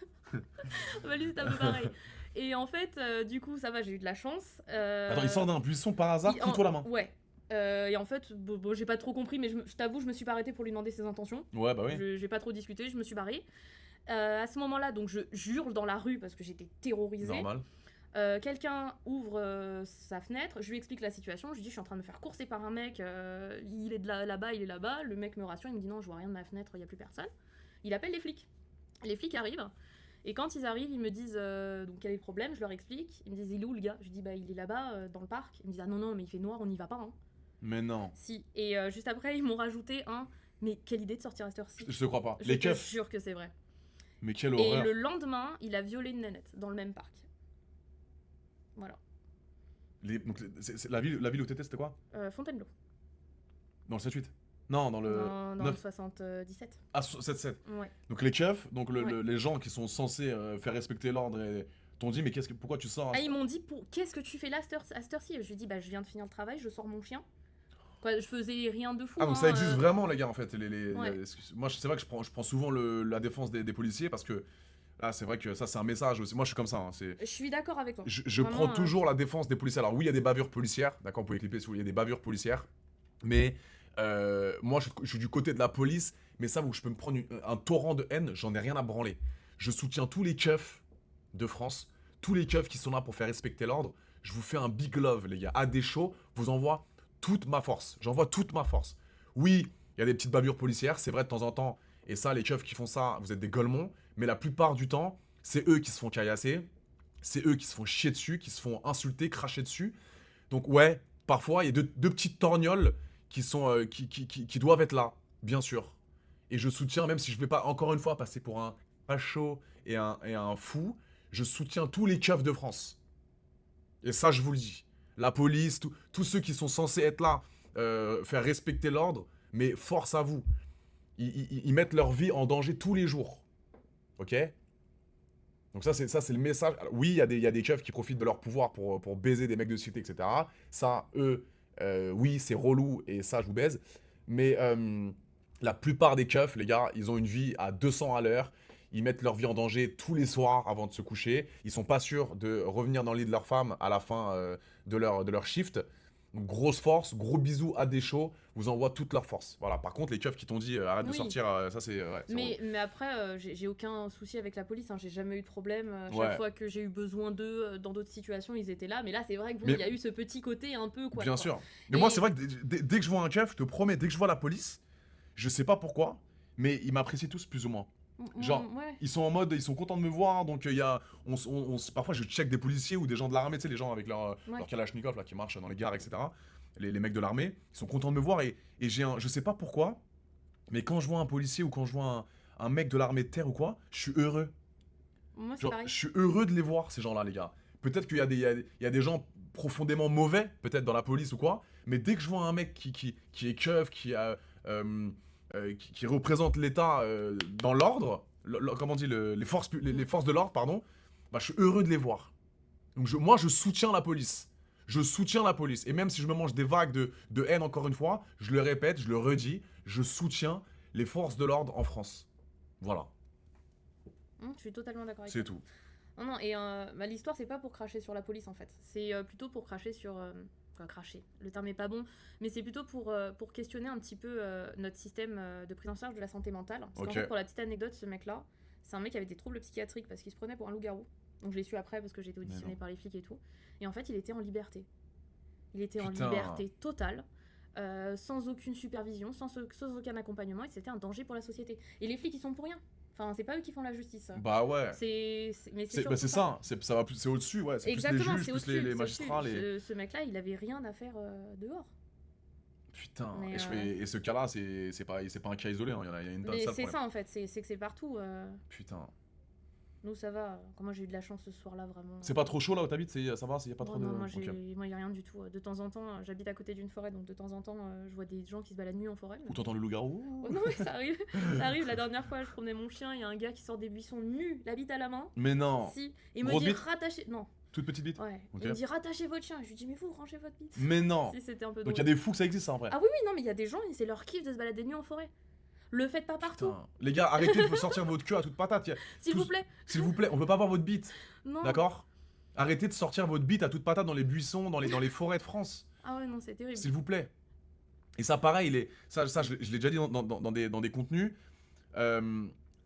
bah lui c'est un peu pareil. Et en fait, du coup, ça va, j'ai eu de la chance. Attends, il sort d'un buisson par hasard, il- couteau à la main. Ouais. Et en fait, bon, j'ai pas trop compris, mais je t'avoue, je me suis pas arrêtée pour lui demander ses intentions. Ouais, bah oui. J'ai pas trop discuté, je me suis barrée. À ce moment-là, donc je hurle dans la rue parce que j'étais terrorisée. Normal. Quelqu'un ouvre sa fenêtre, je lui explique la situation, je lui dis je suis en train de me faire courser par un mec, il est là-bas, il est là-bas. Le mec me rassure, il me dit non, je vois rien de ma fenêtre, il y a plus personne. Il appelle les flics. Les flics arrivent. Et quand ils arrivent, ils me disent donc quel est le problème, je leur explique. Ils me disent il est où le gars? Je dis bah il est là-bas dans le parc. Ils me disent ah non mais il fait noir, on n'y va pas. Hein. Mais non. Si. Et juste après, ils m'ont rajouté un. Mais quelle idée de sortir à cette heure-ci. Je te crois pas. Je Les te keufs. jure que c'est vrai. Mais quelle Et horreur. le lendemain, il a violé une nénette dans le même parc. Voilà. Donc, la ville où t'étais, c'était quoi? Fontainebleau. Dans le 7-8? Non, dans le Dans le 9. 77. Ah, 7-7. Ouais. Donc les keufs, donc Ouais. les gens qui sont censés faire respecter l'ordre t'ont dit mais pourquoi tu sors à Ah, ce- ils m'ont dit qu'est-ce que tu fais là à cette heure-ci. Je lui ai dit je viens de finir le travail, je sors mon chien. Quoi, je faisais rien de fou. Ah, donc hein, ça existe vraiment, les gars, en fait. Ouais. Moi, c'est vrai que je prends souvent la défense des policiers parce que là, c'est vrai que ça, c'est un message aussi. Moi, je suis comme ça. Hein, Je suis d'accord avec toi. je Vraiment, prends toujours la défense des policiers. Alors, oui, il y a des bavures policières. D'accord, vous pouvez clipper si vous voulez, il y a des bavures policières. Mais moi, je suis du côté de la police. Mais ça, où je peux me prendre un torrent de haine, j'en ai rien à branler. Je soutiens tous les keufs de France, tous les keufs qui sont là pour faire respecter l'ordre. Je vous fais un big love, les gars. À des shows, vous envoie toute ma force. J'envoie toute ma force. Oui, il y a des petites bavures policières, c'est vrai de temps en temps. Et ça, les keufs qui font ça, vous êtes des golemons. Mais la plupart du temps, c'est eux qui se font caillasser. C'est eux qui se font chier dessus, qui se font insulter, cracher dessus. Donc ouais, parfois, il y a deux petites torgnoles qui doivent être là, bien sûr. Et je soutiens, même si je ne vais pas encore une fois passer pour un facho et un fou, je soutiens tous les keufs de France. Et ça, je vous le dis. La police, tous ceux qui sont censés être là, faire respecter l'ordre, mais force à vous. Ils mettent leur vie en danger tous les jours. Ok? Donc ça, c'est le message. Alors, oui, il y a des keufs qui profitent de leur pouvoir pour baiser des mecs de cité, etc. Ça, eux, oui, c'est relou et ça, je vous baise. Mais la plupart des keufs, les gars, ils ont une vie à 200 à l'heure. Ils mettent leur vie en danger tous les soirs avant de se coucher. Ils sont pas sûrs de revenir dans le lit de leur femme à la fin de leur shift. Donc, grosse force, gros bisous à des shows, vous envoie toute leur force. Voilà. Par contre, les keufs qui t'ont dit arrête de Oui. sortir, ça c'est. Ouais, c'est relou. Mais après, j'ai aucun souci avec la police. Hein. J'ai jamais eu de problème. Chaque Ouais. fois que j'ai eu besoin d'eux dans d'autres situations, ils étaient là. Mais là, c'est vrai que bon, Mais- il y a eu ce petit côté un peu quoi. Bien quoi. sûr. Mais Et- moi, c'est vrai que dès que je vois un keuf, je te promets, dès que je vois la police, je sais pas pourquoi, mais ils m'apprécient tous plus ou moins. Genre, Ouais. ils sont en mode, ils sont contents de me voir, donc il y a, parfois je check des policiers ou des gens de l'armée, tu sais, les gens avec leur Ouais. kalachnikov là, qui marchent dans les gares, etc. Les mecs de l'armée, ils sont contents de me voir et je sais pas pourquoi, mais quand je vois un policier ou quand je vois un mec de l'armée de terre ou quoi, je suis heureux. Moi, c'est Genre, pareil. je suis heureux de les voir, ces gens-là, les gars. Peut-être qu'il y a il y a des gens profondément mauvais, peut-être dans la police ou quoi, mais dès que je vois un mec qui est keuf, qui représente l'État dans l'ordre, comment on dit, les forces de l'ordre, pardon, bah, je suis heureux de les voir. Donc moi, je soutiens la police. Je soutiens la police. Et même si je me mange des vagues de haine, encore une fois, je le répète, je le redis, je soutiens les forces de l'ordre en France. Voilà, Je suis totalement d'accord avec c'est toi. tout. Non, et l'histoire, c'est pas pour cracher sur la police en fait. C'est plutôt pour cracher sur. Quoi, cracher, le terme est pas bon, mais c'est plutôt pour questionner un petit peu notre système de prise en charge de la santé mentale. Parce qu'en Ok. fait, pour la petite anecdote, ce mec-là, c'est un mec qui avait des troubles psychiatriques parce qu'il se prenait pour un loup-garou. Donc je l'ai su après parce que j'ai été auditionnée non. par les flics et tout. Et en fait, il était en liberté. Il était en Putain. liberté totale. Sans aucune supervision, sans aucun accompagnement, et c'était un danger pour la société. Et les flics, ils sont pour rien. Enfin, c'est pas eux qui font la justice. Bah ouais. Mais C'est surtout ça, c'est au-dessus, ouais. C'est plus les Exactement, juges, c'est plus au-dessus. les c'est magistrats. au-dessus. Ce mec-là, il avait rien à faire dehors. Putain, Mais, et ce cas-là, c'est pas un cas isolé, hein. Il y a une Mais sale c'est problème. ça en fait, c'est que c'est partout. Putain. Nous, ça va. Moi, j'ai eu de la chance ce soir-là, vraiment. C'est pas trop chaud là où t'habites, ça va, il y a pas Oh trop non, de. moi, Ok. il y a rien du tout. De temps en temps, j'habite à côté d'une forêt, donc de temps en temps, je vois des gens qui se baladent nus en forêt. Ou t'entends le loup-garou. Oh non, mais ça arrive. Ça arrive. La dernière fois, je promenais mon chien, il y a un gars qui sort des buissons nu, la bite à la main. Mais non. Si. Et il me Grosse dit bite rattachez. Non, Toute petite bite. ouais. Ok. Il me dit rattachez votre chien. Je lui dis, mais vous, rangez votre bite. Mais non. Si, c'était un peu Donc il y drôle. a des fous que ça existe ça en vrai. Ah oui, oui, non, mais il y a des gens, c'est leur kiff de se balader nu en forêt. Le faites pas partout, Putain. Les gars, arrêtez de sortir votre queue à toute patate. s'il tous- vous plaît. S'il vous plaît, on veut pas voir votre bite, Non. d'accord? Arrêtez de sortir votre bite à toute patate dans les buissons, dans les forêts de France, Ah ouais, non, c'est terrible. s'il vous plaît. Et ça, pareil, ça je l'ai déjà dit dans des contenus.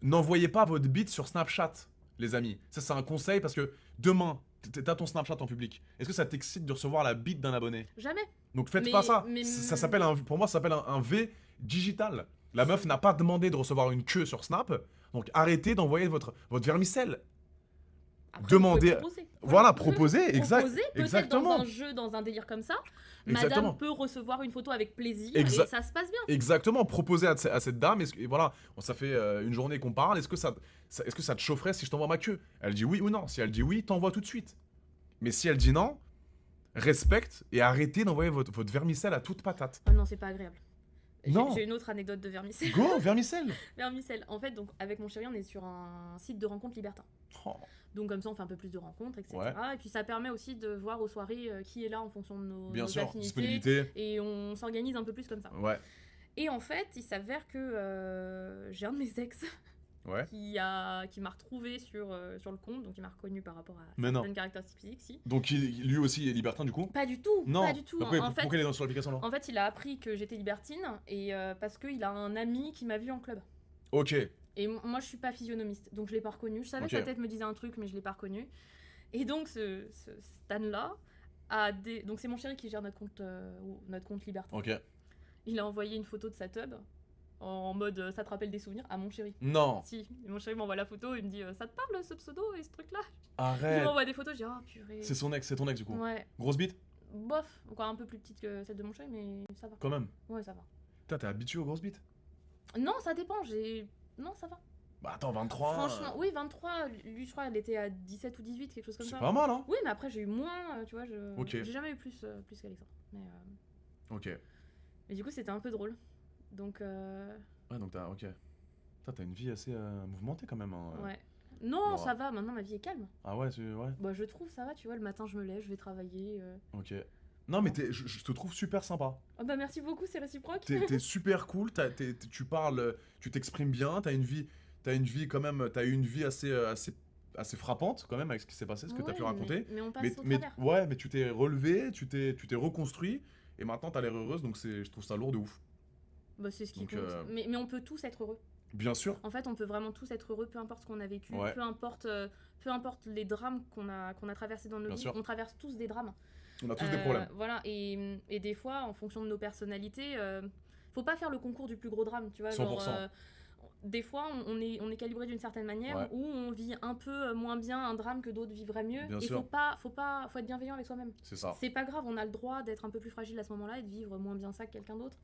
N'envoyez pas votre bite sur Snapchat, les amis. Ça, c'est un conseil parce que demain, t'as ton Snapchat en public. Est-ce que ça t'excite de recevoir la bite d'un abonné? Jamais. Donc faites Mais- pas ça. mais- Ça s'appelle pour moi, ça s'appelle un V digital. La meuf n'a pas demandé de recevoir une queue sur Snap. Donc arrêtez d'envoyer votre vermicelle. Après, Demander- vous pouvez proposer. Voilà, proposer, Proposer, peut-être exactement. dans un jeu, dans un délire comme ça. Exactement. Madame peut recevoir une photo avec plaisir Exa- et ça se passe bien. Exactement, proposer à cette dame, et voilà, ça fait une journée qu'on parle, est-ce que ça te chaufferait si je t'envoie ma queue? Elle dit oui ou non. Si elle dit oui, t'envoies tout de suite. Mais si elle dit non, respecte et arrêtez d'envoyer votre vermicelle à toute patate. Oh non, c'est pas agréable. Non. J'ai une autre anecdote de vermicelle. Go, vermicelle. Vermicelle. En fait, donc avec mon chéri, on est sur un site de rencontres libertin. Oh. Donc comme ça, on fait un peu plus de rencontres, etc. Ouais. Et puis ça permet aussi de voir aux soirées qui est là en fonction de Bien nos sûr, affinités. disponibilité. Et on s'organise un peu plus comme ça. Ouais, Et en fait, il s'avère que j'ai un de mes ex ouais. qui m'a retrouvé sur le compte, donc il m'a reconnu par rapport à Mais non. certaines caractéristiques physiques, si. Donc lui aussi est libertin du coup? Pas du tout, Non. pas du tout. Pourquoi, En fait, pourquoi il est sur l'application là? en fait, il a appris que j'étais libertine et parce qu'il a un ami qui m'a vu en club. Ok, Et moi, je suis pas physionomiste, donc je l'ai pas reconnu. Je savais Ok. que sa tête me disait un truc, mais je l'ai pas reconnu. Et donc, ce Stan-là donc c'est mon chéri qui gère notre compte libertin. ok. Il a envoyé une photo de sa tub en mode ça te rappelle des souvenirs à mon chéri. Non, Si, et mon chéri m'envoie la photo et me dit ça te parle ce pseudo et ce truc-là. Il arrête. m'envoie des photos, je dis oh purée. C'est ton ex du coup. Ouais, Grosse bite? bof, encore un peu plus petite que celle de mon chéri, mais ça va. Quand même. Ouais, ça va. Putain, t'es habitué aux grosses bites? Non, ça dépend, non, ça va. Bah attends, 23. Franchement, oui, 23, lui je crois elle était à 17 ou 18, quelque chose comme C'est ça. pas mal, hein? Oui, mais après j'ai eu moins, tu vois, Ok. j'ai jamais eu plus qu'Alexandre. Ok. Mais du coup, c'était un peu drôle. Donc, Ouais, donc t'as. Ok. Putain, t'as une vie assez mouvementée quand même. Hein. ouais. Non, Bon. ça va, maintenant ma vie est calme. Ah ouais, ouais. Bah, je trouve ça va, tu vois, le matin je me lève, je vais travailler. Ok. Non, mais je te trouve super sympa. Oh bah, merci beaucoup, c'est réciproque. T'es super cool, tu parles, tu t'exprimes bien, t'as une vie quand même, t'as eu une vie assez frappante quand même avec ce qui s'est passé, ce que t'as pu Ouais, raconter. Mais on passe au Mais travers. ouais, mais tu t'es relevé, tu t'es reconstruit, et maintenant t'as l'air heureuse, donc je trouve ça lourd de ouf. Bah, c'est ce qui Donc, compte. Mais on peut tous être heureux. Bien sûr. En fait, on peut vraiment tous être heureux, peu importe ce qu'on a vécu, Ouais. peu importe les drames qu'on a traversés dans nos Bien vies. sûr. On traverse tous des drames. On a tous des problèmes. Voilà, et des fois, en fonction de nos personnalités, faut pas faire le concours du plus gros drame, tu vois. 100%. Genre, des fois, on est calibré d'une certaine manière Ouais. où on vit un peu moins bien un drame que d'autres vivraient mieux. Bien et sûr. faut être bienveillant avec soi-même. C'est ça. C'est pas grave, on a le droit d'être un peu plus fragile à ce moment-là et de vivre moins bien ça que quelqu'un d'autre.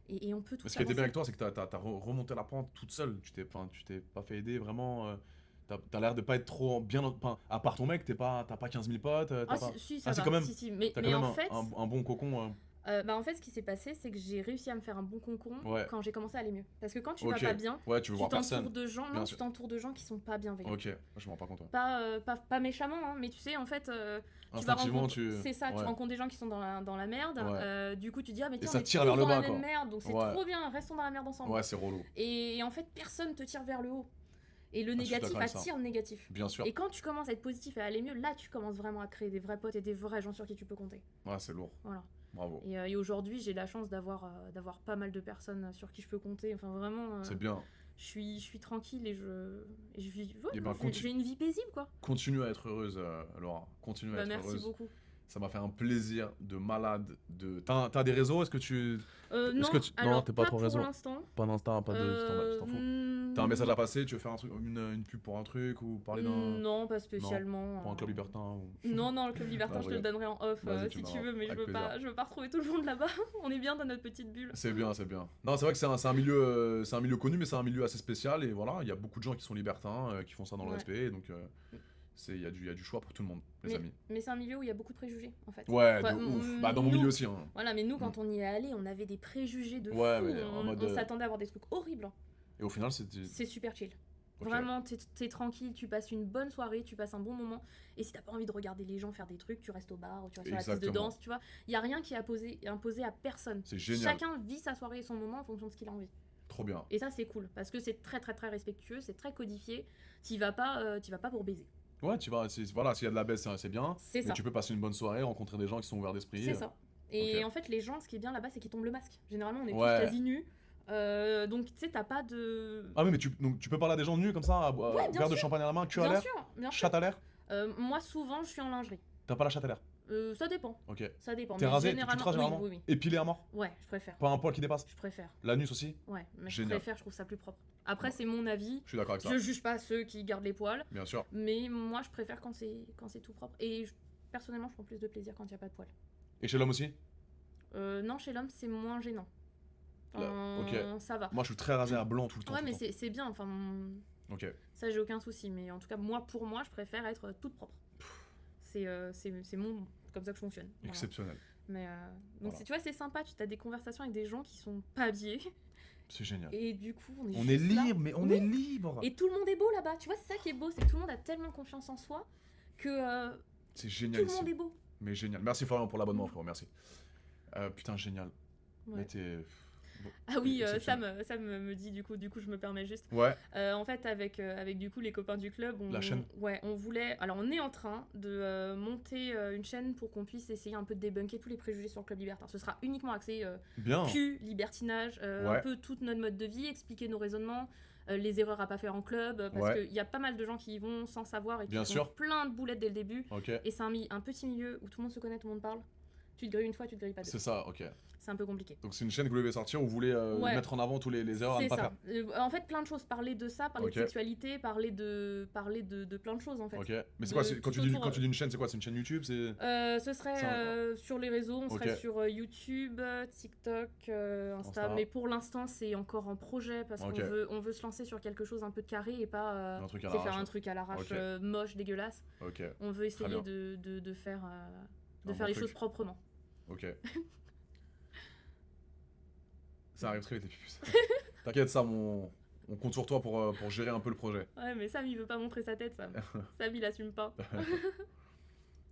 Et on peut tout Ce qui était bien avancer. avec toi, c'est que t'as remonté la pente toute seule. Tu t'es pas fait aider vraiment. T'as l'air de pas être trop bien. À part ton mec, t'as pas 15 000 potes. Ah, si, ça c'est va. quand même- Si. Mais T'as quand même en fait, un bon cocon. en fait, ce qui s'est passé, c'est que j'ai réussi à me faire un bon concon Ouais. quand j'ai commencé à aller mieux. Parce que quand tu Ok. vas pas bien, Ouais, tu veux tu voir t'entoures personne. de gens, Bien non, sûr. tu t'entoures de gens qui sont pas bienveillants. Ok, je m'en rends pas compte. Ouais. Pas méchamment, hein, mais tu sais, en fait, tu vas Instinctivement, rencontrer. C'est ça, tu ouais. rencontres des gens qui sont dans la merde. Ouais. Du coup, tu dis, ah, mais Et tiens, ça on est tire tous vers le dans la bas, même quoi. merde, donc c'est Ouais. trop bien, restons dans la merde ensemble. Ouais, c'est relou. Et en fait, personne te tire vers le haut. Et le je suis négatif d'accord avec ça. attire le négatif. Bien sûr. Et quand tu commences à être positif et à aller mieux, là, tu commences vraiment à créer des vrais potes et des vrais gens sur qui tu peux compter. Ouais, c'est lourd. Voilà. Bravo. Et aujourd'hui, j'ai la chance d'avoir pas mal de personnes sur qui je peux compter. Enfin, vraiment, C'est bien. je suis tranquille et je vis. Ouais, Eh non, ben, j'ai une vie paisible, quoi. Continue à être heureuse, Laura. Continue à Bah, être merci heureuse. beaucoup. Ça m'a fait un plaisir de malade. T'as des réseaux? Est-ce que tu. Non, que tu- non, alors, t'es pas trop réseau. pour l'instant. Pas d'Insta, pas de. Je t'en fous. T'as un message à passer? Tu veux faire une pub pour un truc ou parler d'un. Non, pas spécialement. Pour un club libertin ou... Non, le club libertin, Non, je te le donnerai en off Vas-y, tu si me tu donneras veux, mais avec plaisir. je veux pas retrouver tout le monde là-bas. On est bien dans notre petite bulle. C'est bien, c'est bien. Non, c'est vrai que c'est un milieu connu, mais c'est un milieu assez spécial. Et voilà, il y a beaucoup de gens qui sont libertins, qui font ça dans le Ouais. respect. Et donc, il y a du choix pour tout le monde, les amis. Mais c'est un milieu où il y a beaucoup de préjugés, en fait. Ouais, Enfin, de ouf. Bah, dans mon nous- milieu aussi. Hein. Voilà, mais nous, quand on y est allé, on avait des préjugés de Ouais, fou. mais en mode, On s'attendait à avoir des trucs horribles. hein. Et au final, c'était. C'est super chill. Ok. Vraiment, t'es tranquille, tu passes une bonne soirée, tu passes un bon moment. Et si t'as pas envie de regarder les gens faire des trucs, tu restes au bar ou tu restes sur la piste de Exactement. danse, tu vois. Il y a rien qui est imposé à personne. C'est génial. Chacun vit sa soirée et son moment en fonction de ce qu'il a envie. Trop bien. Et ça, c'est cool parce que c'est très très très respectueux, c'est très codifié. T'y vas pas pour baiser. Ouais, voilà, s'il y a de la baisse, c'est bien. C'est Mais ça. tu peux passer une bonne soirée, rencontrer des gens qui sont ouverts d'esprit. C'est ça. Et ok. en fait, les gens, ce qui est bien là-bas, c'est qu'ils tombent le masque. Généralement, on est Ouais. tous quasi nus. Donc, tu sais, t'as pas de. Ah oui, mais donc, tu peux parler à des gens nus comme ça, Ouais, bien verre de sûr. champagne à la main, queue à Bien l'air, sûr, bien sûr. chatte à l'air. Moi, souvent, je suis en lingerie. T'as pas la chatte à l'air. Ça dépend. Ok. Ça dépend. T'es mais rasé, tu te rases oui, généralement oui, oui. Épilé à mort. Ouais, je préfère. Pas un poil qui dépasse. Je préfère. L'anus aussi. Ouais, mais Génial. je préfère, je trouve ça plus propre. Après, Ouais. c'est mon avis. Je suis d'accord avec ça. Je juge pas ceux qui gardent les poils, Bien sûr. mais moi, je préfère quand c'est tout propre. Et personnellement, je prends plus de plaisir quand il n'y a pas de poils. Et chez l'homme aussi. Non, chez l'homme, c'est moins gênant. Ok. Ça va. Moi, je suis très rasé à blanc tout le temps. Ouais, tout le mais c'est bien. Enfin, temps. Ok. ça, j'ai aucun souci. Mais en tout cas, pour moi, je préfère être toute propre. C'est comme ça que je fonctionne. Voilà. Exceptionnel. Mais donc, Voilà. tu vois, c'est sympa. Tu as des conversations avec des gens qui sont pas habillés. C'est génial. Et du coup, on est On juste est là. libre, mais on Oui. est libre. Et tout le monde est beau là-bas. Tu vois, c'est ça qui est beau. C'est que tout le monde a tellement confiance en soi que C'est tout génial le ici. monde est beau. Mais génial. Merci Florian pour l'abonnement, frérot. Merci. Putain, génial. Ouais. Mais t'es. Bon, Ah oui, exceptionnel. Sam me dit du coup je me permets juste. Ouais. En fait, avec du coup les copains du club, La chaîne. Ouais, on voulait. Alors, on est en train de monter une chaîne pour qu'on puisse essayer un peu de débunker tous les préjugés sur le club libertin. Ce sera uniquement axé Bien. cul, libertinage, Ouais. un peu toute notre mode de vie, expliquer nos raisonnements, les erreurs à pas faire en club, parce Ouais. qu'il y a pas mal de gens qui y vont sans savoir et qui Bien ont sûr. plein de boulettes dès le début. Ok. Et c'est un petit milieu où tout le monde se connaît, tout le monde parle. Tu te grilles une fois, tu te grilles pas deux. C'est ça, ok. C'est un peu compliqué. Donc c'est une chaîne que vous voulez sortir où vous voulez Ouais. mettre en avant tous les erreurs à ne C'est pas ça. faire. En fait, plein de choses. Parler de ça, parler Ok. de sexualité, parler de plein de choses en fait. Ok. Mais c'est De- quoi quand tout tu dis autour, quand tu dis une chaîne, c'est quoi? C'est une chaîne YouTube? C'est. Ce serait Ça, sur les réseaux, on serait Ok. sur YouTube, TikTok, Insta. Insta. Mais pour l'instant, c'est encore en projet parce Ok. on veut se lancer sur quelque chose un peu de carré et pas Un truc à c'est faire l'arrache. un truc à l'arrache Ok. moche, dégueulasse. Ok. On veut essayer bien. de faire, Un bon les truc. choses proprement. Ok. Ça arrive très vite, les pupus. T'inquiète, Sam, on compte sur toi pour gérer un peu le projet. Ouais, mais Sam, il veut pas montrer sa tête, Sam. Sam, il assume pas.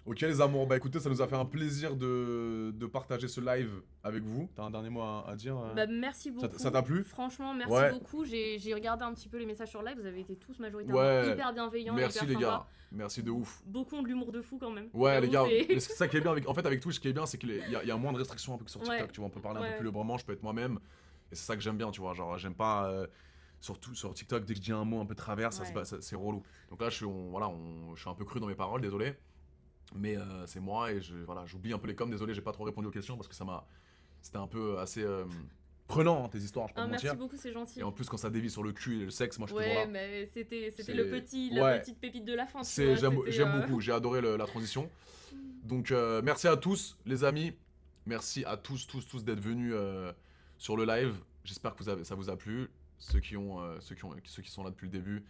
Ok, les amours, bah écoutez, ça nous a fait un plaisir de partager ce live avec vous. T'as un dernier mot à dire Bah, merci beaucoup. ça t'a plu? Franchement, merci Ouais. beaucoup. J'ai regardé un petit peu les messages sur live. Vous avez été tous majoritairement Ouais. hyper bienveillants. Merci hyper les sympas. gars, merci de ouf. Beaucoup de l'humour de fou quand même. Ouais, les gars, J'avoue, c'est- mais c'est ça qui est bien avec, en fait, avec Twitch, ce qui est bien, c'est qu'il y a moins de restrictions un peu que sur TikTok, Ouais. tu vois, on peut parler un Ouais. peu plus librement, je peux être moi-même, et c'est ça que j'aime bien, tu vois, genre, j'aime pas, surtout sur TikTok, dès que je dis un mot un peu de travers, Ouais. c'est relou. Donc là, je suis un peu cru dans mes paroles, désolé, mais c'est moi, et j'oublie un peu les coms, désolé, j'ai pas trop répondu aux questions, parce que c'était un peu assez prenant, hein, tes histoires, je peux Ah, pas te merci mentir. beaucoup, c'est gentil. Et en plus, quand ça dévie sur le cul et le sexe, moi, je suis toujours Ouais, là. mais c'était C'est- la Ouais. petite pépite de la fin. tu C'est, vois, j'aime c'était, j'aime beaucoup, j'ai adoré la transition. Donc merci à tous les amis, merci à tous d'être venus sur le live. J'espère que ça vous a plu, ceux qui sont là depuis le début.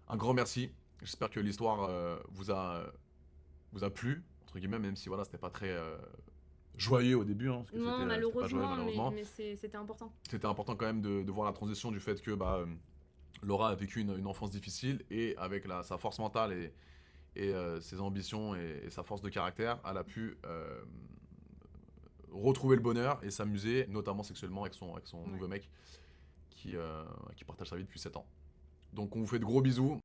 Un grand merci. J'espère que l'histoire vous a plu entre guillemets, même si voilà c'était pas très joyeux au début. Hein, parce que Non, c'était pas malheureusement, joyeux, malheureusement. mais c'était important. C'était important quand même de voir la transition du fait que Laura a vécu une enfance difficile et avec sa force mentale et ses ambitions et sa force de caractère, elle a pu retrouver le bonheur et s'amuser, notamment sexuellement avec son Ouais. nouveau mec qui partage sa vie depuis 7 ans. Donc on vous fait de gros bisous.